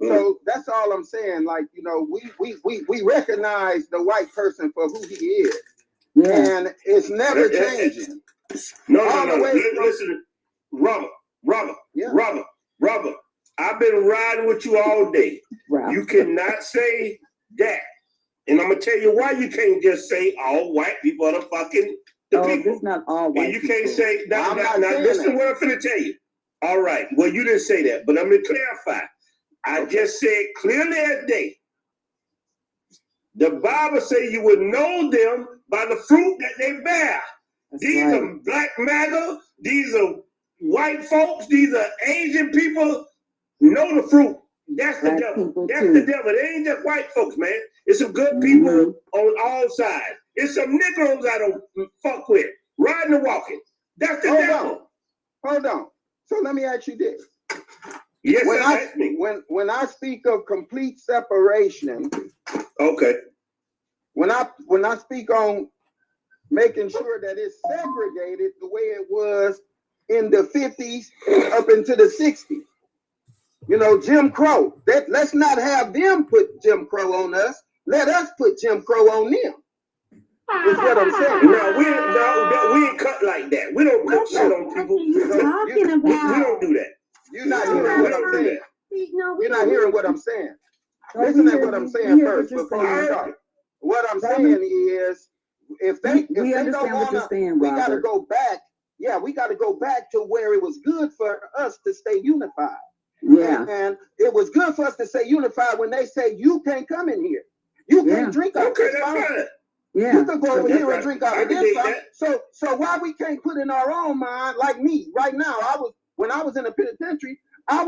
So that's all I'm saying. Like, we recognize the white person for who he is. Yeah. And it's never changing. No. Listen, Robert. I've been riding with you all day. Right. You cannot say that. And I'm gonna tell you why you can't just say all white people are the people. It's not all white. And you can't say I'm that. not Now saying listen that. what I'm finna tell you. All right. Well, you didn't say that, but I'm gonna clarify. I just said clearly as day. The Bible say you would know them by the fruit that they bear. These are black MAGA. These are white folks. These are Asian people. Know the fruit. That's the devil. That's the devil. They ain't just white folks, man. It's some good people on all sides. It's some Negroes I don't fuck with. Riding and walking. That's the devil. Hold on. So let me ask you this. Yes, when I speak of complete separation, okay. When I speak on making sure that it's segregated the way it was in the 50s up into the 60s, Jim Crow. Let's not have them put Jim Crow on us. Let us put Jim Crow on them. Is what I'm saying. No, we ain't cut like that. We don't put shit on people. What are you talking about? We don't do that. You're not hearing what I'm saying. You're not hearing what I'm saying. Listen to what I'm saying first before you start. What I'm saying is, if they don't want to, we got to go back. Yeah, we got to go back to where it was good for us to stay unified. Yeah. And it was good for us to stay unified when they say you can't come in here. You can't drink out of this fountain. Yeah. You can go over here and drink out of this fountain. So why we can't put in our own mind, like me right now? When I was in the penitentiary, I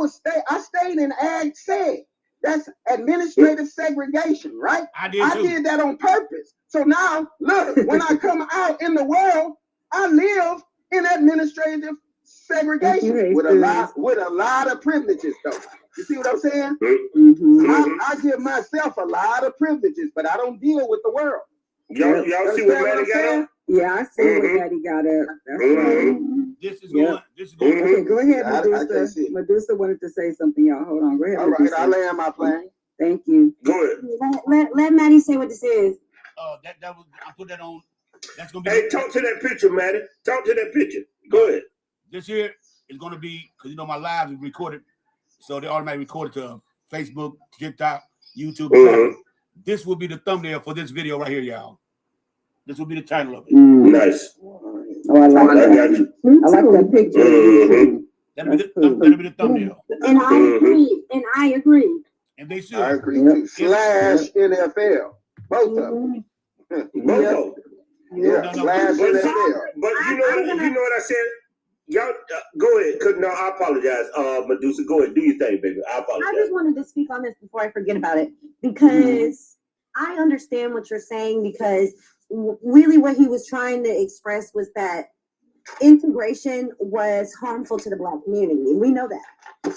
stayed in Ag Seg. That's administrative segregation, right? I did too. I did that on purpose. So now, look, when I come out in the world, I live in administrative segregation with a lot of privileges, though. You see what I'm saying? I give myself a lot of privileges, but I don't deal with the world. Y'all see what Maddie got up? Yeah, I see what Maddie got up. That's right. This is going. Okay, go ahead, Medusa. Medusa wanted to say something, y'all. Hold on. Go ahead. All right, I land my plane. Thank you. Go ahead. Let Maddie say what this is. That was. I put that on. That's gonna be. Hey, talk to that picture, Maddie. Talk to that picture. Go ahead. This here is gonna be because my live is recorded, so they automatically record it to Facebook, TikTok, YouTube. This will be the thumbnail for this video right here, y'all. This will be the title of it. Nice. Oh, I like that. I like that picture. That'll be the thumbnail. And I agree. And they should. I agree too. Slash NFL. Both of them. Both of them. Yeah. Slash NFL. But you know what I said? Y'all go ahead. No, I apologize. Medusa, go ahead. Do your thing, baby. I apologize. I just wanted to speak on this before I forget about it because I understand what you're saying because really what he was trying to express was that integration was harmful to the Black community. We know that.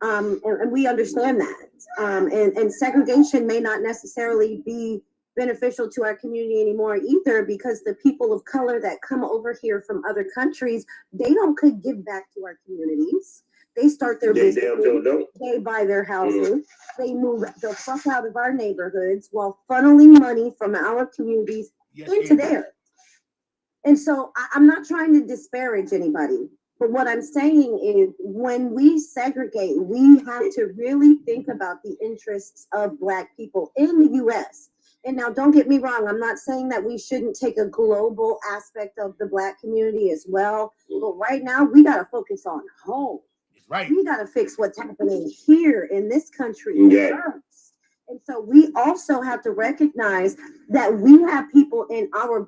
And we understand that. And segregation may not necessarily be beneficial to our community anymore either, because the people of color that come over here from other countries, they could give back to our communities. They start their business, they buy their houses, they move the fuck out of our neighborhoods while funneling money from our communities into theirs. And so I'm not trying to disparage anybody, but what I'm saying is when we segregate, we have to really think about the interests of Black people in the U.S. And now, don't get me wrong, I'm not saying that we shouldn't take a global aspect of the Black community as well, but right now we got to focus on home. Right. We got to fix what's happening here in this country first. And so we also have to recognize that we have people in our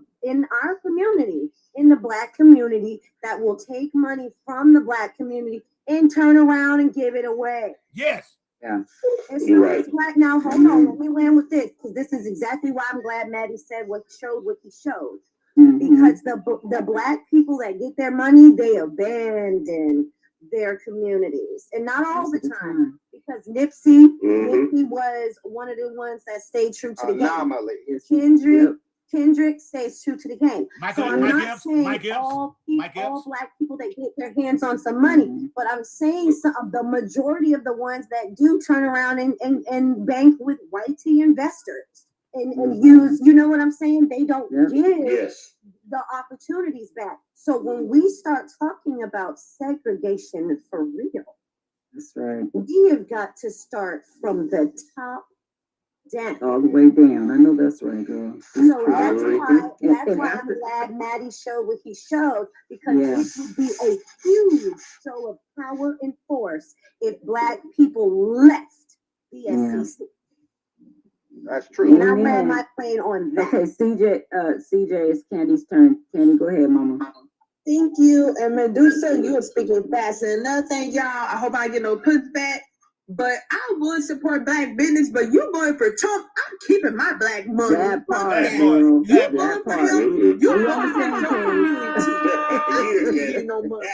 community, in the Black community, that will take money from the Black community and turn around and give it away. Yes. Yeah. And so it's Black. Now, hold on, let me land with this, because this is exactly why I'm glad Maddie said what he showed. Because the Black people that get their money, they abandon their communities, and not all the time, because Nipsey was one of the ones that stayed true to the game. Kendrick stays true to the game. So I'm not saying all Black people that get their hands on some money, but I'm saying the majority of the ones that do turn around and bank with white investors and use, you know what I'm saying? They don't give the opportunities back. So when we start talking about segregation for real, that's right. We have got to start from the top down. All the way down. I know that's right, girl. So that's why I'm glad Maddie showed what he showed, because this would be a huge show of power and force if Black people left the SEC. That's true. And I land my plane on that. Okay, CJ, it's Candy's turn. Candy, go ahead, mama. Thank you. And Medusa, you were speaking fast. And another thing, y'all, I hope I get no pushback, but I would support Black business, but you going for Trump, I'm keeping my Black money. That part, You that going for part. him, you We going on the for same your page. community. I ain't giving you no money.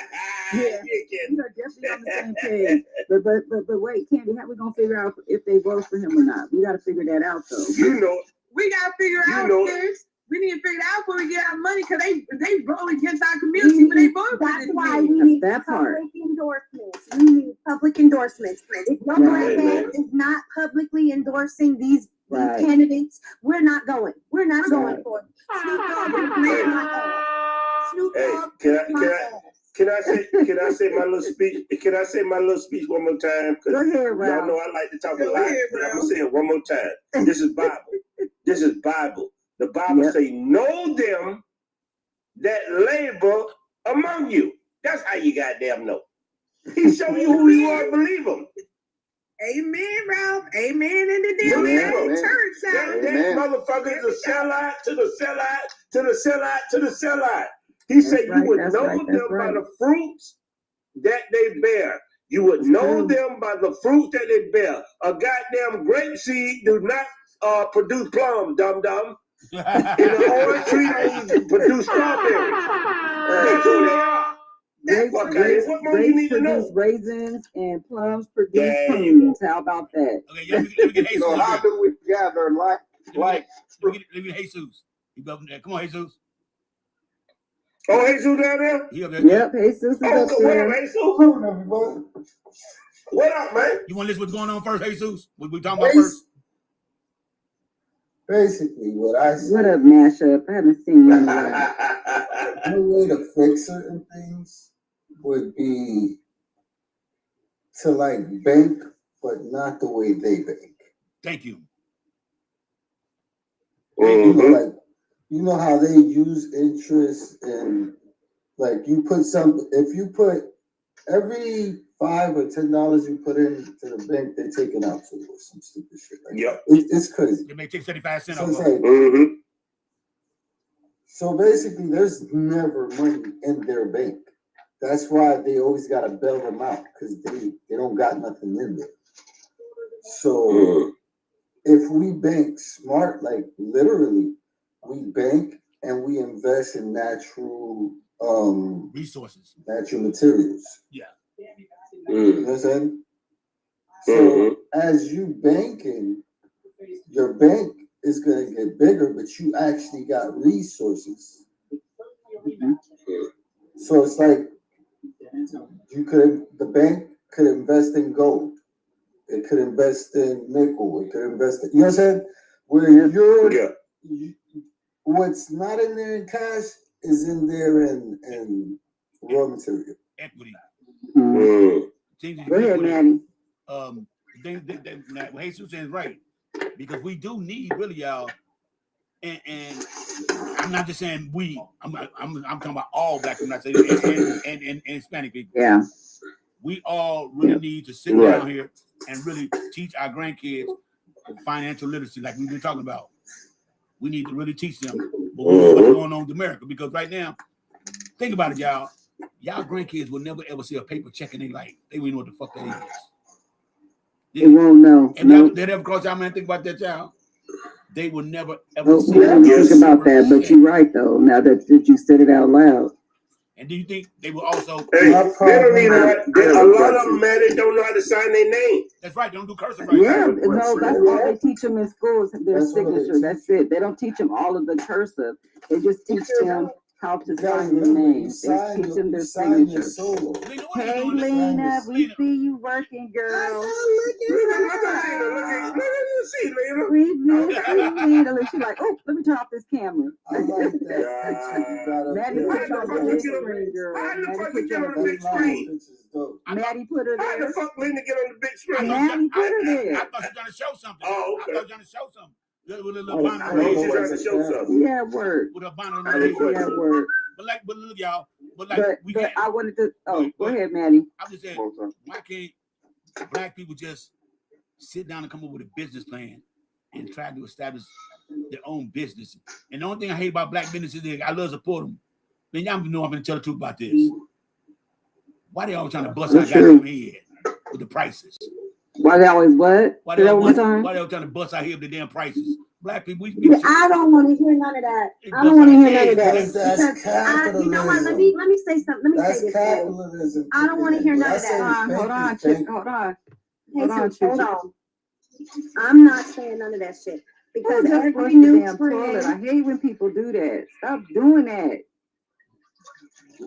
Yeah, we are definitely on the same page. But wait, Candy, how we gonna figure out if they vote for him or not? We got to figure that out, though. You know, We got to figure out this. We need to figure it out before we get our money, because they vote against our community when they vote for That's this why man. we need That part. public endorsements. We need public endorsements. If no Black man is not publicly endorsing these candidates, we're not going. We're not going for it. Snoop Dogg is playing my ass. Snoop Dogg is my ass. Can I say my little speech? Can I say my little speech one more time? Go ahead, Y'all Ralph. know I like to talk a Go lot, ahead, but I'm Ralph. gonna say it one more time. This is Bible. This is Bible. The Bible say, know them that labor among you. That's how you goddamn know. He show you who you are, believe him. Amen, Ralph. Amen in the deal. Believe Amen. him. Church side. That motherfucker is a sellout to the sellout to the sellout to the sellout. He said you would know them by the fruits that they bear. You would know them by the fruit that they bear. A goddamn grape seed do not produce plum, dum-dum. And the orange tree don't produce strawberries. That's who they are. Grapes What more you need to know? produce raisins and plums produce There you prunes. How about that? Okay, let me get Jesus. So how do we gather like Let me get Jesus. Come on, Jesus. Oh, Jesus down there? He up there. Yep, Jesus is up What there. up, Jesus? What up, man? You want to listen what's going on first, Jesus? What we talking about first? Basically, what I see. What up, Mashup? I haven't seen you in a while. The way to fix certain things would be to like bank, but not the way they bank. Thank you. You know, like you know how they use interest and like you put some. If you put every $5 or $10 you put into the bank, they take it out to or some stupid shit. Like it's crazy. They may take 75 cents So off. it's of like, so basically, there's never money in their bank. That's why they always gotta bail them out because they don't got nothing in there. So if we bank smart, like literally, we bank and we invest in natural resources, natural materials. Yeah. You know what I'm saying? So as you banking, your bank is gonna get bigger, but you actually got resources. So it's like the bank could invest in gold. It could invest in nickel. It could invest in, you know what I'm saying? Where what's not in there in cash is in there in raw material. Equity. Go ahead, Manny. What Jesus is right, because we do need really, y'all, and I'm not just saying we. I'm talking about all black people. Not saying and Hispanic people. Yeah. We all really need to sit down here and really teach our grandkids financial literacy, like we've been talking about. We need to really teach them what's going on with America, because right now, think about it, y'all. Y'all grandkids will never ever see a paper check in their life. They won't even know what the fuck that is. They won't know. And they'll never cross y'all man think about that, y'all. They will never ever see I didn't think about that, but you're right though. Now that you said it out loud. And do you think they will also? Hey, they don't even. A lot of them, man, they don't know how to sign their name. That's right. They don't do cursive right. Yeah, no, that's all they teach them in schools. Their signature. That's it. They don't teach them all of the cursive. They just teach them how to sign their name. They teach them their signature. Hey, Lena, we see you working, girl. Lena. She's like, oh, let me turn off this camera. I like that. Maddie, put you on the big screen, girl. Maddie, put her there. How the fuck Lena get on the big screen? Maddie, put her there. I thought you were trying to show something. Oh, okay. I thought you were trying to show something. With a little I was trying to show something. Yeah, word. With a bonnet Yeah, word. But look, y'all. But we but can't. I wanted to. Oh, go ahead, Maddie. I'm just saying, why can't black people just sit down and come up with a business plan and try to establish their own business? And the only thing I hate about black businesses is I love to support them. Man, y'all know I'm going to tell the truth about this. Why they always trying to bust our goddamn head with the prices? Why they always what? Why they always trying to bust our head with the damn prices? Black people, I don't want to hear none of that. I don't want to hear none of that. Because you know what? Let me say something. Let me say this. Capitalism. I don't want to hear none of that. Hold on. Hold on. I'm not saying none of that shit. Because every new trend. I hate when people do that. Stop doing that.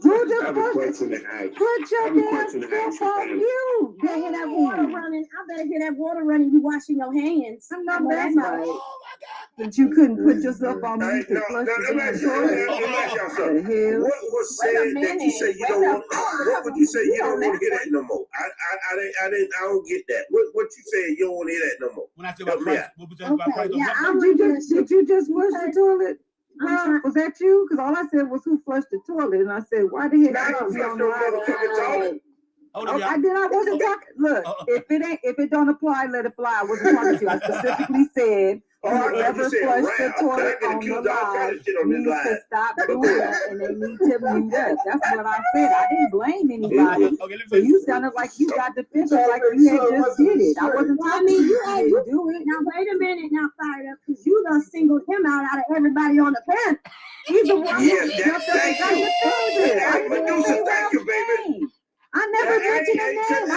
Who just put your damn stuff on you? I hear that water running. I better hear that water running. You washing your hands. I know that's right. But you couldn't put yourself on mute to flush the damn toilet. What was said that you say you don't want? What would you say you don't want to hear that no more? I don't get that. What you say you don't want to hear that no more? When I say about price, what we talking about price? Did you just flush the toilet? Was that you? Because all I said was who flushed the toilet, and I said, "Why the heck?" I flushed no motherfucking toilet. I wasn't talking. Look, if it don't apply, let it fly. I wasn't talking to you. I specifically said whoever flushed the toilet on the live needs to stop doing that, and they need to mute up. That's what I said. I didn't blame anybody. So you sounded like you got defensive, like you had just did it. I wasn't talking. You had to do it. Now wait a minute. Now fired up because you done singled him out of everybody on the panel. He's the one Yes, thank you. Medusa, thank you, baby. I never mentioned a name.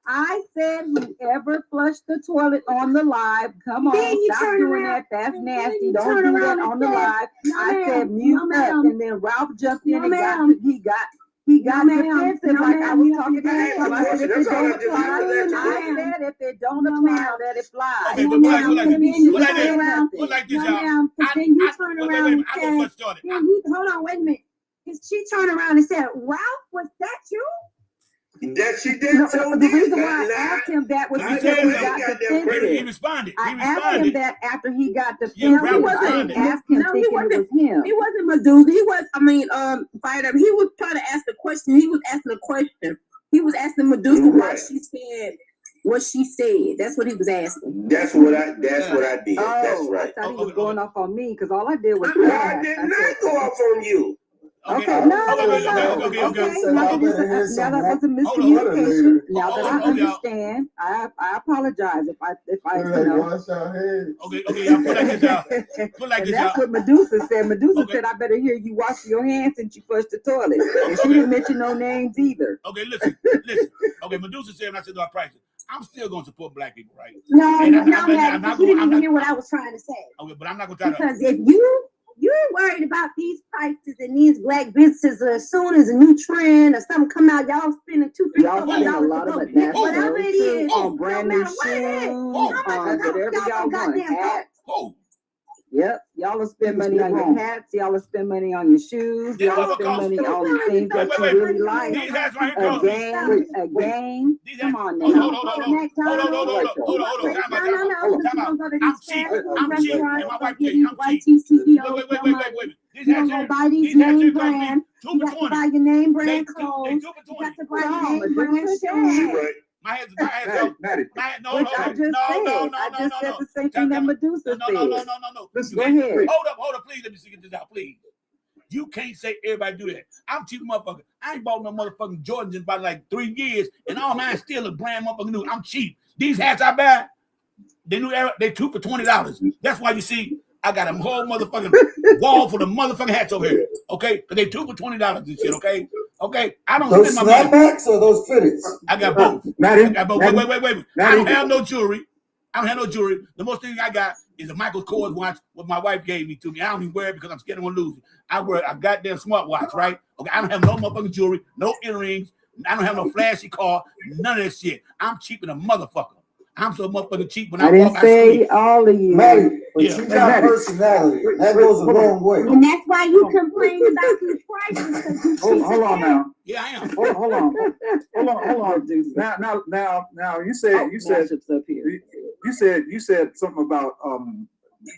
I said whoever flushed the toilet on the live. Come on, stop doing that. That's nasty. Don't do that on the live. I said mute up, and then Ralph jumped in and he got defensive like I was talking to him. I said if it don't apply, let it fly. Okay, but like this, y'all. Then you turn around and said, hold on, wait a minute. She turned around and said, Ralph, was that you? That she did. The reason why I asked him that was because he got defensive. He responded. I asked him that after he got defensive. I didn't ask him thinking it was him. He wasn't Medusa. He was, fired up. He was trying to ask the question. He was asking a question. He was asking Medusa why she said what she said. That's what he was asking. That's what I did. That's right. I thought he was going off on me because all I did was I did not go off on you. Okay, no. Now that was a miscommunication. Now that I understand, I apologize if I wash our hands. Okay, y'all put like this, y'all. That's what Medusa said. Medusa said, I better hear you wash your hands since you flushed the toilet. And she didn't mention no names either. Okay, listen. Okay, Medusa said when I said about prices. I'm still going to support black people, right? No, And no, I'm Maddie, not you going. didn't I'm even hear not. what I was trying to say. Okay, but I'm not going to try to. Because if you're worried about these prices and these black businesses, as soon as a new trend or something come out, y'all spending $200, Y'all spend a $300 lot of for it. That's whatever very it true. is, On brand no new matter what it is. shoes, How much whatever y'all y'all want. goddamn Hats. Oh, Yep, y'all will spend money on your hats. Y'all will spend money on your shoes. Yeah, Y'all will what spend cost? money on things that Wait, you wait, really like. These hats right here A cost me. game. These Come hats. on Hold now. on. Time out. I'm cheap. I'm cheap. And my wife tell you, I'm cheap. Wait. These hats here. Buy these These hats name here cost me brand. 2 You for got to 20. buy your name They brand 2 clothes. for You 20. got to buy your name brand shoes. Right. My hats up. No, Which I just said. I just said the same thing that Medusa said. No. Go ahead. Hold up, please. Let me get this out, please. You can't say everybody do that. I'm cheap motherfucker. I ain't bought no motherfucking Jordans in about like 3 years, and all mine still a brand motherfucking new. I'm cheap. These hats I buy, they 2 for $20. That's why you see I got a whole motherfucking wall full of motherfucking hats over here. Okay? Because they 2 for $20 and shit, okay? Okay? I don't Those spend my money. snapbacks or those fitteds? I got both. Maddie, I got both. Maddie, Wait. I don't have no jewelry. The most thing I got is a Michael Kors watch, what my wife gave me to me. I don't even wear it because I'm scared I'm gonna lose it. I wear a goddamn smartwatch, right? Okay, I don't have no motherfucking jewelry, no earrings. I don't have no flashy car, none of that shit. I'm cheap than a motherfucker. I'm so motherfucking cheap when I I walk didn't out say street. all of you. Maddie, but Yeah. you got personality. That goes a long way. And that's why you complain about these prices. 'Cause you Hold cheap on as now. Yeah, I am. Hold on. Now. You said Mashups up here. you said something about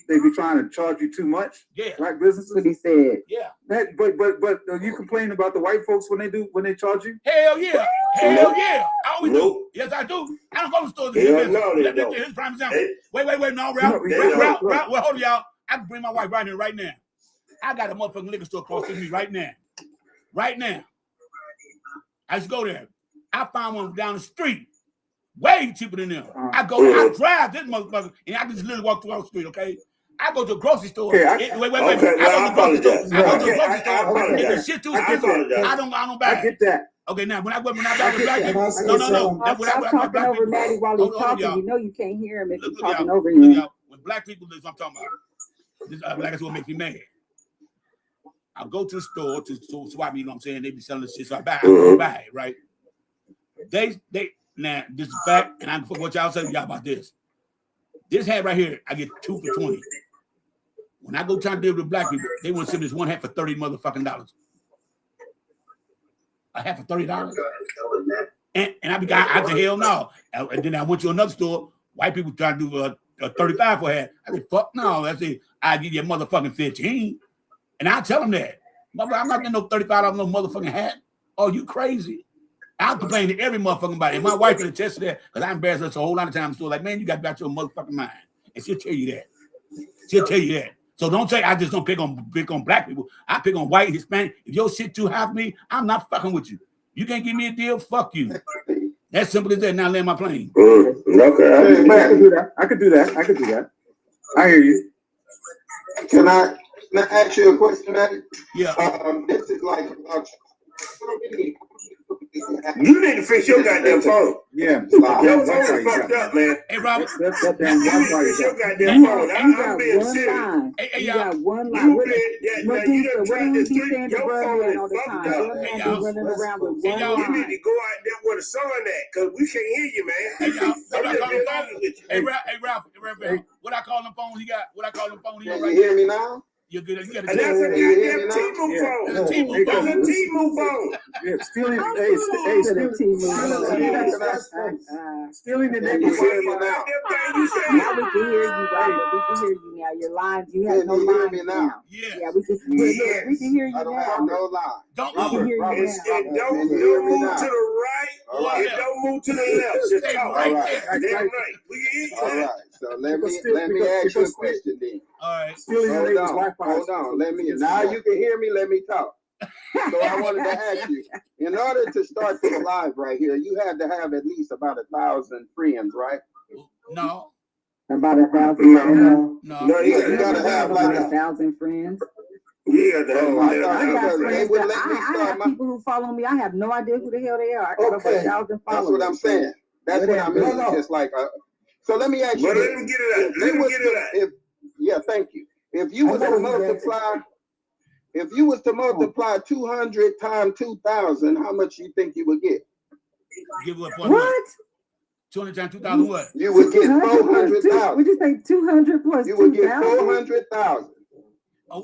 they be trying to charge you too much. Yeah. Black businesses. That's what he said. Yeah. That, but you complain about the white folks when they charge you? Hell yeah. Nope. I always Nope. do. Yes, I do. I don't go to the store to Hell get no, they Let me don't. here's a prime example. Hey. Wait. No, Ralph. They don't. Ralph, well, hold on, y'all. I can bring my wife right here right now. I got a motherfucking liquor store across the street right now. Right now. I just go there. I find one down the street. Way cheaper than them. I drive this motherfucker, and I can just literally walk through the street, okay? I go to a grocery store. Okay, Wait. Okay, I go to the grocery store. apologize. And the shit too expensive. I don't buy I get that. Okay, now when I buy with black people, Stop talking black over people, Maddie while he's hold on, talking. y'all. You know you can't hear him if you're Look, talking y'all. over Look, him. y'all. When black people, this is what I'm talking about. This like that's what makes me mad. I go to the store to swap me, you know what I'm saying? They be selling this shit, so I buy it, right? They now this is fact, and I can fuck what y'all say to y'all about this. This hat right here, I get 2 for $20. When I go try to deal with black people, they want to sell this one hat for $30 motherfucking dollars. A hat for $30. And I said, hell no. And then I went to another store, white people trying to do a 35 for a hat. I said, fuck no. I said, I'll give you a motherfucking 15. And I tell them that. I'm not getting no $35 no motherfucking hat. Oh, you crazy? I'll complain to every motherfucking body. And my wife can attest to that because I embarrassed her a whole lot of times. So like, man, you got your motherfucking mind. And she'll tell you that. So don't say I just don't pick on black people. I pick on white, Hispanic. If your shit too high for me, I'm not fucking with you. You can't give me a deal, fuck you. That's simple as that. Now land my plane. Okay. I could do that. I hear you. Can I ask you a question, Maddie? Yeah. This is like You need to fix your goddamn phone. Yeah. Your phone is fucked up, man. Hey, Robert. You need to fix your goddamn phone. I'm being serious. You got one line. You done tried to be treat saying to your brother phone all is the fucked time. up. Your man be running around with one You line. need to go out there where the sun at, because we can't hear you, man. Hey, y'all. What I call them I'm phones? with you. Hey, Ralph. What I call them phones he got? What I call them phones he got Can right you hear there? me now? You got a And that's a goddamn T-Move phone. That's a T-Move That's phone. a T-Move phone. Yeah, stealing the Can you hear me now? Now we can hear you, Robert. We can hear you now. Your lines, you have Can no you hear lines me now. now? Yeah, we can. We can hear you I don't now. have no line. Don't We can move. hear you now. It don't Can you hear me move now? to the right. All right. It don't move to the left. Just Stay talk. right All there. right. Damn right. We can hear you. All man. right. So let me ask you a question then. All right. stealing your neighbor's Wi-Fi. Hold on. Now you can hear me. Let me talk. So I wanted to ask you, in order to start this live right here, you had to have at least about 1,000 friends, right? No. About 1,000. No. No, You gotta have like 1,000 friends. Yeah, that. Oh, I thought I you got was- they friends. would That, let me I start have my. people who follow me. I have no idea who the hell they are. I got over Okay, 1,000 that's followers. what I'm saying. That's what I mean. Just like, so let me ask you. But let him get it out. Let him get it out. Yeah, thank you. If you was to multiply 200 times 2,000, how much you think you would get? Give what? What? 200 times 2,000 what? You would get 400,000. Would you say 200 plus 2,000? You would get 400,000.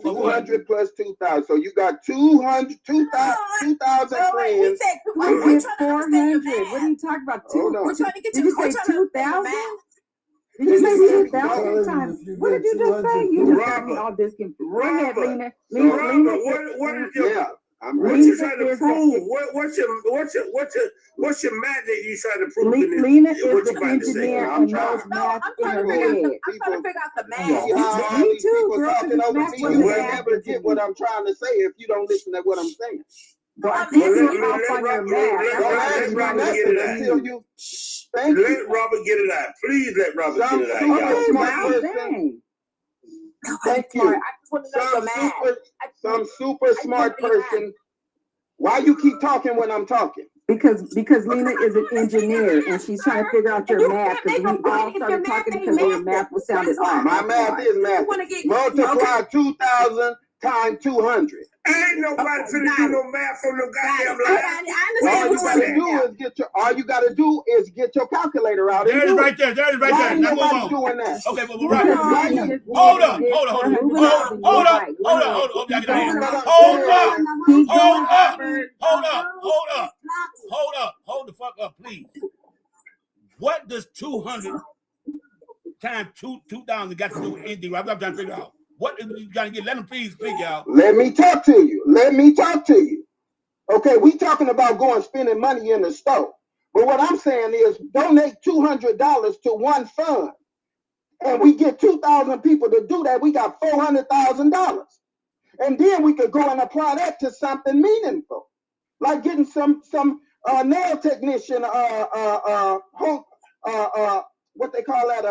200 plus 2,000. So you got 2,000 friends. We get 400. What are you talking about? We're trying to get Did you say 2,000? Did you say 2,000 times? What did you just say? You just got me all disconfused. Go ahead, Lena. What is your? What you trying to prove? What's your magic you trying to prove? Lena is the engineer and knows math in her head. I'm trying to figure out the math. Me too, girl. Talking over me, you will never get what I'm trying to say if you don't listen to what I'm saying. But this is off on your Let Robert get it out. Let Robert get it out. Please let Robert get it out. Thank you. Some super smart person. Why you keep talking when I'm talking? Because Lena is an engineer and she's trying to figure out your math because we all started talking because your math was sounded off. My math is math. Multiply 2,000 times 200. Ain't nobody finna do no math from no goddamn line. All you gotta do is get your calculator out. There it is right there. There it is right there. Now move on. Doing that? Okay, but right. Hold up. Hold the fuck up, please. What does 200 times 2,000 got to do with anything? I'm trying to figure out. What you gotta get? Let them please figure out. Let me talk to you. Okay, we talking about going spending money in the store. But what I'm saying is donate $200 to one fund. And we get 2,000 people to do that. We got $400,000. And then we could go and apply that to something meaningful. Like getting some nail technician what they call that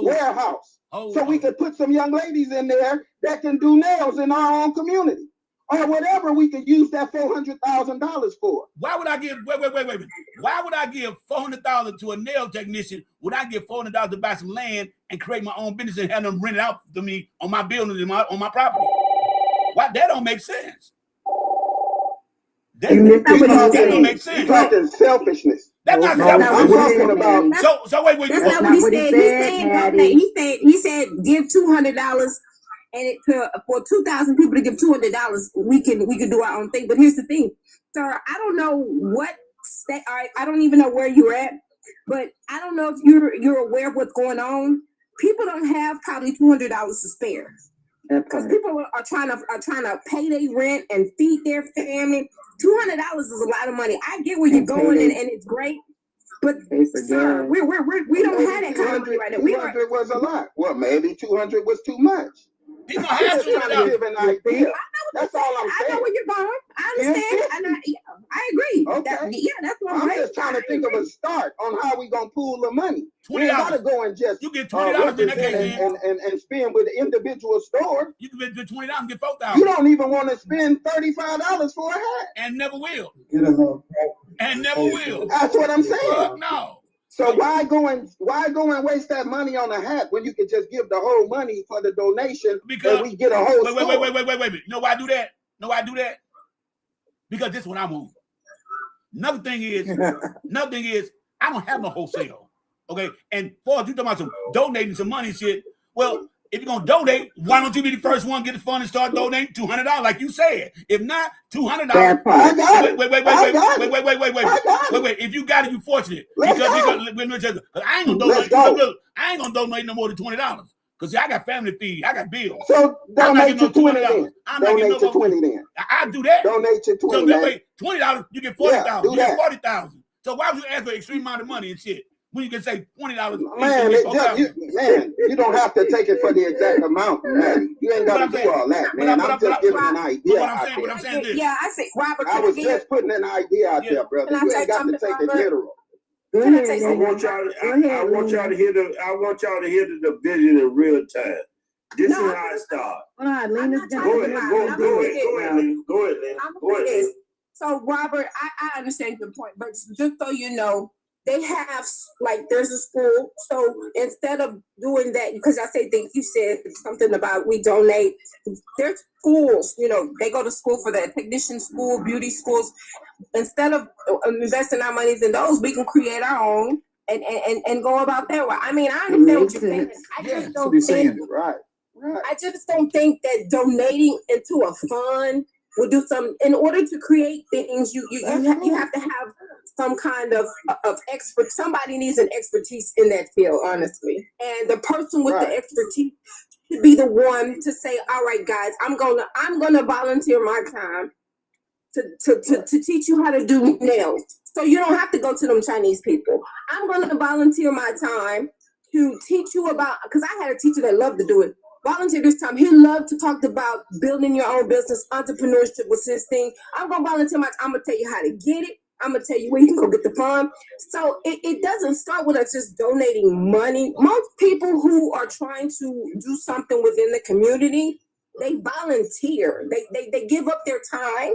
warehouse. So we could put some young ladies in there that can do nails in our own community. Or whatever we could use that $400,000 for. Why would I give? Wait. Why would I give $400,000 to a nail technician? Would I give $400 to buy some land and create my own business and have them rent it out to me on my buildings and on my property? Why? That don't make sense. That don't make sense. You're talking selfishness. That's not selfish. So wait. That's not what he said. He said give $200. And for 2,000 people to give $200, we can do our own thing. But here's the thing, sir. I don't know what state. I don't even know where you're at. But I don't know if you're aware of what's going on. People don't have probably $200 to spare because people are trying to pay their rent and feed their family. $200 is a lot of money. I get where you're going, and it's great. But sir, we don't have that kind of money right now. 200 was a lot. Well, maybe 200 was too much. People have to give an idea. That's all I'm saying. I know where you're going. I understand. I agree. Okay. That's what I'm just trying to think of a start on how we gonna pool the money. We $20. gotta go and just you get $20 in that case, and spend with the individual store. You can get $20 and get $4,000. You don't even want to spend $35 for a hat, and never will. And never will. That's what I'm saying. No. So why go and waste that money on a hat when you could just give the whole money for the donation and we get a whole wait. You know why I do that? Because this is when I move. Another thing is, I don't have no wholesale. Okay, and for you talking about some donating some money shit. Well, if you're gonna donate, why don't you be the first one to get the fund and start donating $200 like you said? If not, $200. Wait. If you got it, you fortunate. Because I ain't gonna donate no more than $20. Because I got family to feed, I got bills. So donate to $20 Donate to $20 then. I do that. Donate to $20. So that way, $20, you get $40,000. You get $40,000. So why would you ask for an extreme amount of money and shit? When you can say $20, man, you don't have to take it for the exact amount, man. You ain't got to do all that, man. I'm just giving an idea. What I'm saying is, I say, Robert. I was just putting an idea out there, brother. You ain't got to take it literal. I want y'all to hear the division in real time. This is how it starts. Go ahead, Lena. So, Robert, I understand your point, but just so you know, they have, like, there's a school. So instead of doing that, because I think you said something about we donate, there's schools, you know, they go to school for that, technician school, beauty schools. Instead of investing our monies in those, we can create our own and go about that way. I mean, I understand what you're saying. I just don't think, Right. I just don't think that donating into a fund will do some. In order to create things, you have to have some kind of expert. Somebody needs an expertise in that field, honestly. And the person with the expertise should be the one to say, "All right, guys, I'm gonna volunteer my time to teach you how to do nails. So you don't have to go to them Chinese people. I'm gonna volunteer my time to teach you about." Because I had a teacher that loved to do it. Volunteer this time. He loved to talk about building your own business, entrepreneurship was his thing. I'm gonna volunteer my time. I'm gonna tell you how to get it. I'm gonna tell you where you can go get the fund. So it doesn't start with us just donating money. Most people who are trying to do something within the community, they volunteer. They give up their time.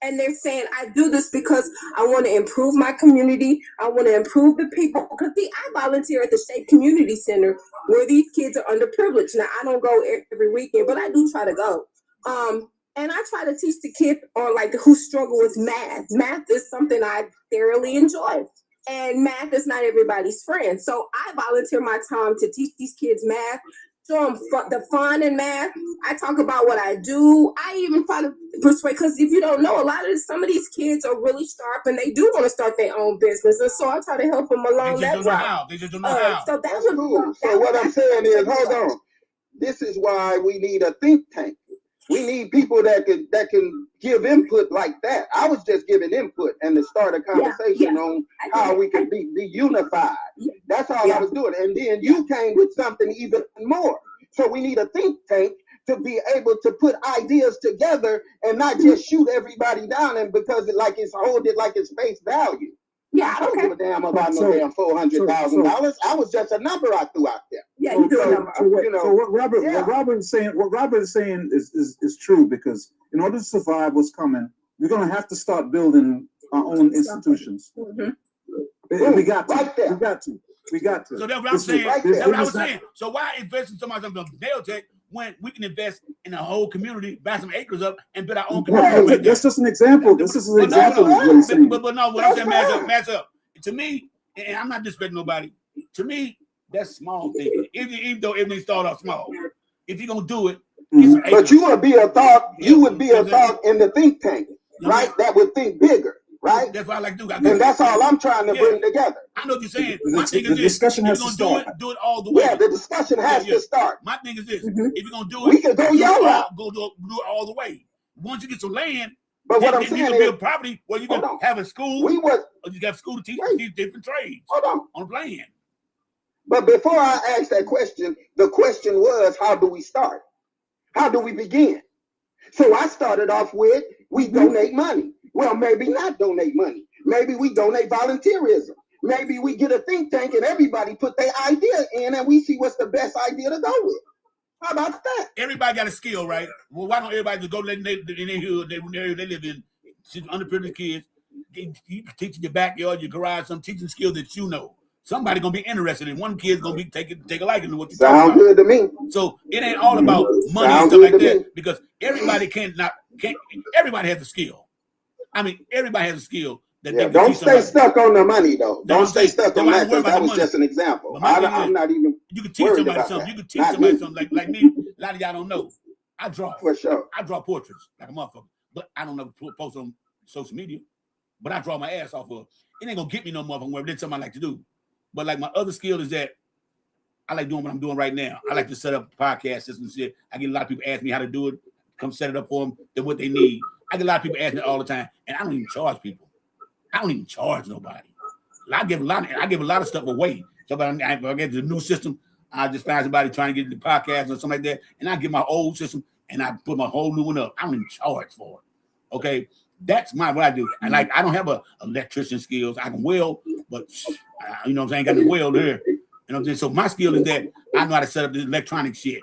And they're saying, I do this because I want to improve my community. I want to improve the people. Because I volunteer at the Shape Community Center where these kids are underprivileged. Now, I don't go every weekend, but I do try to go. And I try to teach the kids or like who struggle with math. Math is something I thoroughly enjoy. And math is not everybody's friend. So I volunteer my time to teach these kids math. Show them the fun in math. I talk about what I do. I even try to persuade, because if you don't know, some of these kids are really sharp and they do want to start their own business. And so I try to help them along that route. They just don't know how. So that was cool. So what I'm saying is, hold on. This is why we need a think tank. We need people that can give input like that. I was just giving input and to start a conversation on how we can be unified. That's all I was doing. And then you came with something even more. So we need a think tank to be able to put ideas together and not just shoot everybody down and because hold it like it's face value. Yeah, I don't give a damn about no damn $400,000. I was just a number I threw out there. Yeah, you do a number. So what Robert is saying is true, because in order to survive what's coming, we're gonna have to start building our own institutions. Mm-hmm. We got to. Right We got to. So that's what I'm saying. That's what I was saying. So why invest in somebody like Nail Tech when we can invest in a whole community, buy some acres up, and build our own community? Well, that's just an example. This is an example. But no, what I'm saying, match up. To me, and I'm not disrespecting nobody. To me, that's small thinking. Even though everything start off small, if you're gonna do it, but you would be a thought. You would be a thought in the think tank, right? That would think bigger. Right? That's what I like to do. And that's all I'm trying to bring together. I know what you're saying. My thing is this. Discussion has to start. Do it all the way. Yeah, the discussion has to start. My thing is this. Mm-hmm. If you're going to do it, we can go your route. Do it all the way. Once you get some land, but what I'm then saying you can is, build property where you can have a school. You got school to teach different trades. Hold on. Land. But before I ask that question, the question was, how do we start? How do we begin? So I started off with, we donate money. Well, maybe not donate money. Maybe we donate volunteerism. Maybe we get a think tank and everybody put their idea in and we see what's the best idea to go with. How about that? Everybody got a skill, right? Well, why don't everybody just go in their hood, they live in, underprivileged kids, you teach in your backyard, your garage, some teaching skills that you know. Somebody gonna be interested in. One kid's gonna be take a liking to what you talking about. Good to me. So it ain't all about money and stuff like that, because everybody can't. Everybody has a skill. I mean, everybody has a skill. Don't stay stuck on the money, though. Don't stay stuck on that, because that was just an example. I'm not even. You can teach somebody something. You can teach somebody something. Like me, a lot of y'all don't know. I draw. For sure. I draw portraits like a motherfucker, but I don't know post on social media. But I draw my ass off of. It ain't gonna get me no motherfucker where it's something I like to do. But like my other skill is that I like doing what I'm doing right now. I like to set up podcast systems and shit. I get a lot of people ask me how to do it. Come set it up for them. Then what they need. I get a lot of people asking me all the time, and I don't even charge people. I don't even charge nobody. I give a lot of stuff away. So if I get the new system, I just find somebody trying to get the podcast or something like that, and I get my old system and I put my whole new one up. I don't even charge for it. Okay, that's what I do. And like I don't have electrician skills. I can weld, but you know what I'm saying, I ain't got the weld here. You know what I'm saying? So my skill is that I know how to set up this electronic shit.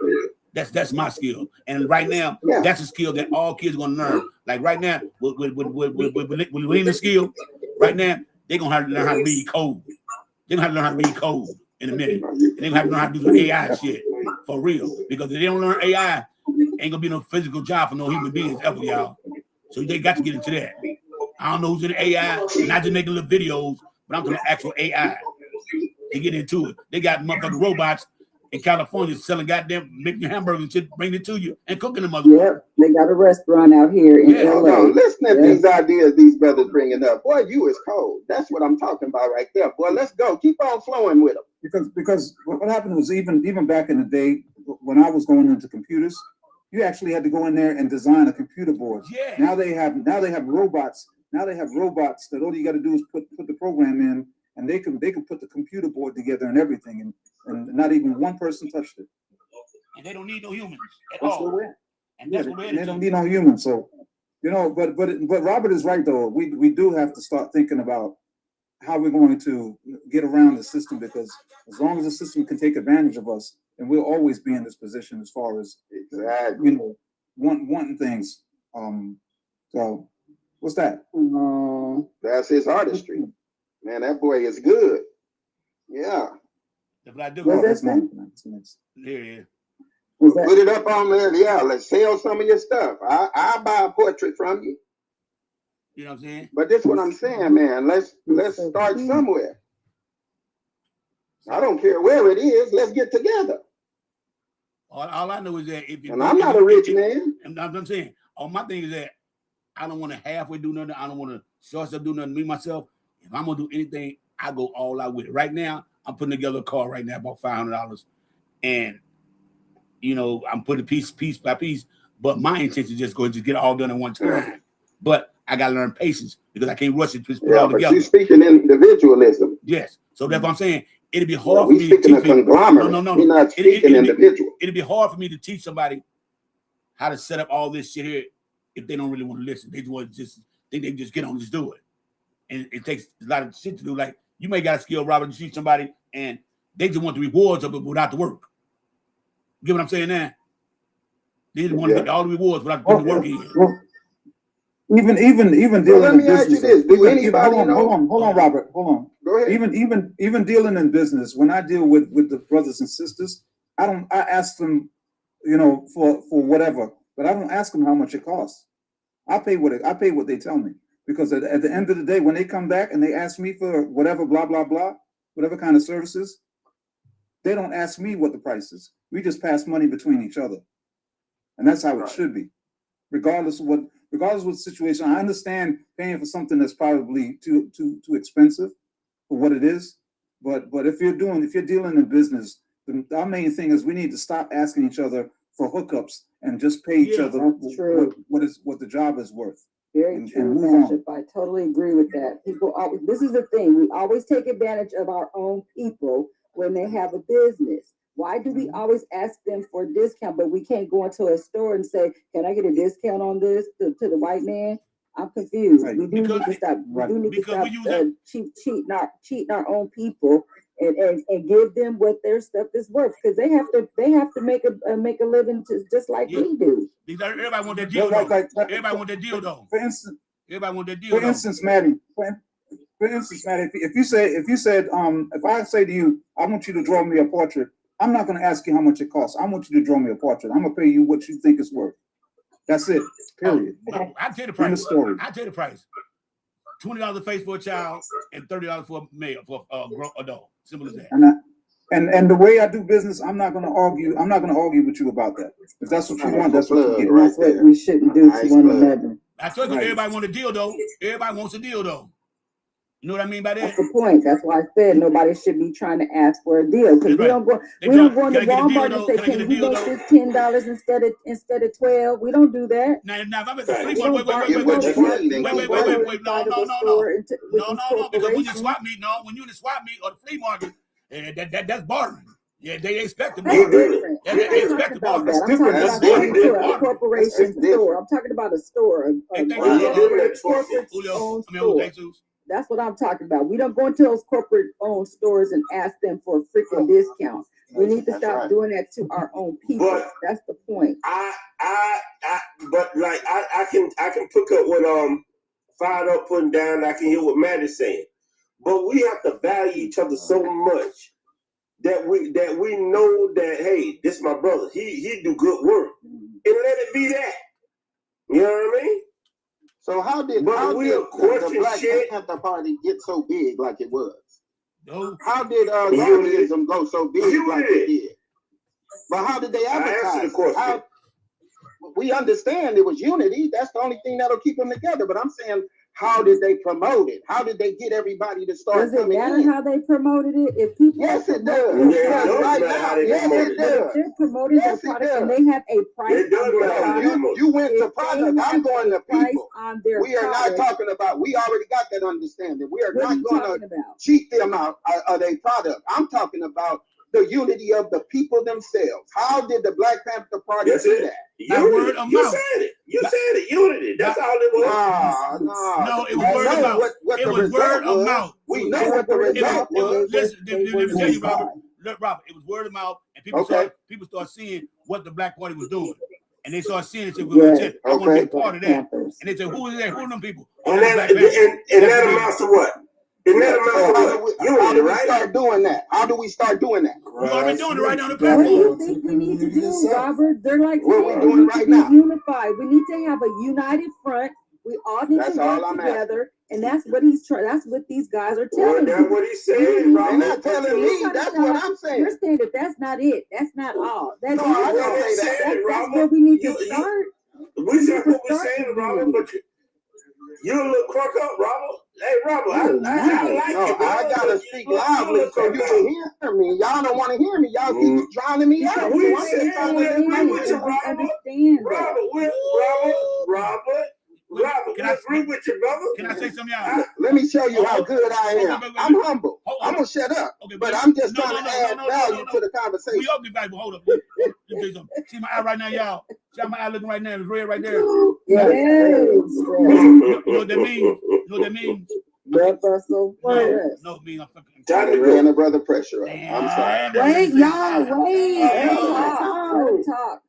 That's my skill. And right now, that's a skill that all kids are gonna learn. Like right now, with learning skill, right now, they're gonna have to learn how to read code. They're gonna have to learn how to read code in a minute. And they're gonna have to learn how to do some AI shit for real. Because if they don't learn AI, ain't gonna be no physical job for no human beings ever, y'all. So they got to get into that. I don't know who's in AI, not just making little videos, but I'm talking actual AI to get into it. They got motherfucking robots in California selling goddamn, making hamburgers and shit, bringing it to you and cooking them. Yep, they got a restaurant out here in LA. No, listen to these ideas these brothers bringing up. Boy, you is cold. That's what I'm talking about right there. Boy, let's go. Keep on flowing with them. Because what happened was even back in the day when I was going into computers, you actually had to go in there and design a computer board. Yeah. Now they have robots. Now they have robots that all you got to do is put the program in, and they can put the computer board together and everything, and not even one person touched it. And they don't need no humans at That's all. where we're at. And that's what They don't need no humans. So, but Robert is right though. We do have to start thinking about how we're going to get around the system, because as long as the system can take advantage of us, and we'll always be in this position as far as wanting things. So what's that? That's his artistry. Man, that boy is good. Yeah. If I do, that's nice. Here it is. Put it up on there. Yeah, let's sell some of your stuff. I'll buy a portrait from you. You know what I'm saying? But this is what I'm saying, man. Let's start somewhere. I don't care where it is. Let's get together. All I know is that if you and I'm not a rich man. I'm saying, all my thing is that I don't want to halfway do nothing. I don't want to short up do nothing. Me myself, if I'm gonna do anything, I go all out with it. Right now, I'm putting together a car right now about $500, and I'm putting piece by piece. But my intention is just go and just get it all done at one time. But I gotta learn patience because I can't rush it to put it all But together. you're speaking individualism. Yes. So that's what I'm saying. It'd be hard for we me to speaking teach a conglomerate. No. We're not speaking individual. It'd be hard for me to teach somebody how to set up all this shit here if they don't really want to listen. They just want to just think they can just get on and just do it. And it takes a lot of shit to do. Like you may got a skill, Robert, to teach somebody, and they just want the rewards of it without the work. You get what I'm saying now? They just want to get all the rewards without putting the work in. Even dealing let in me ask you business. this. Do anybody hold on, Robert. Hold on. Go ahead. Even dealing in business, when I deal with the brothers and sisters, I ask them, for whatever, but I don't ask them how much it costs. I pay what they tell me, because at the end of the day, when they come back and they ask me for whatever, blah blah blah, whatever kind of services, they don't ask me what the price is. We just pass money between each other, and that's how it should be, regardless of what the situation. I understand paying for something that's probably too expensive for what it is, but if you're dealing in business, our main thing is we need to stop asking each other for hookups and just pay each other what the job is worth. Very true, Bishop. I totally agree with that. People always, this is the thing, we always take advantage of our own people when they have a business. Why do we always ask them for a discount, but we can't go into a store and say, can I get a discount on this to the white man? I'm confused. Right. We do need to stop. We do need to stop cheating our own people and give them what their stuff is worth, because they have to make a living just like we do. Everybody want that deal. Everybody want that deal though. For instance, everybody want that deal. For instance, Maddie. If you said if I say to you, I want you to draw me a portrait, I'm not going to ask you how much it costs. I want you to draw me a portrait. I'm going to pay you what you think it's worth. That's it. Period. I'll tell you the price. In the story. I'll tell you the price. $20 a face for a child and $30 for a male, for a adult. Simple as that. And the way I do business, I'm not going to argue. I'm not going to argue with you about that. If that's what you want, that's what you get. That's what we shouldn't do to one another. I told you, everybody want a deal though. Everybody wants a deal though. You know what I mean by that? That's the point. That's why I said nobody should be trying to ask for a deal, because we don't go into Walmart and say, "Can we make this $10 instead of $12?" We don't do that. Now if I'm at the flea market, wait, no, because when you swap meet, when you in the swap meet or the flea market, that's bartering. Yeah, they expect to barter. They expect to barter. I'm talking about going to a corporation store. I'm talking about a store, corporate-owned store. That's what I'm talking about. We don't go into those corporate-owned stores and ask them for a freaking discount. We need to stop doing that to our own people. But that's the point. But like I can pick up what Fired Up putting down. I can hear what Matt is saying. but we have to value each other so much that we know that, hey, this is my brother. He do good work, and let it be that. You know what I mean? So how did But the Black shit. Panther Party get so big like it was? No. How did Zionism go so big like it did? But how did they advertise? I answer the question. We understand it was unity. That's the only thing that'll keep them together. But I'm saying, how did they promote it? How did they get everybody to start Does it coming matter in? how they promoted it? If people Yes, it does. Yeah, it does Right matter now, how they yes, promote it it. does. they're promoting Yes, their it product and does. they have a price It does on their matter how they product. promote it. You went to If product. they I'm have going a to price people. on their We are not product, talking about. We already got that understanding. We are what are not you going talking to about? cheat them out of their product. I'm talking about the unity of the people themselves. How did the Black Panther Party That's do it. that? Word of You mouth. said it. You said it. Unity. That's all it was. No, it was word of mouth. What It the was word result of was. mouth. We know what the result was. Listen, let me tell you, Robert. unified. Look, Robert, it was word of mouth, and people started seeing what the Black Party was doing, and they started seeing it. Said, Yes. I want to be a part of that. Panthers. And they said, "Who is that? Who are them people?" And Oh, that, Black Panthers. and that amounts to what? And that So amounts to how what? do we Unity, right? start doing that? How do we start doing that? We already doing it right now on the What do you platform. think we need to do, Robert? They're like What saying we we doing need to right be now? unified. We need to have a united front. We all need That's to all work I'm together, and that's what he's trying. That's what these guys are Well, telling that's you. what he said, They're Robert. not telling me. That's what I'm saying. You're saying that that's not it. That's not all. That No, is I all. didn't say that. That's Robert. where we need to You- start. We said what we Start saying, the Robert, unity. but you a little crook up, Robert. Hey, Robert, I You're like No, you, brother. I gotta but speak you loudly look so you crook can up. hear me. Y'all don't want to hear me. Y'all keep drowning me out. Because We So we're I'm said just trying we to agree saying with it, you, and we Robert. understand that. Robert, we agree with you, brother. Can I say something, y'all? let me show you how good I am. I'm humble. I'm gonna shut up, but I'm just trying to add value to the conversation. We all be valuable. Hold up. Let me tell you something. See my eye right now, y'all. See how my eye looking right now? It's red right there. Yes. You know what that means? You know what that means? Blood vessel first. No, it means I'm fucking. Time to Ran go. a brother pressure up. I'm sorry. Wait, y'all, wait. Hey, Let him yo. talk. Let him talk.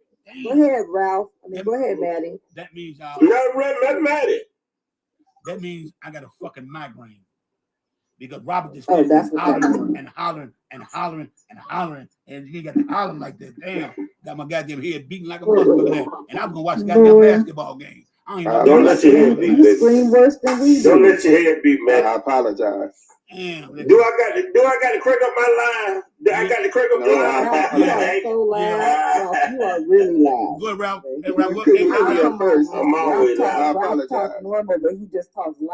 Go ahead, Ralph. Go ahead, Maddie. That means y'all. Nothing matter. That means I got a fucking migraine. Because Robert just Oh, that's what that hollering and hollering and hollering and hollering, and he got to hollering like that. Damn, got my goddamn head beating like a motherfucker there. And I was gonna watch the goddamn basketball game. I ain't even Don't let your head beat, You baby. scream worse than we Don't do. let your head beat, man. I apologize. Damn, Do I got to crank up my line? Do I got to crank up No, the I Ralph, you are line? so loud. Ralph, you are really loud. Good, Ralph. Hey, You Ralph, couldn't hey, hear me Ralph. at first. I'm always I loud. Ralph apologize. talks normal, but he just talks loud.